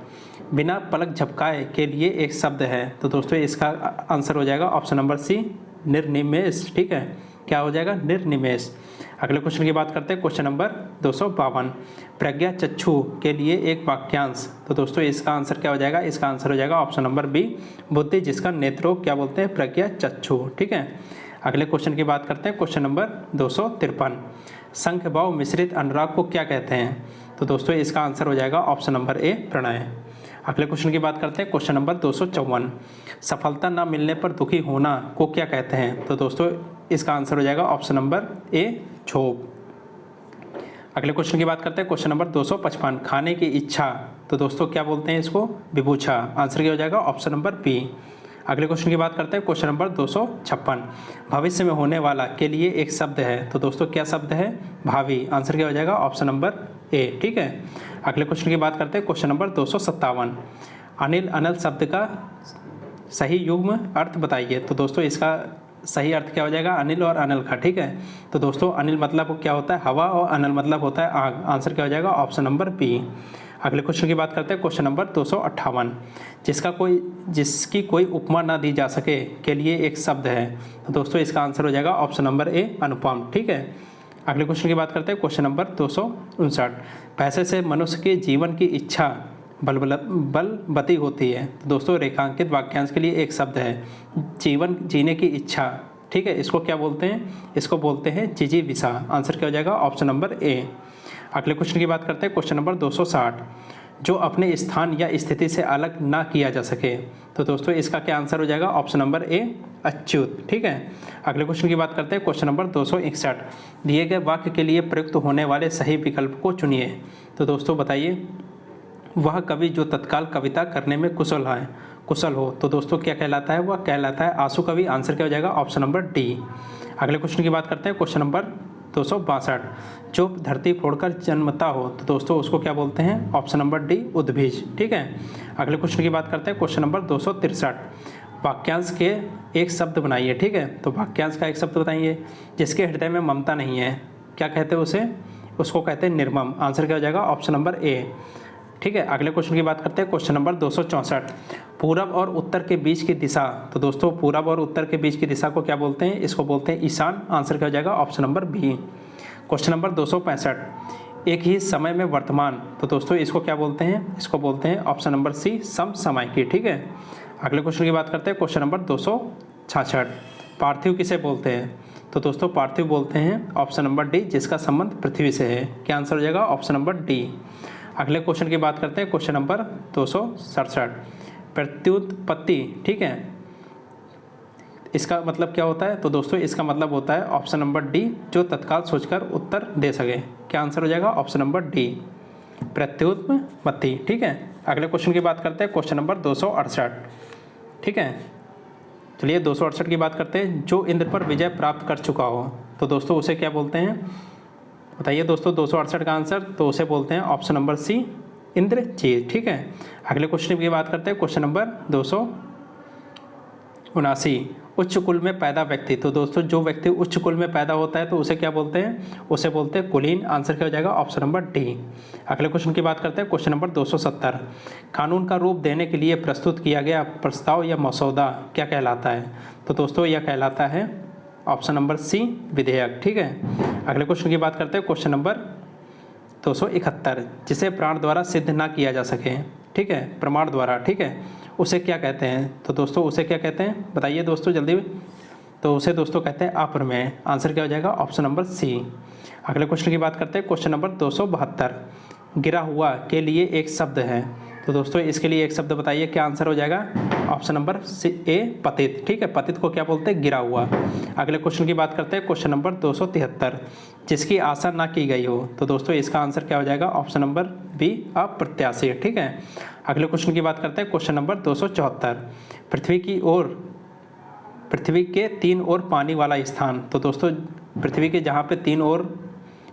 A: बिना पलक झपकाए के लिए एक शब्द है। तो दोस्तों इसका आंसर हो जाएगा ऑप्शन नंबर सी, निर्निमेष। ठीक है, क्या हो जाएगा, निर्निमेष। अगले क्वेश्चन की बात करते हैं, क्वेश्चन नंबर 252, प्रज्ञा चक्षु के लिए एक वाक्यांश। तो दोस्तों इसका आंसर क्या हो जाएगा, इसका आंसर हो जाएगा ऑप्शन नंबर बी, बुद्धि जिसका नेत्रों क्या बोलते हैं, प्रज्ञा चक्षु। ठीक है, अगले क्वेश्चन की बात करते हैं, क्वेश्चन नंबर 253, संख्य भाव मिश्रित अनुराग को क्या कहते हैं। तो दोस्तों इसका आंसर हो जाएगा ऑप्शन नंबर ए, प्रणय। अगले क्वेश्चन की बात करते हैं, क्वेश्चन नंबर 254, सफलता न मिलने पर दुखी होना को क्या कहते हैं। तो दोस्तों इसका आंसर हो जाएगा ऑप्शन नंबर ए, क्षोभ। अगले क्वेश्चन की बात करते हैं, क्वेश्चन नंबर 255, खाने की इच्छा। तो दोस्तों क्या बोलते हैं इसको, विभूछा। आंसर क्या हो जाएगा, ऑप्शन नंबर बी। अगले क्वेश्चन की बात करते हैं, क्वेश्चन नंबर 256, भविष्य में होने वाला के लिए एक शब्द है। तो दोस्तों क्या शब्द है, भावी। आंसर क्या हो जाएगा, ऑप्शन नंबर ए। ठीक है, अगले क्वेश्चन की बात करते हैं, क्वेश्चन नंबर 257, अनिल अनल शब्द का सही युग्म अर्थ बताइए। तो दोस्तों इसका सही अर्थ क्या हो जाएगा, अनिल और अनल का। ठीक है, तो दोस्तों अनिल मतलब क्या होता है, हवा, और अनल मतलब होता है आग। आंसर क्या हो जाएगा, ऑप्शन नंबर बी। अगले क्वेश्चन की बात करते हैं, क्वेश्चन नंबर 258, जिसकी कोई उपमा ना दी जा सके के लिए एक शब्द है। तो दोस्तों इसका आंसर हो जाएगा ऑप्शन नंबर ए, अनुपम। ठीक है, अगले क्वेश्चन की बात करते हैं, क्वेश्चन नंबर 259, पैसे से मनुष्य के जीवन की इच्छा बलवती होती है। तो दोस्तों रेखांकित वाक्यांश के लिए एक शब्द है, जीवन जीने की इच्छा। ठीक है, इसको क्या बोलते हैं? इसको बोलते हैं जिजीविषा। आंसर क्या हो जाएगा? ऑप्शन नंबर ए। अगले क्वेश्चन की बात करते हैं, क्वेश्चन नंबर 260, जो अपने स्थान या स्थिति से अलग ना किया जा सके। तो दोस्तों इसका क्या आंसर हो जाएगा? ऑप्शन नंबर ए, अच्युत। ठीक है, अगले क्वेश्चन की बात करते हैं, क्वेश्चन नंबर 261, दिए गए वाक्य के लिए प्रयुक्त होने वाले सही विकल्प को चुनिए। तो दोस्तों बताइए, वह कवि जो तत्काल कविता करने में कुशल हो। तो दोस्तों क्या कहलाता है? वह कहलाता है आंसू कवि। आंसर क्या हो जाएगा? Option number D. अगले क्वेश्चन की बात करते हैं, क्वेश्चन नंबर 262, जो धरती फोड़कर जन्मता हो। तो दोस्तों उसको क्या बोलते हैं? ऑप्शन नंबर डी, उद्भिज। ठीक है, अगले क्वेश्चन की बात करते हैं, क्वेश्चन नंबर 263, वाक्यांश के एक शब्द बनाइए। ठीक है, तो वाक्यांश का एक शब्द बताइए, जिसके हृदय में ममता नहीं है, क्या कहते हैं उसे? उसको कहते हैं निर्मम। आंसर क्या हो जाएगा? ऑप्शन नंबर ए। ठीक है, अगले क्वेश्चन की बात करते हैं, क्वेश्चन नंबर 264, पूरब और उत्तर के बीच की दिशा। तो दोस्तों पूरब और उत्तर के बीच की दिशा को क्या बोलते हैं? इसको बोलते हैं ईशान। आंसर क्या हो जाएगा? Option number B. Question number 265, एक ही समय में वर्तमान। तो दोस्तों इसको क्या बोलते हैं? इसको बोलते हैं ऑप्शन नंबर सी, समसामयिकी। ठीक है, अगले क्वेश्चन की बात करते हैं, क्वेश्चन नंबर 266, पार्थिव किसे बोलते हैं? तो दोस्तों पार्थिव बोलते हैं ऑप्शन नंबर डी, जिसका संबंध पृथ्वी से है। क्या आंसर हो जाएगा? Option number D. अगले क्वेश्चन की बात करते हैं, क्वेश्चन नंबर 267, प्रत्युत्पत्ति। ठीक है, इसका मतलब क्या होता है? तो दोस्तों इसका मतलब होता है ऑप्शन नंबर डी, जो तत्काल सोचकर उत्तर दे सके। क्या आंसर हो जाएगा? ऑप्शन नंबर डी, प्रत्युत्पत्ति। ठीक है, अगले क्वेश्चन की बात करते हैं, क्वेश्चन नंबर 268। ठीक है, चलिए 268 की बात करते हैं, जो इंद्र पर विजय प्राप्त कर चुका हो। तो दोस्तों उसे क्या बोलते हैं? बताइए दोस्तों 268 का आंसर। तो उसे बोलते हैं ऑप्शन नंबर सी, इंद्रजीत। ठीक है, अगले क्वेश्चन की बात करते हैं, क्वेश्चन नंबर 279, उच्च कुल में पैदा व्यक्ति। तो दोस्तों जो व्यक्ति उच्च कुल में पैदा होता है तो उसे क्या बोलते हैं? उसे बोलते हैं कुलीन। आंसर क्या हो जाएगा? Option number D. अगले क्वेश्चन की बात करते हैं, क्वेश्चन नंबर 270, कानून का रूप देने के लिए प्रस्तुत किया गया प्रस्ताव या मसौदा क्या कहलाता है? तो दोस्तों यह कहलाता है ऑप्शन नंबर सी, विधेयक। ठीक है, अगले क्वेश्चन की बात करते हैं, क्वेश्चन नंबर 271, जिसे प्राण द्वारा सिद्ध ना किया जा सके। ठीक है, प्रमाण द्वारा। ठीक है, उसे क्या कहते हैं? तो दोस्तों उसे क्या कहते हैं? बताइए दोस्तों जल्दी। तो उसे दोस्तों कहते हैं अप्रमेय। आंसर क्या हो जाएगा? Option number C. अगले क्वेश्चन की बात करते हैं, क्वेश्चन नंबर 272, गिरा हुआ के लिए एक शब्द है। तो दोस्तों इसके लिए एक शब्द बताइए, क्या आंसर हो जाएगा? ऑप्शन नंबर ए, पतित। ठीक है, पतित को क्या बोलते हैं? गिरा हुआ। अगले क्वेश्चन की बात करते हैं, क्वेश्चन नंबर 273, जिसकी आशा ना की गई हो। तो दोस्तों इसका आंसर क्या हो जाएगा? ऑप्शन नंबर बी, अप्रत्याशित। ठीक है, अगले क्वेश्चन की बात करते हैं, क्वेश्चन नंबर 274, पृथ्वी के तीन ओर पानी वाला स्थान। तो दोस्तों पृथ्वी के जहाँ पे तीन ओर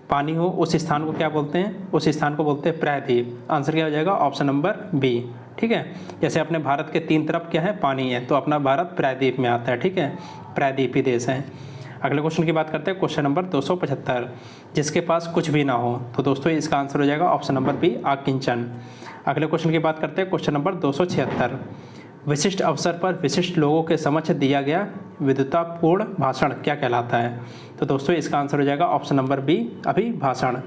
A: पानी हो उस स्थान को क्या बोलते हैं? उस स्थान को बोलते हैं प्रायद्वीप। आंसर क्या हो जाएगा? Option number B. ठीक है, जैसे अपने भारत के तीन तरफ क्या है? पानी है, तो अपना भारत प्रायद्वीप में आता है। ठीक है, प्रायद्वीपी देश है। अगले क्वेश्चन की बात करते हैं, क्वेश्चन नंबर 275, जिसके पास कुछ भी ना हो। तो दोस्तों इसका आंसर हो जाएगा ऑप्शन नंबर बी, आकिंचन। अगले क्वेश्चन की बात करते हैं, क्वेश्चन नंबर 276, विशिष्ट अवसर पर विशिष्ट लोगों के समक्ष दिया गया विद्वतापूर्ण भाषण क्या कहलाता है? तो दोस्तों इसका आंसर हो जाएगा ऑप्शन नंबर बी, अभिभाषण।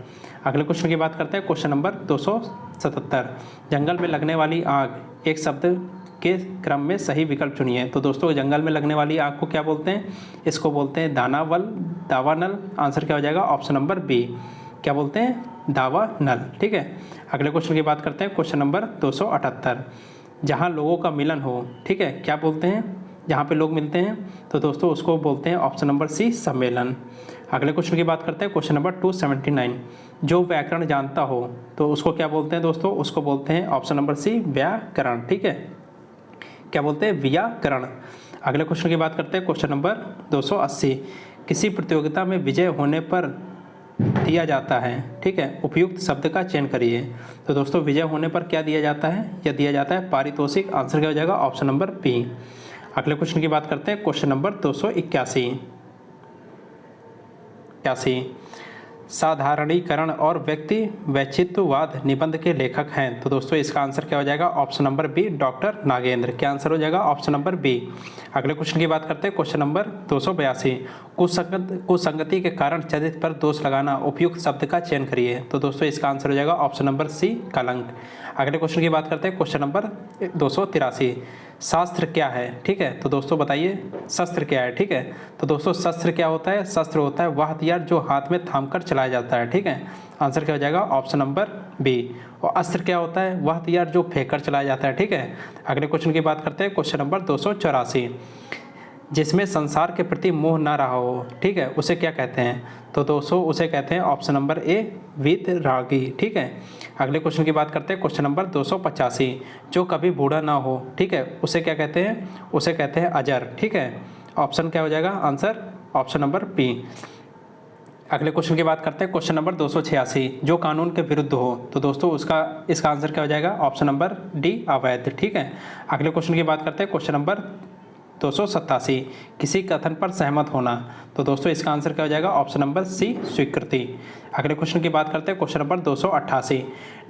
A: अगले क्वेश्चन की बात करते हैं, क्वेश्चन नंबर 277, जंगल में लगने वाली आग एक शब्द के क्रम में सही विकल्प चुनिए। तो दोस्तों जंगल में लगने वाली आग को क्या बोलते हैं? इसको बोलते हैं दावानल। आंसर क्या हो जाएगा? ऑप्शन नंबर बी, क्या बोलते हैं? दावानल। ठीक है, अगले क्वेश्चन की बात करते हैं, क्वेश्चन नंबर 278, जहाँ लोगों का मिलन हो। ठीक है, क्या बोलते हैं? जहाँ पे लोग मिलते हैं तो दोस्तों उसको बोलते हैं ऑप्शन नंबर सी, सम्मेलन। अगले क्वेश्चन की बात करते हैं, क्वेश्चन नंबर 279, जो व्याकरण जानता हो तो उसको क्या बोलते हैं दोस्तों? उसको बोलते हैं ऑप्शन नंबर सी, व्याकरण। ठीक है, क्या बोलते हैं? व्याकरण। अगले क्वेश्चन की बात करते हैं, क्वेश्चन नंबर 280, किसी प्रतियोगिता में विजय होने पर दिया जाता है। ठीक है, उपयुक्त शब्द का चयन करिए। तो दोस्तों विजय होने पर क्या दिया जाता है? यह दिया जाता है पारितोषिक। आंसर क्या हो जाएगा? Option number B. अगले क्वेश्चन की बात करते हैं, क्वेश्चन नंबर 281, साधारणीकरण और व्यक्ति वैचित्रवाद निबंध के लेखक हैं? तो दोस्तों इसका आंसर क्या हो जाएगा? Option number B, doctor Nagendra. क्या आंसर हो जाएगा? Option number B. अगले क्वेश्चन की बात करते हैं, क्वेश्चन नंबर 282। कुसंगति के कारण चरित्र पर दोष लगाना, उपयुक्त शब्द का चयन करिए। तो दोस्तों इसका आंसर हो जाएगा ऑप्शन नंबर सी, कलंक। अगले क्वेश्चन की बात करते हैं, क्वेश्चन नंबर 283। शास्त्र क्या है? ठीक है, तो दोस्तों बताइए शस्त्र क्या है? ठीक है, तो दोस्तों शस्त्र क्या होता है? शस्त्र होता है वह हथियार जो हाथ में थामकर चलाया जाता है। ठीक है, आंसर क्या हो जाएगा? Option number B. और अस्त्र क्या होता है? वह हथियार जो फेंककर चलाया जाता है। ठीक है, अगले क्वेश्चन की बात करते हैं, क्वेश्चन नंबर 284। जिसमें संसार के प्रति मोह ना रहा हो, ठीक है, उसे क्या कहते हैं? तो दोस्तों उसे कहते हैं ऑप्शन नंबर ए, वीतरागी। ठीक है, अगले क्वेश्चन की बात करते हैं, क्वेश्चन नंबर 285। जो कभी बूढ़ा ना हो, ठीक है, उसे क्या कहते हैं? उसे कहते हैं अजर। ठीक है, ऑप्शन क्या हो जाएगा? Answer option number B. अगले क्वेश्चन की बात करते हैं, क्वेश्चन नंबर 286। जो कानून के विरुद्ध हो, तो दोस्तों इसका आंसर क्या हो जाएगा? ऑप्शन नंबर डी, अवैध। ठीक है, अगले क्वेश्चन की बात करते हैं, क्वेश्चन नंबर 287। किसी कथन पर सहमत होना, तो दोस्तों इसका आंसर क्या हो जाएगा? ऑप्शन नंबर सी, स्वीकृति। अगले क्वेश्चन की बात करते हैं, क्वेश्चन नंबर 288।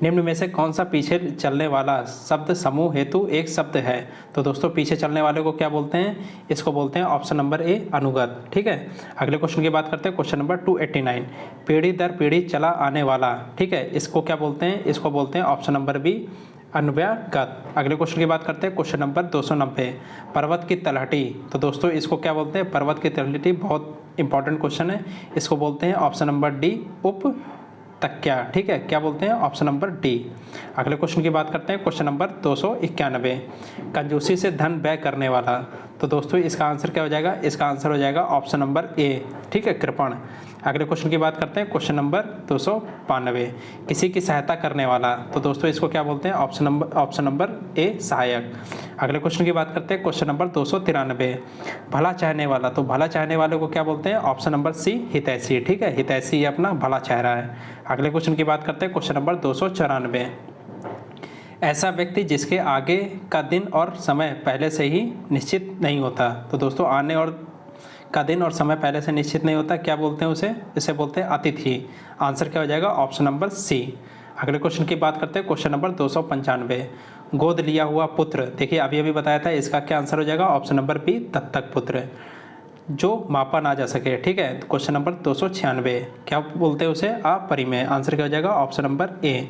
A: निम्न में से कौन सा पीछे चलने वाला शब्द समूह हेतु एक शब्द है? तो दोस्तों पीछे चलने वाले को क्या बोलते हैं? इसको बोलते हैं ऑप्शन नंबर ए, अनुगत। ठीक है, अगले क्वेश्चन की बात करते हैं, क्वेश्चन नंबर 289। पीढ़ी दर पीढ़ी चला आने वाला, ठीक है, इसको क्या बोलते हैं? इसको बोलते हैं ऑप्शन नंबर बी, अन्वयागत। अगले क्वेश्चन की बात करते हैं, क्वेश्चन नंबर 290। पर्वत की तलहटी, तो दोस्तों इसको क्या बोलते हैं? पर्वत की तलहटी बहुत इंपॉर्टेंट क्वेश्चन है, इसको बोलते हैं ऑप्शन नंबर डी, उप तक्या। ठीक है, क्या बोलते हैं? Option number D. अगले क्वेश्चन की बात करते हैं, क्वेश्चन नंबर 291। कंजूसी से धन व्यय करने वाला, तो दोस्तों इसका आंसर क्या हो जाएगा? इसका आंसर हो जाएगा ऑप्शन नंबर ए, ठीक है, कृपण। अगले क्वेश्चन की बात करते हैं, क्वेश्चन नंबर 292। किसी की सहायता करने वाला, तो दोस्तों इसको क्या बोलते हैं? ऑप्शन नंबर ए, सहायक। अगले क्वेश्चन की बात करते हैं, क्वेश्चन नंबर 293। भला चाहने वाला, तो भला चाहने वाले को क्या बोलते हैं? ऑप्शन नंबर सी, हितैषी। ठीक है, हितैषी अपना भला चाह रहा है। अगले क्वेश्चन की बात करते हैं, क्वेश्चन नंबर 294। ऐसा व्यक्ति जिसके आगे का दिन और समय पहले से ही निश्चित नहीं होता, तो दोस्तों आने और का दिन और समय पहले से निश्चित नहीं होता, क्या बोलते हैं उसे? इसे बोलते हैं अतिथि। आंसर क्या हो जाएगा? Option number C. अगले क्वेश्चन की बात करते हैं, क्वेश्चन नंबर 295। गोद लिया हुआ पुत्र, देखिए अभी बताया था, इसका क्या आंसर हो जाएगा? ऑप्शन नंबर बी, दत्तक पुत्र। जो मापा ना जा सके, ठीक है, तो क्वेश्चन नंबर 296। क्या बोलते हैं उसे? अपरिमेय। आंसर क्या हो जाएगा? ऑप्शन नंबर ए।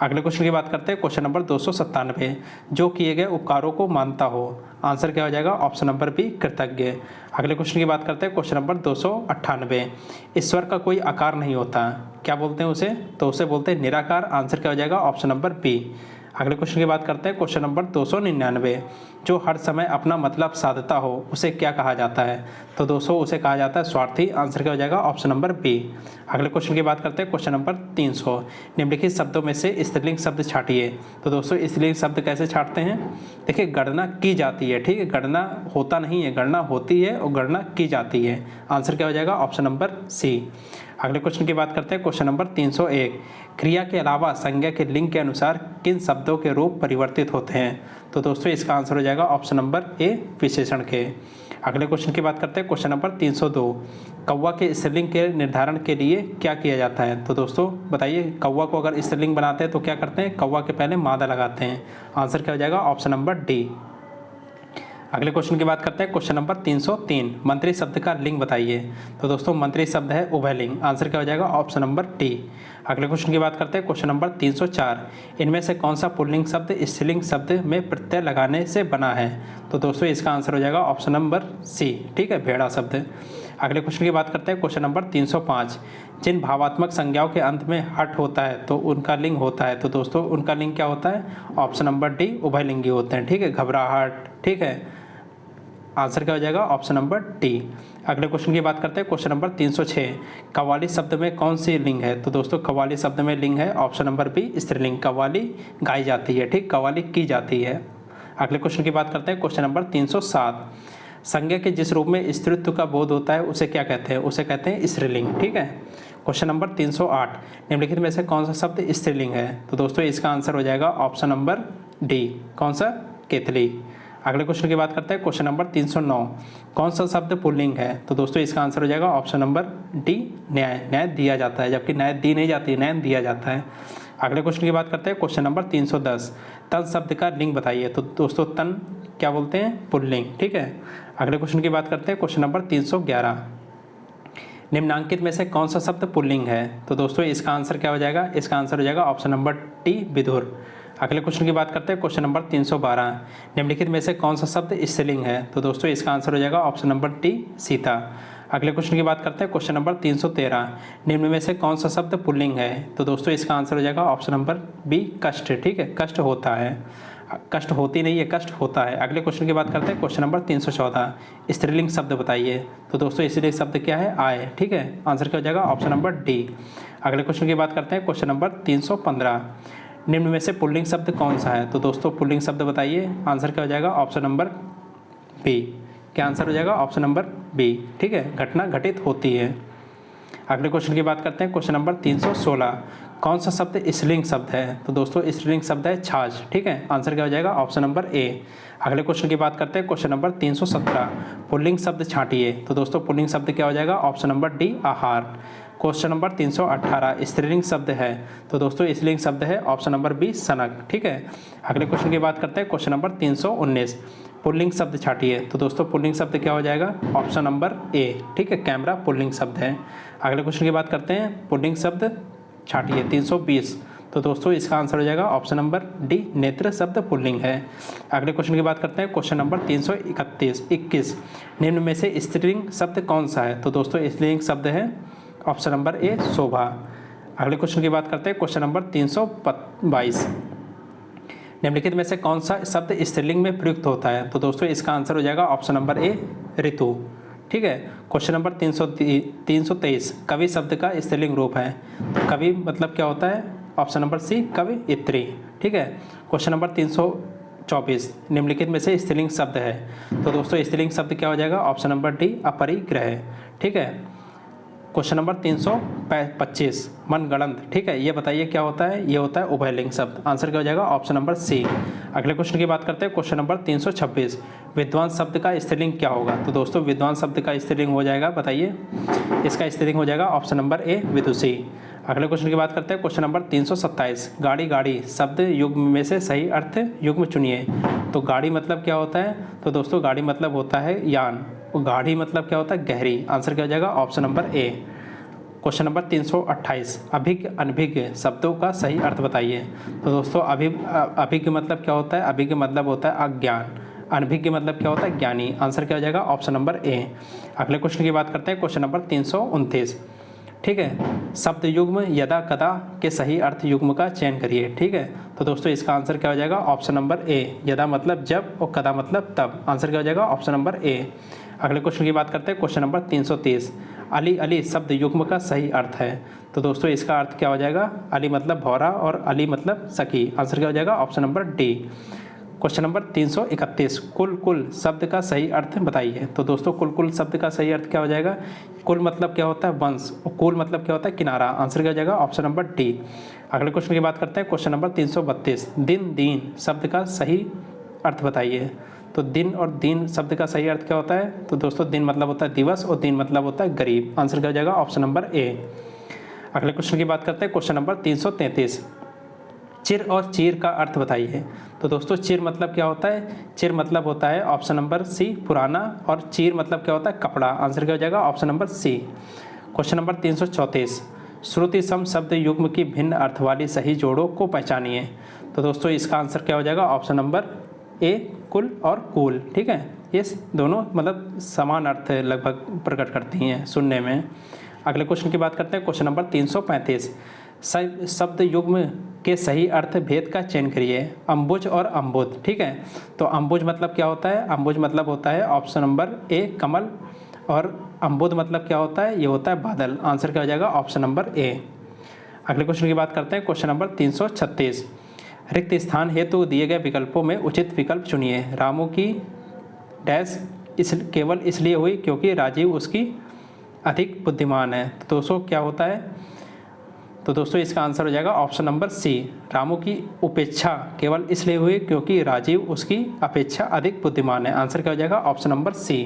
A: अगले क्वेश्चन की बात करते हैं, क्वेश्चन नंबर 297। जो किए गए उपकारों को मानता हो, आंसर क्या हो जाएगा? ऑप्शन नंबर बी, कृतज्ञ। अगले क्वेश्चन की बात करते हैं, क्वेश्चन नंबर 298। ईश्वर का कोई आकार नहीं होता, क्या बोलते हैं उसे? तो उसे बोलते हैं निराकार। आंसर क्या हो जाएगा? Option number B. अगले क्वेश्चन की बात करते हैं, क्वेश्चन नंबर 299। जो हर समय अपना मतलब साधता हो, उसे क्या कहा जाता है? तो दोस्तों उसे कहा जाता है स्वार्थी। आंसर क्या हो जाएगा? Option number B. अगले क्वेश्चन की बात करते हैं, क्वेश्चन नंबर 300। निम्नलिखित शब्दों में से स्त्रीलिंग शब्द छाटिए। तो दोस्तों स्त्रीलिंग शब्द कैसे छाटते हैं? देखिए गणना की जाती है, ठीक है, गणना होता नहीं है, गणना होती है और गणना की जाती है। आंसर क्या हो जाएगा? Option number C. अगले क्वेश्चन की बात करते हैं, क्वेश्चन नंबर 301। क्रिया के अलावा संज्ञा के लिंग के अनुसार किन शब्दों के रूप परिवर्तित होते हैं? तो दोस्तों इसका आंसर हो जाएगा ऑप्शन नंबर ए, विशेषण के। अगले क्वेश्चन की बात करते हैं, क्वेश्चन नंबर 302। कौवा के स्त्रीलिंग के निर्धारण के लिए क्या किया जाता है? तो दोस्तों बताइए, कौवा को अगर स्त्रीलिंग बनाते हैं तो क्या करते हैं? कौवा के पहले मादा लगाते हैं। आंसर क्या हो जाएगा? Option number D. अगले क्वेश्चन की बात करते हैं, क्वेश्चन नंबर 303। मंत्री शब्द का लिंग बताइए। तो दोस्तों मंत्री शब्द है उभयलिंग। आंसर क्या हो जाएगा? Option number D. अगले क्वेश्चन की बात करते हैं, क्वेश्चन नंबर 304। इनमें से कौन सा पुल्लिंग शब्द स्त्रीलिंग शब्द में प्रत्यय लगाने से बना है? तो दोस्तों इसका आंसर हो जाएगा ऑप्शन नंबर सी, ठीक है, भेड़ा शब्द। अगले क्वेश्चन की बात करते हैं, क्वेश्चन नंबर 305। जिन भावात्मक संज्ञाओं के अंत में हट होता है तो उनका लिंग होता है। तो दोस्तों उनका लिंग क्या होता है? ऑप्शन नंबर डी, उभयलिंगी होते हैं, ठीक है, घबराहट, ठीक है। आंसर क्या हो जाएगा? Option number D. अगले क्वेश्चन की बात करते हैं, क्वेश्चन नंबर 306। कव्वाली शब्द में कौन सी लिंग है? तो दोस्तों कव्वाली शब्द में लिंग है ऑप्शन नंबर बी, स्त्रीलिंग। कव्वाली गाई जाती है, ठीक, कव्वाली की जाती है। अगले क्वेश्चन की बात करते हैं, क्वेश्चन नंबर 307। संज्ञा के जिस रूप में स्त्रीत्व का बोध होता है उसे क्या कहते हैं? उसे कहते हैं स्त्रीलिंग, ठीक है। Question number 308। निम्नलिखित में से कौन सा शब्द स्त्रीलिंग है? तो दोस्तों इसका आंसर हो जाएगा ऑप्शन नंबर डी, कौन सा? केतली। अगले क्वेश्चन की बात करते हैं, क्वेश्चन नंबर 309, कौन सा शब्द पुल्लिंग है? तो दोस्तों इसका आंसर हो जाएगा ऑप्शन नंबर डी, न्याय। न्याय दिया जाता है, जबकि न्याय दी नहीं जाती है, न्याय दिया जाता है। अगले क्वेश्चन की बात करते हैं, क्वेश्चन नंबर 310, तन शब्द का लिंग बताइए। तो दोस्तों तन क्या बोलते हैं? पुल्लिंग। ठीक है। अगले क्वेश्चन की बात करते हैं, क्वेश्चन नंबर 311, निम्नांकित में से कौन सा शब्द पुल्लिंग है? तो दोस्तों इसका आंसर क्या हो जाएगा? इसका आंसर हो जाएगा ऑप्शन नंबर टी, विदुर। अगले क्वेश्चन की बात करते हैं, क्वेश्चन नंबर 312, निम्नलिखित में से कौन सा शब्द स्त्रीलिंग है? तो दोस्तों इसका आंसर हो जाएगा ऑप्शन नंबर टी, सीता। अगले क्वेश्चन की बात करते हैं, क्वेश्चन नंबर 313, निम्न में से कौन सा शब्द पुल्लिंग है? तो दोस्तों इसका आंसर हो जाएगा ऑप्शन नंबर बी, कष्ट। ठीक है, कष्ट होता है, कष्ट होती नहीं है, कष्ट होता है। अगले क्वेश्चन की बात करते हैं, क्वेश्चन नंबर 314, स्त्रीलिंग शब्द बताइए। तो दोस्तों स्त्रीलिंग शब्द क्या है? आए। ठीक है, आंसर क्या हो जाएगा? Option number D. अगले क्वेश्चन की बात करते हैं, क्वेश्चन नंबर 315, निम्न में से पुल्लिंग शब्द कौन सा है? तो दोस्तों पुल्लिंग शब्द बताइए। आंसर क्या हो जाएगा? Option number B. क्या आंसर हो जाएगा? Option number B. ठीक है, घटना घटित होती है। अगले क्वेश्चन की बात करते हैं, क्वेश्चन नंबर 316, कौन सा शब्द स्त्रीलिंग शब्द है? तो दोस्तों स्त्रीलिंग शब्द है छाछ। ठीक है, आंसर क्या हो जाएगा? ऑप्शन नंबर ए। अगले क्वेश्चन की बात करते हैं, क्वेश्चन नंबर 317, पुल्लिंग शब्द छांटिए। तो दोस्तों पुल्लिंग शब्द क्या हो जाएगा? ऑप्शन नंबर डी, आहार। क्वेश्चन नंबर 318, स्त्रीलिंग शब्द है। तो दोस्तों स्त्रीलिंग शब्द है ऑप्शन नंबर बी, सनक। ठीक है। अगले क्वेश्चन की बात करते हैं, क्वेश्चन नंबर 319, पुल्लिंग शब्द छांटिए। तो दोस्तों पुल्लिंग शब्द क्या हो जाएगा? ऑप्शन नंबर ए। ठीक है, कैमरा पुल्लिंग शब्द है। अगले क्वेश्चन की बात करते हैं, पुल्लिंग शब्द छांटिए 320। तो दोस्तों इसका आंसर हो जाएगा ऑप्शन नंबर डी, नेत्र शब्द पुल्लिंग है। अगले क्वेश्चन की बात करते हैं, क्वेश्चन नंबर 321, निम्न में से स्त्रीलिंग शब्द कौन सा है? तो दोस्तों स्त्रीलिंग शब्द है ऑप्शन नंबर ए, शोभा। अगले क्वेश्चन की बात करते हैं, क्वेश्चन नंबर 322, निम्नलिखित में से कौन सा शब्द स्त्रीलिंग में प्रयुक्त होता है? तो दोस्तों इसका आंसर हो जाएगा ऑप्शन नंबर ए, ऋतु। ठीक है। क्वेश्चन नंबर 323, कवि शब्द का स्त्रीलिंग रूप है। तो कवि मतलब क्या होता है? ऑप्शन नंबर सी, कवयित्री। ठीक है। क्वेश्चन नंबर 324, निम्नलिखित में से स्त्रीलिंग शब्द है। तो दोस्तों स्त्रीलिंग शब्द क्या हो जाएगा? ऑप्शन नंबर डी, अपरिग्रह। ठीक है। Question number 325, मनगढ़ंत। ठीक है, ये बताइए क्या होता है? ये होता है उभयलिंग शब्द। आंसर क्या हो जाएगा? Option number C. अगले क्वेश्चन की बात करते हैं, क्वेश्चन नंबर 326, विद्वान शब्द का स्त्रीलिंग क्या होगा? तो दोस्तों विद्वान शब्द का स्त्रीलिंग हो जाएगा, बताइए। इसका स्त्रीलिंग हो जाएगा ऑप्शन नंबर ए, विदुषी। अगले क्वेश्चन की बात करते हैं, क्वेश्चन नंबर 327, गाड़ी गाड़ी शब्द युग्म में से सही अर्थ युग्म चुनिए। तो गाड़ी मतलब क्या होता है? तो दोस्तों गाड़ी मतलब होता है यान, और गाढ़ी मतलब क्या होता है? गहरी। आंसर क्या हो जाएगा? ऑप्शन नंबर ए। क्वेश्चन नंबर 328, अभिज्ञ अनभिज्ञ शब्दों का सही अर्थ बताइए। तो दोस्तों अभिज्ञ मतलब क्या होता है? अभिज्ञ मतलब होता है अज्ञान, अनभिज्ञ मतलब क्या होता है? ज्ञानी। आंसर क्या हो जाएगा? ऑप्शन नंबर ए। अगले क्वेश्चन की बात करते हैं, क्वेश्चन नंबर 329। ठीक है, शब्द युग्म यदा कदा के सही अर्थ युग्म का चयन करिए। ठीक है, तो दोस्तों इसका आंसर क्या हो जाएगा? ऑप्शन नंबर ए, यदा मतलब जब और कदा मतलब तब। आंसर क्या हो जाएगा? ऑप्शन नंबर ए। अगले क्वेश्चन की बात करते हैं, क्वेश्चन नंबर 330, अली अली शब्द युग्म का सही अर्थ है। तो दोस्तों इसका अर्थ क्या हो जाएगा? अली मतलब भौरा और अली मतलब सखी। आंसर क्या हो जाएगा? Option number D. Question number 331, कुल कुल शब्द का सही अर्थ बताइए। तो दोस्तों कुल कुल शब्द का सही अर्थ क्या हो जाएगा? कुल मतलब क्या होता है? वंश, और कुल मतलब क्या होता है? किनारा। आंसर क्या हो जाएगा? Option number D. अगले क्वेश्चन की बात करते हैं, क्वेश्चन नंबर 332, दिन दीन शब्द का सही अर्थ बताइए। तो दिन और दीन शब्द का सही अर्थ क्या होता है? तो दोस्तों दिन मतलब होता है दिवस और दीन मतलब होता है गरीब। आंसर क्या हो जाएगा? ऑप्शन नंबर ए। अगले क्वेश्चन की बात करते हैं, क्वेश्चन नंबर 333, चिर और चीर का अर्थ बताइए। तो दोस्तों चिर मतलब क्या होता है? चिर मतलब होता है ऑप्शन नंबर सी, पुराना, और चीर मतलब क्या होता है? कपड़ा। आंसर क्या हो जाएगा? Option number C. Question number 334, श्रुति सम शब्द युग्म की भिन्न अर्थ वाली सही जोड़ों को पहचानिए। तो दोस्तों इसका आंसर क्या हो जाएगा? ऑप्शन नंबर ए, कुल और कूल। ठीक है, ये दोनों मतलब समान अर्थ लगभग प्रकट करती हैं सुनने में। अगले क्वेश्चन की बात करते हैं, क्वेश्चन नंबर 335, शब्द युग्म के सही अर्थ भेद का चयन करिए। अम्बुज और अम्बुद। ठीक है, तो अम्बुज मतलब क्या होता है? अम्बुज मतलब होता है ऑप्शन नंबर ए, कमल, और अम्बुद मतलब क्या होता है? ये होता है बादल। आंसर क्या हो जाएगा? ऑप्शन नंबर ए। अगले क्वेश्चन की बात करते हैं, क्वेश्चन नंबर 336, रिक्त स्थान हेतु दिए गए विकल्पों में उचित विकल्प चुनिए। रामू की डैश केवल इसलिए हुई क्योंकि राजीव उसकी अधिक बुद्धिमान है। तो दोस्तों क्या होता है? तो दोस्तों इसका आंसर हो जाएगा ऑप्शन नंबर सी, रामू की उपेक्षा केवल इसलिए हुई क्योंकि राजीव उसकी अपेक्षा अधिक बुद्धिमान है। आंसर क्या हो जाएगा ऑप्शन नंबर सी।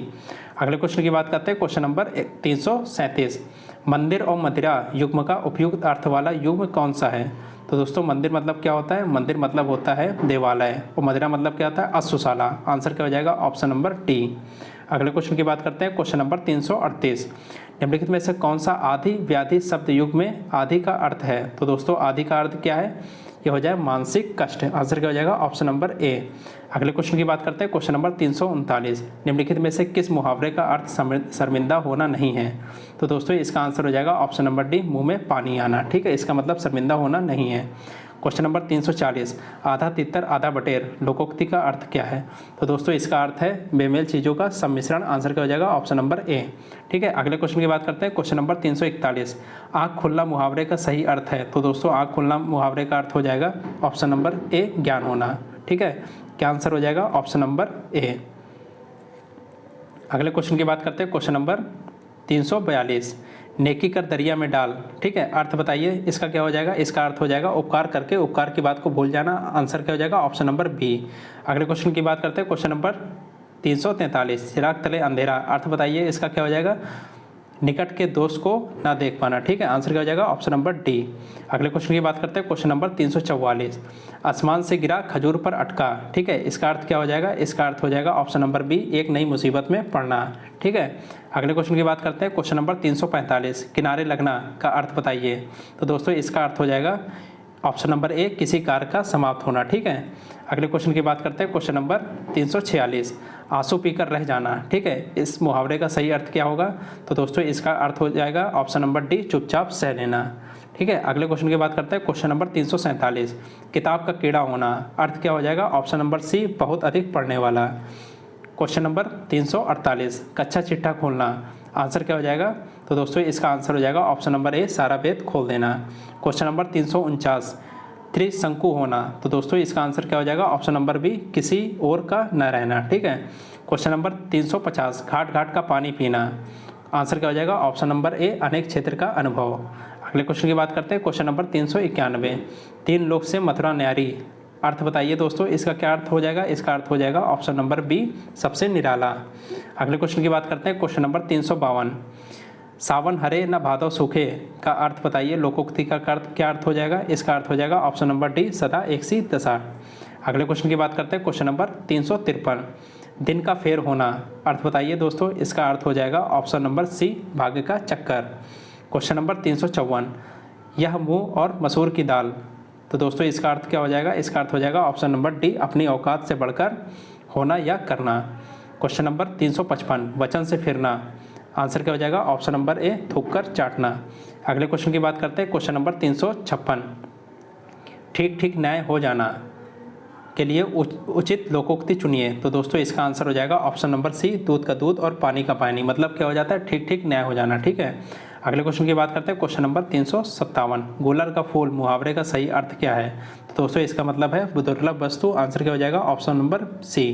A: अगले क्वेश्चन की बात करते हैं, क्वेश्चन नंबर 337, मंदिर और मदिरा युग्म का उपयुक्त अर्थ वाला युग्म कौन सा है? तो दोस्तों मंदिर मतलब क्या होता है? मंदिर मतलब होता है देवालय, और मदिरा मतलब क्या होता है? अश्वशाला। आंसर क्या हो जाएगा ऑप्शन नंबर डी। अगले क्वेश्चन की बात करते हैं, क्वेश्चन नंबर 338, निम्नलिखित में से कौन सा आदि व्याधि शब्द युग में आदि का अर्थ है? तो दोस्तों आदि का अर्थ क्या है? ये हो जाए मानसिक कष्ट। आंसर क्या हो जाएगा ऑप्शन नंबर ए। अगले क्वेश्चन की बात करते हैं, क्वेश्चन नंबर 339, निम्नलिखित में से किस मुहावरे का अर्थ शर्मिंदा होना नहीं है? तो दोस्तों इसका आंसर हो जाएगा ऑप्शन नंबर डी, मुंह में पानी आना। ठीक है, इसका मतलब शर्मिंदा होना नहीं है। क्वेश्चन नंबर 340, आधा तितर आधा बटेर लोकोक्ति का अर्थ क्या है? तो दोस्तों इसका अर्थ है बेमेल चीज़ों का सम्मिश्रण। आंसर क्या हो जाएगा ऑप्शन नंबर ए। ठीक है, अगले क्वेश्चन की बात करते हैं, क्वेश्चन नंबर 341, आँख खुलना मुहावरे का सही अर्थ है? तो दोस्तों आँख खुलना मुहावरे का अर्थ हो जाएगा ऑप्शन नंबर ए, ज्ञान होना। ठीक है, क्या आंसर हो जाएगा ऑप्शन नंबर ए। अगले क्वेश्चन की बात करते हैं, क्वेश्चन नंबर 342, नेकी कर दरिया में डाल। ठीक है, अर्थ बताइए इसका क्या हो जाएगा? इसका अर्थ हो जाएगा उपकार करके उपकार की बात को भूल जाना। आंसर क्या हो जाएगा ऑप्शन नंबर बी। अगले क्वेश्चन की बात करते हैं, क्वेश्चन नंबर 343, चिराग तले अंधेरा। अर्थ बताइए इसका क्या हो जाएगा? निकट के दोस्त को ना देख पाना। ठीक है, आंसर क्या हो जाएगा ऑप्शन नंबर डी। अगले क्वेश्चन की बात करते हैं, क्वेश्चन नंबर 344, आसमान से गिरा खजूर पर अटका। ठीक है, इसका अर्थ क्या हो जाएगा? इसका अर्थ हो जाएगा ऑप्शन नंबर बी, एक नई मुसीबत में पड़ना। ठीक है, अगले क्वेश्चन की बात करते हैं, क्वेश्चन नंबर 345, किनारे लगना का अर्थ बताइए। तो दोस्तों इसका अर्थ हो जाएगा ऑप्शन नंबर ए, किसी कार्य का समाप्त होना। ठीक है, अगले क्वेश्चन की बात करते हैं, क्वेश्चन नंबर 346, आंसू पीकर रह जाना। ठीक है, इस मुहावरे का सही अर्थ क्या होगा? तो दोस्तों इसका अर्थ हो जाएगा ऑप्शन नंबर डी, चुपचाप सह लेना। ठीक है, अगले क्वेश्चन की बात करते हैं, क्वेश्चन नंबर 347, किताब का कीड़ा होना। अर्थ क्या हो जाएगा? ऑप्शन नंबर सी, बहुत अधिक पढ़ने वाला। क्वेश्चन नंबर 348, कच्चा चिट्ठा खोलना। आंसर क्या हो जाएगा? तो दोस्तों इसका आंसर हो जाएगा ऑप्शन नंबर ए, सारा वेद खोल देना। क्वेश्चन नंबर 349, त्रिशंकु होना। तो दोस्तों इसका आंसर क्या हो जाएगा? ऑप्शन नंबर बी, किसी और का न रहना। ठीक है, क्वेश्चन नंबर 350, घाट घाट का पानी पीना। आंसर क्या हो जाएगा? ऑप्शन नंबर ए, अनेक क्षेत्र का अनुभव। अगले क्वेश्चन की बात करते हैं, क्वेश्चन नंबर 391, तीन लोक से मथुरा न्यारी। अर्थ बताइए दोस्तों इसका क्या अर्थ हो जाएगा? इसका अर्थ हो जाएगा ऑप्शन नंबर बी, सबसे निराला। अगले क्वेश्चन की बात करते हैं, क्वेश्चन नंबर 352, सावन हरे न भादव सूखे का अर्थ बताइए। लोकोक्ति का क्या अर्थ हो जाएगा? इसका अर्थ हो जाएगा ऑप्शन नंबर डी, सदा एक सी दशा। अगले क्वेश्चन की बात करते हैं, क्वेश्चन नंबर 353, दिन का फेर होना। अर्थ बताइए दोस्तों, इसका अर्थ हो जाएगा ऑप्शन नंबर सी, भाग्य का चक्कर। क्वेश्चन नंबर 354, यह मूंग और मसूर की दाल। तो दोस्तों इसका अर्थ क्या हो जाएगा? इसका अर्थ हो जाएगा ऑप्शन नंबर डी, अपनी औकात से बढ़कर होना या करना। क्वेश्चन नंबर 355, वचन से फिरना। आंसर क्या हो जाएगा? ऑप्शन नंबर ए, थूक कर चाटना। अगले क्वेश्चन की बात करते हैं, क्वेश्चन नंबर 356, ठीक ठीक न्याय हो जाना के लिए उचित लोकोक्ति चुनिए। तो दोस्तों इसका आंसर हो जाएगा ऑप्शन नंबर सी, दूध का दूध और पानी का पानी। मतलब क्या हो जाता है? ठीक ठीक न्याय हो जाना। ठीक है, अगले क्वेश्चन की बात करते हैं, क्वेश्चन नंबर 357, गुलर का फूल मुहावरे का सही अर्थ क्या है? तो दोस्तों इसका मतलब है दुर्लभ वस्तु। आंसर क्या हो जाएगा? Option number C.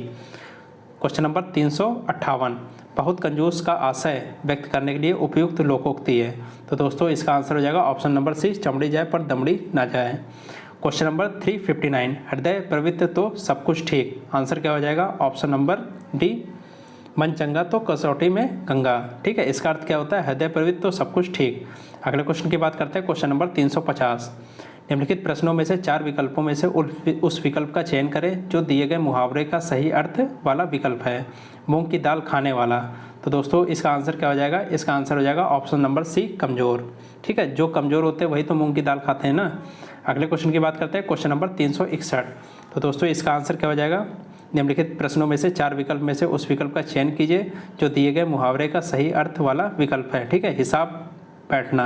A: Question number 358, बहुत कंजूस का आशय व्यक्त करने के लिए उपयुक्त लोकोक्ति है। तो दोस्तों इसका आंसर हो जाएगा ऑप्शन नंबर सी, चमड़ी जाए पर दमड़ी ना जाए। क्वेश्चन नंबर 359, हृदय प्रवृत्त तो सब कुछ ठीक। आंसर क्या हो जाएगा? ऑप्शन नंबर डी, मन चंगा तो कसौटी में गंगा। ठीक है, इसका अर्थ क्या होता है? हृदय प्रवृत्त तो सब कुछ ठीक। अगले क्वेश्चन की बात करते हैं, क्वेश्चन नंबर 350, निम्नलिखित प्रश्नों में से 4 विकल्पों में से उस विकल्प का चयन करें जो दिए गए मुहावरे का सही अर्थ वाला विकल्प है। मूंग की दाल खाने वाला। तो दोस्तों इसका आंसर क्या हो जाएगा? इसका आंसर हो जाएगा ऑप्शन नंबर सी, कमज़ोर। ठीक है, जो कमज़ोर होते हैं वही तो मूंग की दाल खाते हैं ना। अगले क्वेश्चन की बात करते हैं, क्वेश्चन नंबर 361। तो दोस्तों इसका आंसर क्या हो जाएगा? निम्नलिखित प्रश्नों में से 4 विकल्प में से उस विकल्प का चयन कीजिए जो दिए गए मुहावरे का सही अर्थ वाला विकल्प है। ठीक है, हिसाब बैठना।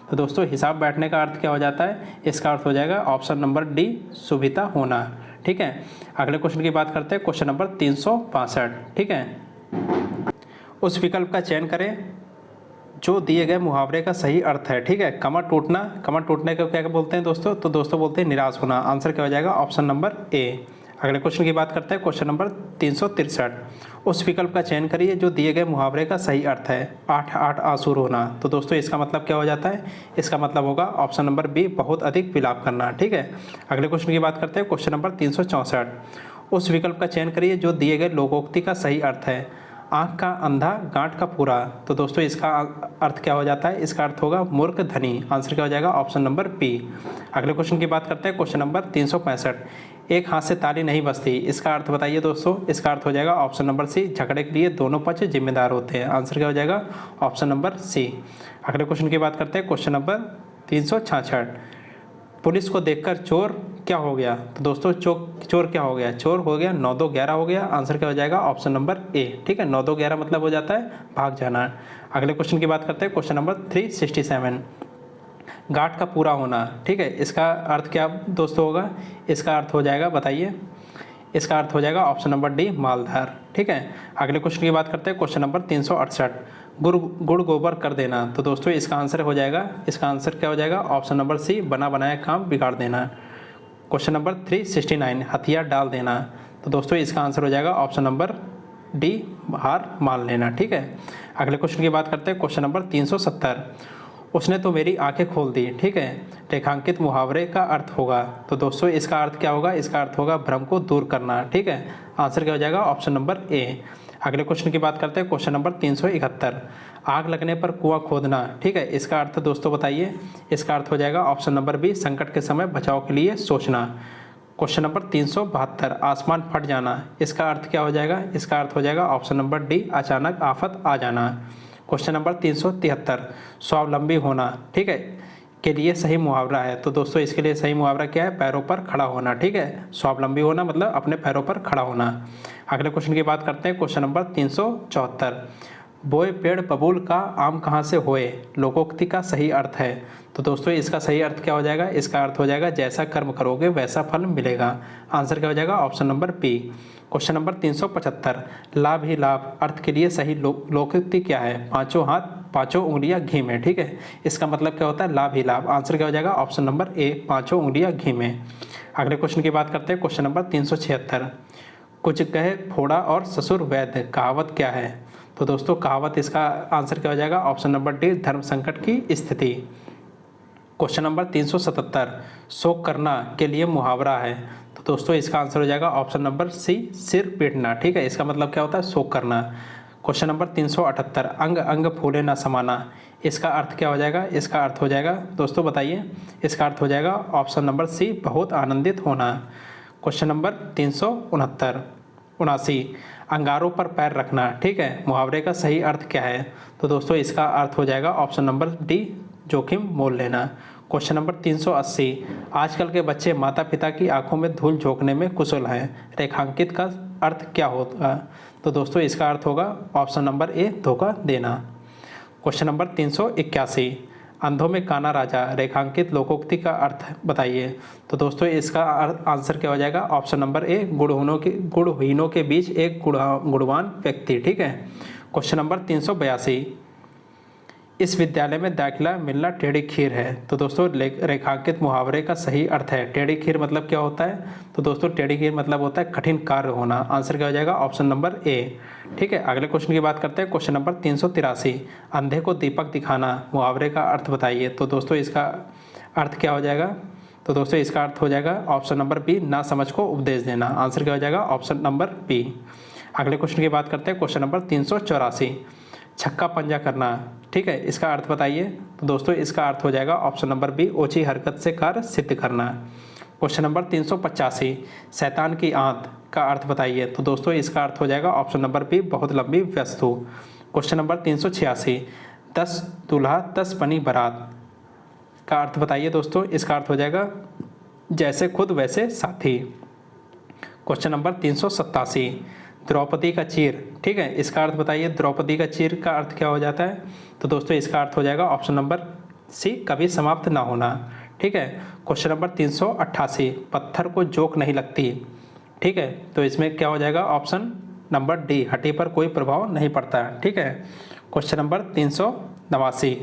A: तो दोस्तों हिसाब बैठने का अर्थ क्या हो जाता है? इसका अर्थ हो जाएगा ऑप्शन नंबर डी, सुविधा होना। ठीक है, अगले क्वेश्चन की बात करते हैं, क्वेश्चन नंबर 362। ठीक है, उस विकल्प का चयन करें जो दिए गए मुहावरे का सही अर्थ है। ठीक है, कमर टूटना, कमर टूटने को क्या बोलते हैं दोस्तों? तो दोस्तों बोलते हैं निराश होना। आंसर क्या हो जाएगा? ऑप्शन नंबर ए। अगले क्वेश्चन की बात करते हैं, क्वेश्चन नंबर 363। उस विकल्प का चयन करिए जो दिए गए मुहावरे का सही अर्थ है। 8 आंसू रोना, तो दोस्तों इसका मतलब क्या हो जाता है? इसका मतलब होगा ऑप्शन नंबर बी, बहुत अधिक विलाप करना। ठीक है, अगले क्वेश्चन की बात करते हैं, क्वेश्चन नंबर 364। उस विकल्प का चयन करिए जो दिए गए लोकोक्ति का सही अर्थ है। आँख का अंधा गांठ का पूरा, तो दोस्तों इसका अर्थ क्या हो जाता है? इसका अर्थ होगा मूर्ख धनी। आंसर क्या हो जाएगा? Option number B. अगले क्वेश्चन की बात करते हैं, क्वेश्चन नंबर 365। एक हाथ से ताली नहीं बजती, इसका अर्थ बताइए दोस्तों। इसका अर्थ हो जाएगा ऑप्शन नंबर सी, झगड़े के लिए दोनों पक्ष जिम्मेदार होते हैं। आंसर क्या हो जाएगा? Option number C. अगले क्वेश्चन की बात करते हैं, क्वेश्चन नंबर 366। पुलिस को देखकर चोर क्या हो गया? तो दोस्तों चोर क्या हो गया? चोर हो गया 9-2-11 हो गया। आंसर क्या हो जाएगा? ऑप्शन नंबर ए। ठीक है, 9-2-11 मतलब हो जाता है भाग जाना। अगले क्वेश्चन की बात करते हैं, क्वेश्चन नंबर 367। गांठ का पूरा होना, ठीक है, इसका अर्थ क्या दोस्तों होगा? इसका अर्थ हो जाएगा, बताइए। इसका अर्थ हो जाएगा ऑप्शन नंबर डी, मालधार। ठीक है, अगले क्वेश्चन की बात करते हैं, क्वेश्चन नंबर 368। गुड़ गोबर कर देना, तो दोस्तों इसका आंसर हो जाएगा, इसका आंसर क्या हो जाएगा? ऑप्शन नंबर सी, बना बनाया काम बिगाड़ देना। Question number 369। हथियार डाल देना, तो दोस्तों इसका आंसर हो जाएगा ऑप्शन नंबर डी, हार मान लेना। ठीक है, अगले क्वेश्चन की बात करते हैं, क्वेश्चन नंबर 370। उसने तो मेरी आंखें खोल दी, ठीक है, रेखांकित मुहावरे का अर्थ होगा। तो दोस्तों इसका अर्थ क्या होगा? इसका अर्थ होगा भ्रम को दूर करना। ठीक है, आंसर क्या हो जाएगा? ऑप्शन नंबर ए। अगले क्वेश्चन की बात करते हैं, क्वेश्चन नंबर 371। आग लगने पर कुआं खोदना, ठीक है, इसका अर्थ दोस्तों बताइए। इसका अर्थ हो जाएगा ऑप्शन नंबर बी, संकट के समय बचाव के लिए सोचना। Question number 372। आसमान फट जाना, इसका अर्थ क्या हो जाएगा? इसका अर्थ हो जाएगा ऑप्शन नंबर डी, अचानक आफत आ जाना। Question number 373। स्वावलंबी होना, ठीक है, के लिए सही मुहावरा है। तो दोस्तों इसके लिए सही मुहावरा क्या है? पैरों पर खड़ा होना। ठीक है, स्वावलंबी होना मतलब अपने पैरों पर खड़ा होना। अगले क्वेश्चन की बात करते हैं, क्वेश्चन नंबर 374। बोए पेड़ बबूल का आम कहाँ से होए, लोकोक्ति का सही अर्थ है। तो दोस्तों इसका सही अर्थ क्या हो जाएगा? इसका अर्थ हो जाएगा जैसा कर्म करोगे वैसा फल मिलेगा। आंसर क्या हो जाएगा? Option number B. Question number 375। लाभ ही लाभ अर्थ के लिए सही लोकोक्ति क्या है? पांचों हाथ पांचों उंगलियां घी में। ठीक है, इसका मतलब क्या होता है? लाभ ही लाभ। आंसर क्या हो जाएगा? ऑप्शन नंबर ए, पांचों उंगलियां घी में। अगले क्वेश्चन की बात करते हैं, क्वेश्चन नंबर 376। कुछ कहे फोड़ा और ससुर वैद्य, कहावत क्या है? तो दोस्तों कहावत, इसका आंसर क्या हो जाएगा? ऑप्शन नंबर डी, धर्म संकट की स्थिति। Question number 377। शोक करना के लिए मुहावरा है। तो दोस्तों इसका आंसर हो जाएगा ऑप्शन नंबर सी, सिर पीटना। ठीक है, इसका मतलब क्या होता है? शोक करना। Question number 378। अंग अंग फूले ना समाना, इसका अर्थ क्या हो जाएगा? इसका अर्थ हो जाएगा दोस्तों बताइए। इसका अर्थ हो जाएगा ऑप्शन नंबर सी, बहुत आनंदित होना। Question number 379। अंगारों पर पैर रखना, ठीक है, मुहावरे का सही अर्थ क्या है? तो दोस्तों इसका अर्थ हो जाएगा ऑप्शन नंबर डी, जोखिम मोल लेना। Question number 380। आजकल के बच्चे माता पिता की आंखों में धूल झोंकने में कुशल हैं, रेखांकित का अर्थ क्या होगा? तो दोस्तों इसका अर्थ होगा ऑप्शन नंबर ए, धोखा देना। Question number 381। अंधों में काना राजा, रेखांकित लोकोक्ति का अर्थ बताइए। तो दोस्तों इसका आंसर क्या हो जाएगा? ऑप्शन नंबर ए, गुणहीनों के बीच एक गुणवान व्यक्ति। ठीक है, क्वेश्चन नंबर 382। इस विद्यालय में दाखिला मिलना टेढ़ी खीर है। तो दोस्तों रेखांकित मुहावरे का सही अर्थ है। टेढ़ी खीर मतलब क्या होता है? तो दोस्तों टेढ़ी खीर मतलब होता है कठिन कार्य होना। आंसर क्या हो जाएगा? ऑप्शन नंबर ए। ठीक है, अगले क्वेश्चन की बात करते हैं, क्वेश्चन नंबर 383। अंधे को दीपक दिखाना, मुहावरे का अर्थ बताइए। तो दोस्तों इसका अर्थ क्या हो जाएगा? तो दोस्तों इसका अर्थ हो जाएगा ऑप्शन नंबर बी, ना समझ को उपदेश देना। आंसर क्या हो जाएगा? Option number B. अगले क्वेश्चन की बात करते हैं, क्वेश्चन नंबर 384। छक्का पंजा करना, ठीक है, इसका अर्थ बताइए। तो दोस्तों इसका अर्थ हो जाएगा ऑप्शन नंबर बी, ओछी हरकत से कार्य सिद्ध करना। Question number 385। शैतान की आंत का अर्थ बताइए। तो दोस्तों इसका अर्थ हो जाएगा ऑप्शन नंबर बी, बहुत लंबी वस्तु। Question number 386। 10 दूल्हा 10 बनी बारात का अर्थ बताइए दोस्तों। इसका अर्थ हो जाएगा जैसे खुद वैसे साथी। Question number 387। द्रौपदी का चीर, ठीक है, इसका अर्थ बताइए। द्रौपदी का चीर का अर्थ क्या हो जाता है? तो दोस्तों इसका अर्थ हो जाएगा ऑप्शन नंबर सी, कभी समाप्त ना होना। ठीक है, क्वेश्चन नंबर 388। पत्थर को जोक नहीं लगती, ठीक है, तो इसमें क्या हो जाएगा? ऑप्शन नंबर डी, हड्डी पर कोई प्रभाव नहीं पड़ता। ठीक है, क्वेश्चन नंबर 389।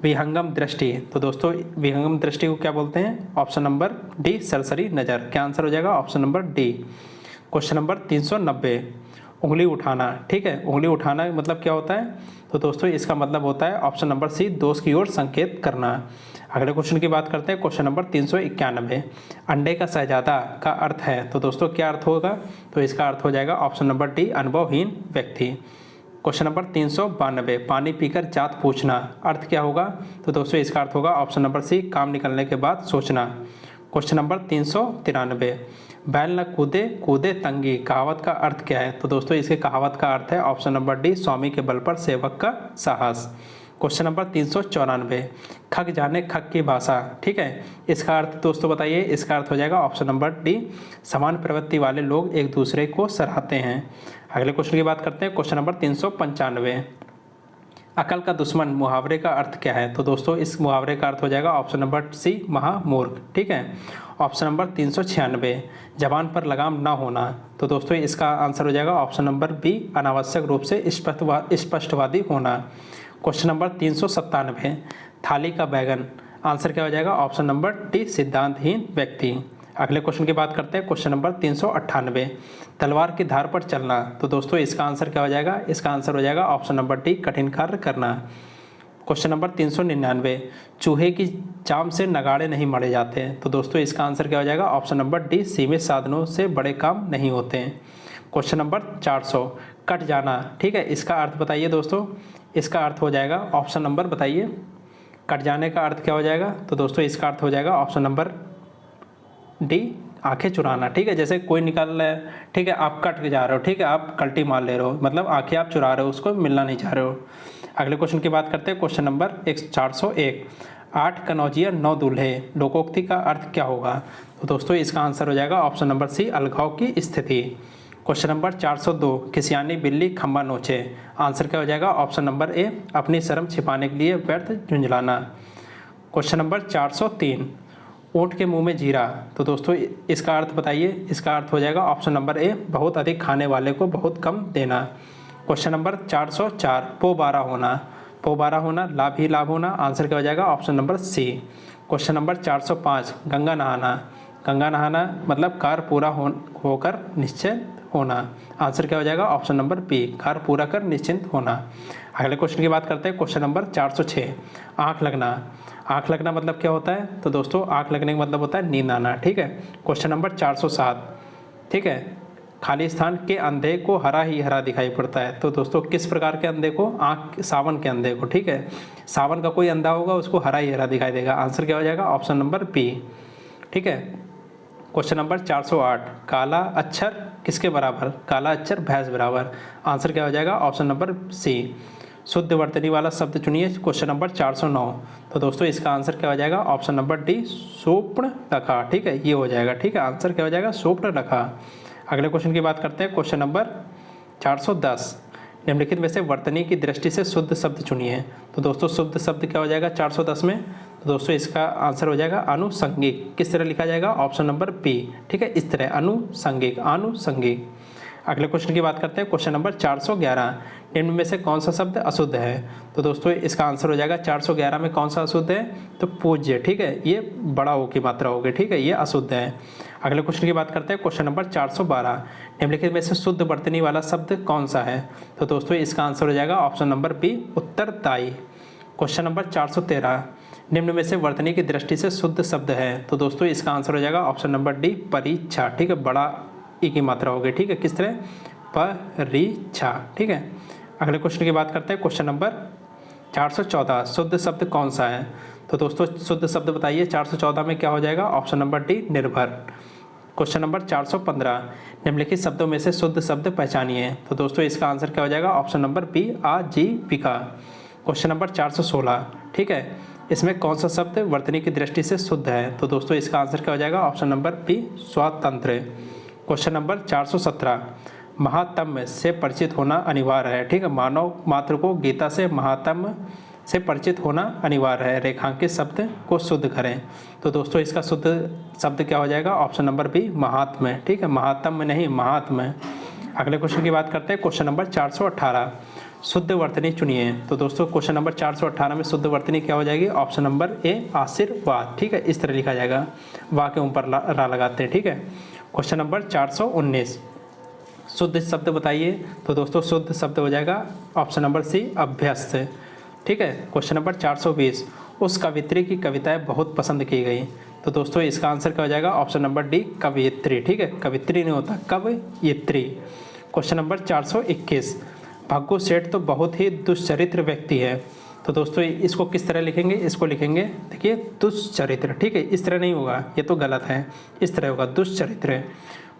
A: विहंगम दृष्टि, तो दोस्तों विहंगम दृष्टि को क्या बोलते हैं? ऑप्शन नंबर डी, सरसरी नज़र। क्या आंसर हो जाएगा? Option number D. Question number 390, उंगली उठाना। ठीक है, उंगली उठाना मतलब क्या होता है? तो दोस्तों इसका मतलब होता है ऑप्शन नंबर सी, दोष की ओर संकेत करना। अगले क्वेश्चन की बात करते हैं, क्वेश्चन नंबर 391, अंडे का शहजादा का अर्थ है। तो दोस्तों क्या अर्थ होगा? तो इसका अर्थ हो जाएगा ऑप्शन नंबर डी, अनुभवहीन व्यक्ति। क्वेश्चन नंबर 392, पानी पीकर जात पूछना, अर्थ क्या होगा? तो दोस्तों इसका अर्थ होगा ऑप्शन नंबर सी, काम निकलने के बाद सोचना। क्वेश्चन नंबर 393, बैल न कूदे कूदे तंगी, कहावत का अर्थ क्या है? तो दोस्तों इसके कहावत का अर्थ है ऑप्शन नंबर डी, स्वामी के बल पर सेवक का साहस। क्वेश्चन नंबर 394, खग जाने खग की भाषा। ठीक है, इसका अर्थ दोस्तों बताइए। इसका अर्थ हो जाएगा ऑप्शन नंबर डी, समान प्रवृत्ति वाले लोग एक दूसरे को सराहते हैं। अगले क्वेश्चन की बात करते हैं, क्वेश्चन नंबर 395, अकल का दुश्मन मुहावरे का अर्थ क्या है? तो दोस्तों इस मुहावरे का अर्थ हो जाएगा ऑप्शन नंबर सी, महामूर्ख। ठीक है, ऑप्शन नंबर 396, जबान पर लगाम ना होना। तो दोस्तों इसका आंसर हो जाएगा ऑप्शन नंबर बी, अनावश्यक रूप से स्पष्टवादी होना। क्वेश्चन नंबर 397, थाली का बैगन, आंसर क्या हो जाएगा? ऑप्शन नंबर डी, सिद्धांतहीन व्यक्ति। अगले क्वेश्चन की बात करते हैं, क्वेश्चन नंबर 398, तलवार की धार पर चलना। तो दोस्तों इसका आंसर क्या हो जाएगा? इसका आंसर हो जाएगा ऑप्शन नंबर डी, कठिन कार्य करना। क्वेश्चन नंबर 399, चूहे की चाम से नगाड़े नहीं मढ़े जाते हैं। तो दोस्तों इसका आंसर क्या हो जाएगा? ऑप्शन नंबर डी, सीमित साधनों से बड़े काम नहीं होते हैं। क्वेश्चन नंबर 400, कट जाना। ठीक है, इसका अर्थ बताइए दोस्तों। इसका अर्थ हो जाएगा ऑप्शन नंबर बताइए, कट जाने का अर्थ क्या हो जाएगा? तो दोस्तों इसका अर्थ हो जाएगा ऑप्शन नंबर डी, आंखें चुराना। ठीक है, जैसे कोई निकाल रहा है, ठीक है, आप कट के जा रहे हो, ठीक है, आप कल्टी मार ले रहे हो, मतलब आंखें आप चुरा रहे हो, उसको मिलना नहीं चाह रहे हो। अगले क्वेश्चन की बात करते हैं, क्वेश्चन नंबर 401, 8 कनौजिया 9 दूल्हे, लोकोक्ति का अर्थ क्या होगा? तो दोस्तों इसका आंसर हो जाएगा ऑप्शन नंबर सी, अलगाव की स्थिति। क्वेश्चन नंबर 402, खिसियानी बिल्ली खंबा नोचे, आंसर क्या हो जाएगा? ऑप्शन नंबर ए, अपनी शर्म छिपाने के लिए व्यर्थ झुंझलाना। क्वेश्चन नंबर 403, ऊँट के मुंह में जीरा। तो दोस्तों इसका अर्थ बताइए। इसका अर्थ हो जाएगा ऑप्शन नंबर ए, बहुत अधिक खाने वाले को बहुत कम देना। क्वेश्चन नंबर 404, पोबारा होना। पोबारा होना, लाभ ही लाभ होना, आंसर क्या हो जाएगा? Option number C. Question number 405, Ganga नहाना। गंगा नहाना मतलब कार्य पूरा होकर निश्चित होना, आंसर क्या हो जाएगा? ऑप्शन नंबर बी, कार्य पूरा कर निश्चिंत होना। अगले क्वेश्चन की बात करते हैं, क्वेश्चन नंबर 406, आँख लगना। आँख लगना मतलब क्या होता है? तो दोस्तों आँख लगने का मतलब होता है नींद आना। ठीक है, क्वेश्चन नंबर 407, ठीक है, खाली स्थान के अंधे को हरा ही हरा दिखाई पड़ता है। तो दोस्तों किस प्रकार के अंधे को? आँख, सावन के अंधे को। ठीक है, सावन का कोई अंधा होगा उसको हरा ही हरा दिखाई देगा, आंसर क्या हो जाएगा? Option number B. ठीक है, क्वेश्चन नंबर 408, काला अक्षर किसके बराबर? काला अक्षर भैंस बराबर, आंसर क्या हो जाएगा? Option number C. शुद्ध वर्तनी वाला शब्द चुनिए, क्वेश्चन नंबर 409। तो दोस्तों इसका आंसर क्या हो जाएगा? Option number D, Shurpanakha. ठीक है, ये हो जाएगा। ठीक है, आंसर क्या हो जाएगा? शूर्पणखा। अगले क्वेश्चन की बात करते हैं, क्वेश्चन नंबर 410, निम्नलिखित में से वर्तनी की दृष्टि से शुद्ध शब्द चुनिए। तो दोस्तों शुद्ध शब्द क्या हो जाएगा 410 में? तो दोस्तों इसका आंसर हो जाएगा अनुसंगिक। किस तरह लिखा जाएगा? Option number B. ठीक है, इस तरह, अनुसंगिक, आनुसंगिक। अगले क्वेश्चन की बात करते हैं, क्वेश्चन नंबर 411, निम्न में से कौन सा शब्द अशुद्ध है? तो दोस्तों इसका आंसर हो जाएगा 411 में कौन सा अशुद्ध है? तो पूज्य। ठीक है, ये बड़ा हो की मात्रा होगी। ठीक है, ये अशुद्ध है। अगले क्वेश्चन की बात करते हैं, क्वेश्चन नंबर 412, निम्नलिखित में से शुद्ध वर्तनी वाला शब्द कौन सा है? तो दोस्तों इसका आंसर हो जाएगा ऑप्शन नंबर बी, उत्तरदायी। क्वेश्चन नंबर 413, निम्न में से वर्तनी की दृष्टि से शुद्ध शब्द है? तो दोस्तों इसका आंसर हो जाएगा ऑप्शन नंबर डी, परीक्षा। ठीक है, बड़ा ई की मात्रा होगी। ठीक है, किस तरह? परीक्षा। ठीक है, अगले क्वेश्चन की बात करते हैं, क्वेश्चन नंबर 414, शुद्ध शब्द कौन सा है? तो दोस्तों शुद्ध शब्द बताइए 414 में क्या हो जाएगा? ऑप्शन नंबर डी, निर्भर। क्वेश्चन नंबर 415, निम्नलिखित शब्दों में से शुद्ध शब्द पहचानिए। तो दोस्तों इसका आंसर क्या हो जाएगा? ऑप्शन नंबर बी, आजीविका। क्वेश्चन नंबर 416, ठीक है, इसमें कौन सा शब्द वर्तनी की दृष्टि से शुद्ध है? तो दोस्तों इसका आंसर क्या हो जाएगा? ऑप्शन नंबर बी, स्वतंत्र। क्वेश्चन नंबर 417, महात्म्य से परिचित होना अनिवार्य है। ठीक है, मानव मात्र को गीता से महात्म्य से परिचित होना अनिवार्य है, रेखांकित शब्द को शुद्ध करें। तो दोस्तों इसका शुद्ध शब्द क्या हो जाएगा? ऑप्शन नंबर बी, महात्म्य। ठीक है, महात्म्य नहीं, महात्म्य। अगले क्वेश्चन की बात करते हैं, क्वेश्चन नंबर 418, शुद्ध वर्तनी चुनिए। तो दोस्तों क्वेश्चन नंबर 418 में शुद्ध वर्तनी क्या हो जाएगी? ऑप्शन नंबर ए आशीर्वाद। ठीक है, इस तरह लिखा जाएगा, वाह के ऊपर रा लगाते हैं। ठीक है, क्वेश्चन नंबर 419 शुद्ध शब्द बताइए। तो दोस्तों शुद्ध शब्द हो जाएगा ऑप्शन नंबर सी अभ्यस्त। ठीक है, क्वेश्चन नंबर 420 उस कवित्री की कविताएं बहुत पसंद की गई। तो दोस्तों इसका आंसर क्या हो जाएगा? ऑप्शन नंबर डी कवयित्री। ठीक है, कवित्री नहीं होता, कवयित्री। क्वेश्चन नंबर 421 भग्गू सेठ तो बहुत ही दुष्चरित्र व्यक्ति है। तो दोस्तों इसको किस तरह लिखेंगे? इसको लिखेंगे देखिए दुष्चरित्र। ठीक है, इस तरह नहीं होगा, ये तो गलत है, इस तरह होगा दुष्चरित्र।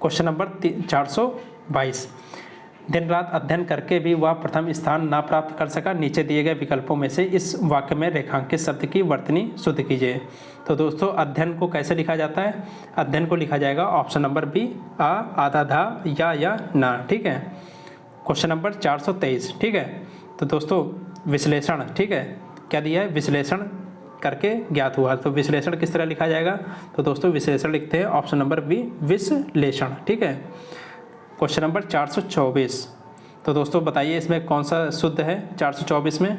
A: क्वेश्चन नंबर 422 दिन रात अध्ययन करके भी वह प्रथम स्थान ना प्राप्त कर सका। नीचे दिए गए विकल्पों में से इस वाक्य में रेखांकित शब्द की वर्तनी शुद्ध कीजिए। तो दोस्तों अध्ययन को कैसे लिखा जाता है? अध्ययन को लिखा जाएगा ऑप्शन नंबर बी आ, आधा धा, या ना। ठीक है, क्वेश्चन नंबर 423। ठीक है, तो दोस्तों विश्लेषण, ठीक है, क्या दिया है? विश्लेषण करके ज्ञात हुआ। तो विश्लेषण किस तरह लिखा जाएगा? तो दोस्तों विश्लेषण लिखते हैं ऑप्शन नंबर बी विश्लेषण। ठीक है, क्वेश्चन नंबर 424 तो दोस्तों बताइए इसमें कौन सा शुद्ध है 424 में?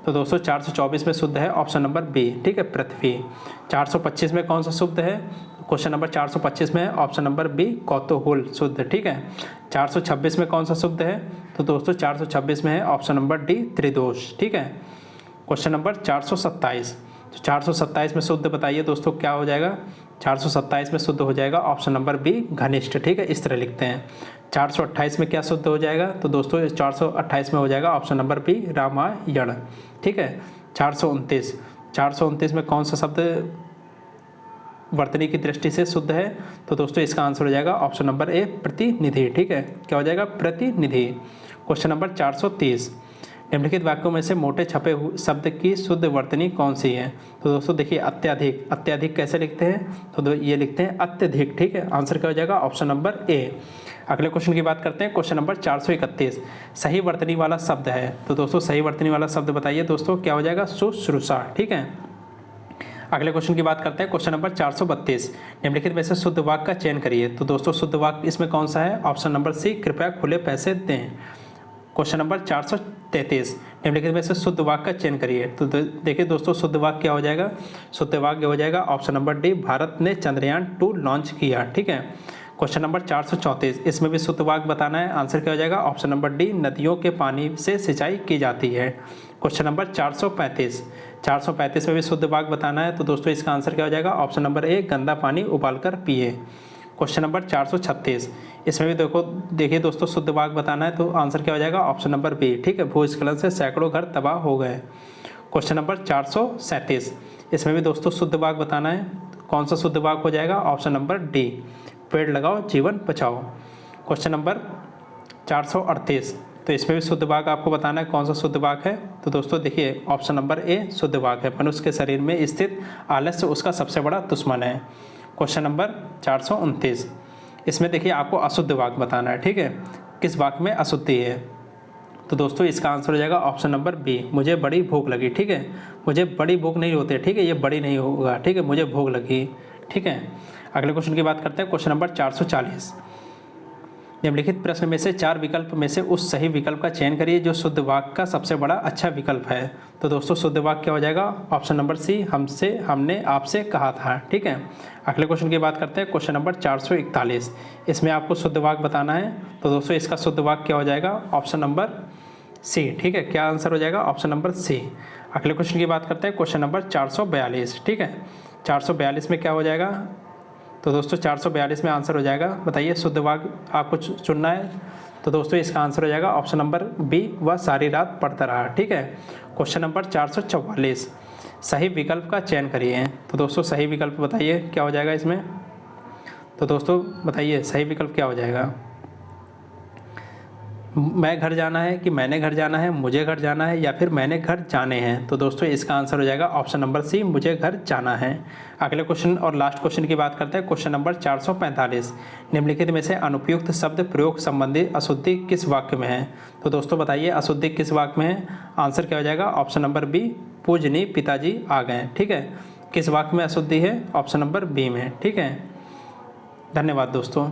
A: तो दोस्तों 424 में शुद्ध है ऑप्शन नंबर बी। ठीक है, पृथ्वी। 425 में कौन सा शुद्ध है? क्वेश्चन नंबर 425 में है ऑप्शन नंबर बी कौतूहल शुद्ध। ठीक है, 426 में कौन सा शुद्ध है? तो दोस्तों 426 में है ऑप्शन नंबर डी त्रिदोष। ठीक है, क्वेश्चन नंबर 427 तो 427 में शुद्ध बताइए दोस्तों क्या हो जाएगा? 427 में शुद्ध हो जाएगा ऑप्शन नंबर बी घनिष्ठ। ठीक है, इस तरह लिखते हैं। 428 में क्या शुद्ध हो जाएगा? तो दोस्तों 428 में हो जाएगा ऑप्शन नंबर बी रामायण। ठीक है, 429 में कौन सा शब्द वर्तनी की दृष्टि से शुद्ध है? तो दोस्तों इसका आंसर हो जाएगा ऑप्शन नंबर ए प्रतिनिधि। ठीक है, क्या हो जाएगा? प्रतिनिधि। क्वेश्चन नंबर 430 निम्नलिखित वाक्यों में से मोटे छपे हुए शब्द की शुद्ध वर्तनी कौन सी है? तो दोस्तों देखिए अत्यधिक। अत्यधिक कैसे लिखते हैं? तो ये लिखते हैं अत्यधिक। ठीक है, आंसर क्या हो जाएगा? ऑप्शन नंबर ए। अगले क्वेश्चन की बात करते हैं, क्वेश्चन नंबर 431 सही वर्तनी वाला शब्द है। तो दोस्तों सही वर्तनी वाला शब्द बताइए दोस्तों क्या हो जाएगा? शुश्रूषा। ठीक है, अगले क्वेश्चन की बात करते हैं, क्वेश्चन नंबर 432 निम्नलिखित में से शुद्ध वाक्य का चयन करिए। तो दोस्तों शुद्ध वाक्य इसमें कौन सा है? ऑप्शन नंबर सी कृपया खुले पैसे दें। क्वेश्चन नंबर 433 निम्नलिखित में से शुद्ध वाक्य का चयन करिए। तो देखिए दोस्तों शुद्ध वाक्य क्या हो जाएगा? शुद्ध वाक्य हो जाएगा ऑप्शन नंबर डी भारत ने चंद्रयान 2 लॉन्च किया। ठीक है, क्वेश्चन नंबर 434 इसमें भी शुद्ध वाक्य बताना है। आंसर क्या हो जाएगा? ऑप्शन नंबर डी नदियों के पानी से सिंचाई की जाती है। क्वेश्चन नंबर 435 में भी शुद्ध वाक्य बताना है। तो दोस्तों इसका आंसर क्या हो जाएगा? ऑप्शन नंबर ए गंदा पानी उबालकर पिए। क्वेश्चन नंबर 436 इसमें भी देखिए दोस्तों शुद्ध वाक्य बताना है। तो आंसर क्या हो जाएगा? Option number B. ठीक है, भूस्खलन से सैकड़ों घर तबाह हो गए। क्वेश्चन नंबर 437 इसमें भी दोस्तों शुद्ध वाक्य बताना है। कौन सा शुद्ध वाक्य हो जाएगा? ऑप्शन नंबर डी पेड़ लगाओ जीवन बचाओ। क्वेश्चन नंबर 438 तो इसमें भी शुद्ध वाक्य आपको बताना है। कौन सा शुद्ध वाक्य है? तो दोस्तों देखिए ऑप्शन नंबर ए शुद्ध वाक्य है। मनुष्य के शरीर में स्थित आलस्य उसका सबसे बड़ा दुश्मन है। क्वेश्चन नंबर 429 इसमें देखिए आपको अशुद्ध वाक्य बताना है। ठीक है, किस वाक्य में अशुद्धि है? तो दोस्तों इसका आंसर हो जाएगा ऑप्शन नंबर बी मुझे बड़ी भूख लगी। ठीक है, मुझे बड़ी भूख नहीं होती। ठीक है, ये बड़ी नहीं होगा। ठीक है, मुझे भूख लगी। ठीक है, अगले क्वेश्चन की बात करते हैं, क्वेश्चन नंबर 440 निम्नलिखित प्रश्न में से 4 विकल्प में से उस सही विकल्प का चयन करिए जो शुद्ध वाक्य का सबसे बड़ा अच्छा विकल्प है। तो दोस्तों शुद्ध वाक्य क्या हो जाएगा? ऑप्शन नंबर सी हमने आपसे कहा था। ठीक है, अगले क्वेश्चन की बात करते हैं, क्वेश्चन नंबर 441 इसमें आपको शुद्ध वाक्य बताना है। तो दोस्तों इसका शुद्ध वाक्य क्या हो जाएगा? Option number C. ठीक है, क्या आंसर हो जाएगा? Option number C. अगले क्वेश्चन की बात करते हैं, क्वेश्चन नंबर 442। ठीक है, 442 में क्या हो जाएगा? तो दोस्तों 442 में आंसर हो जाएगा, बताइए शुद्ध वाक्य आपको चुनना है। तो दोस्तों इसका आंसर हो जाएगा ऑप्शन नंबर बी वह सारी रात पढ़ता रहा। ठीक है, क्वेश्चन नंबर 444 सही विकल्प का चयन करिए। तो दोस्तों सही विकल्प बताइए क्या हो जाएगा इसमें? तो दोस्तों बताइए सही विकल्प क्या हो जाएगा? मैं घर जाना है कि मैंने घर जाना है, मुझे घर जाना है या फिर मैंने घर जाने हैं? तो दोस्तों इसका आंसर हो जाएगा ऑप्शन नंबर सी मुझे घर जाना है। अगले क्वेश्चन और लास्ट क्वेश्चन की बात करते हैं, क्वेश्चन नंबर 445 निम्नलिखित में से अनुपयुक्त शब्द प्रयोग संबंधी अशुद्धि किस वाक्य में है? तो दोस्तों बताइए अशुद्धि किस वाक्य में है? आंसर क्या हो जाएगा? ऑप्शन नंबर बी पूजनी पिताजी आ गए। ठीक है, किस वाक्य में अशुद्धि है? ऑप्शन नंबर बी में। ठीक है, धन्यवाद दोस्तों।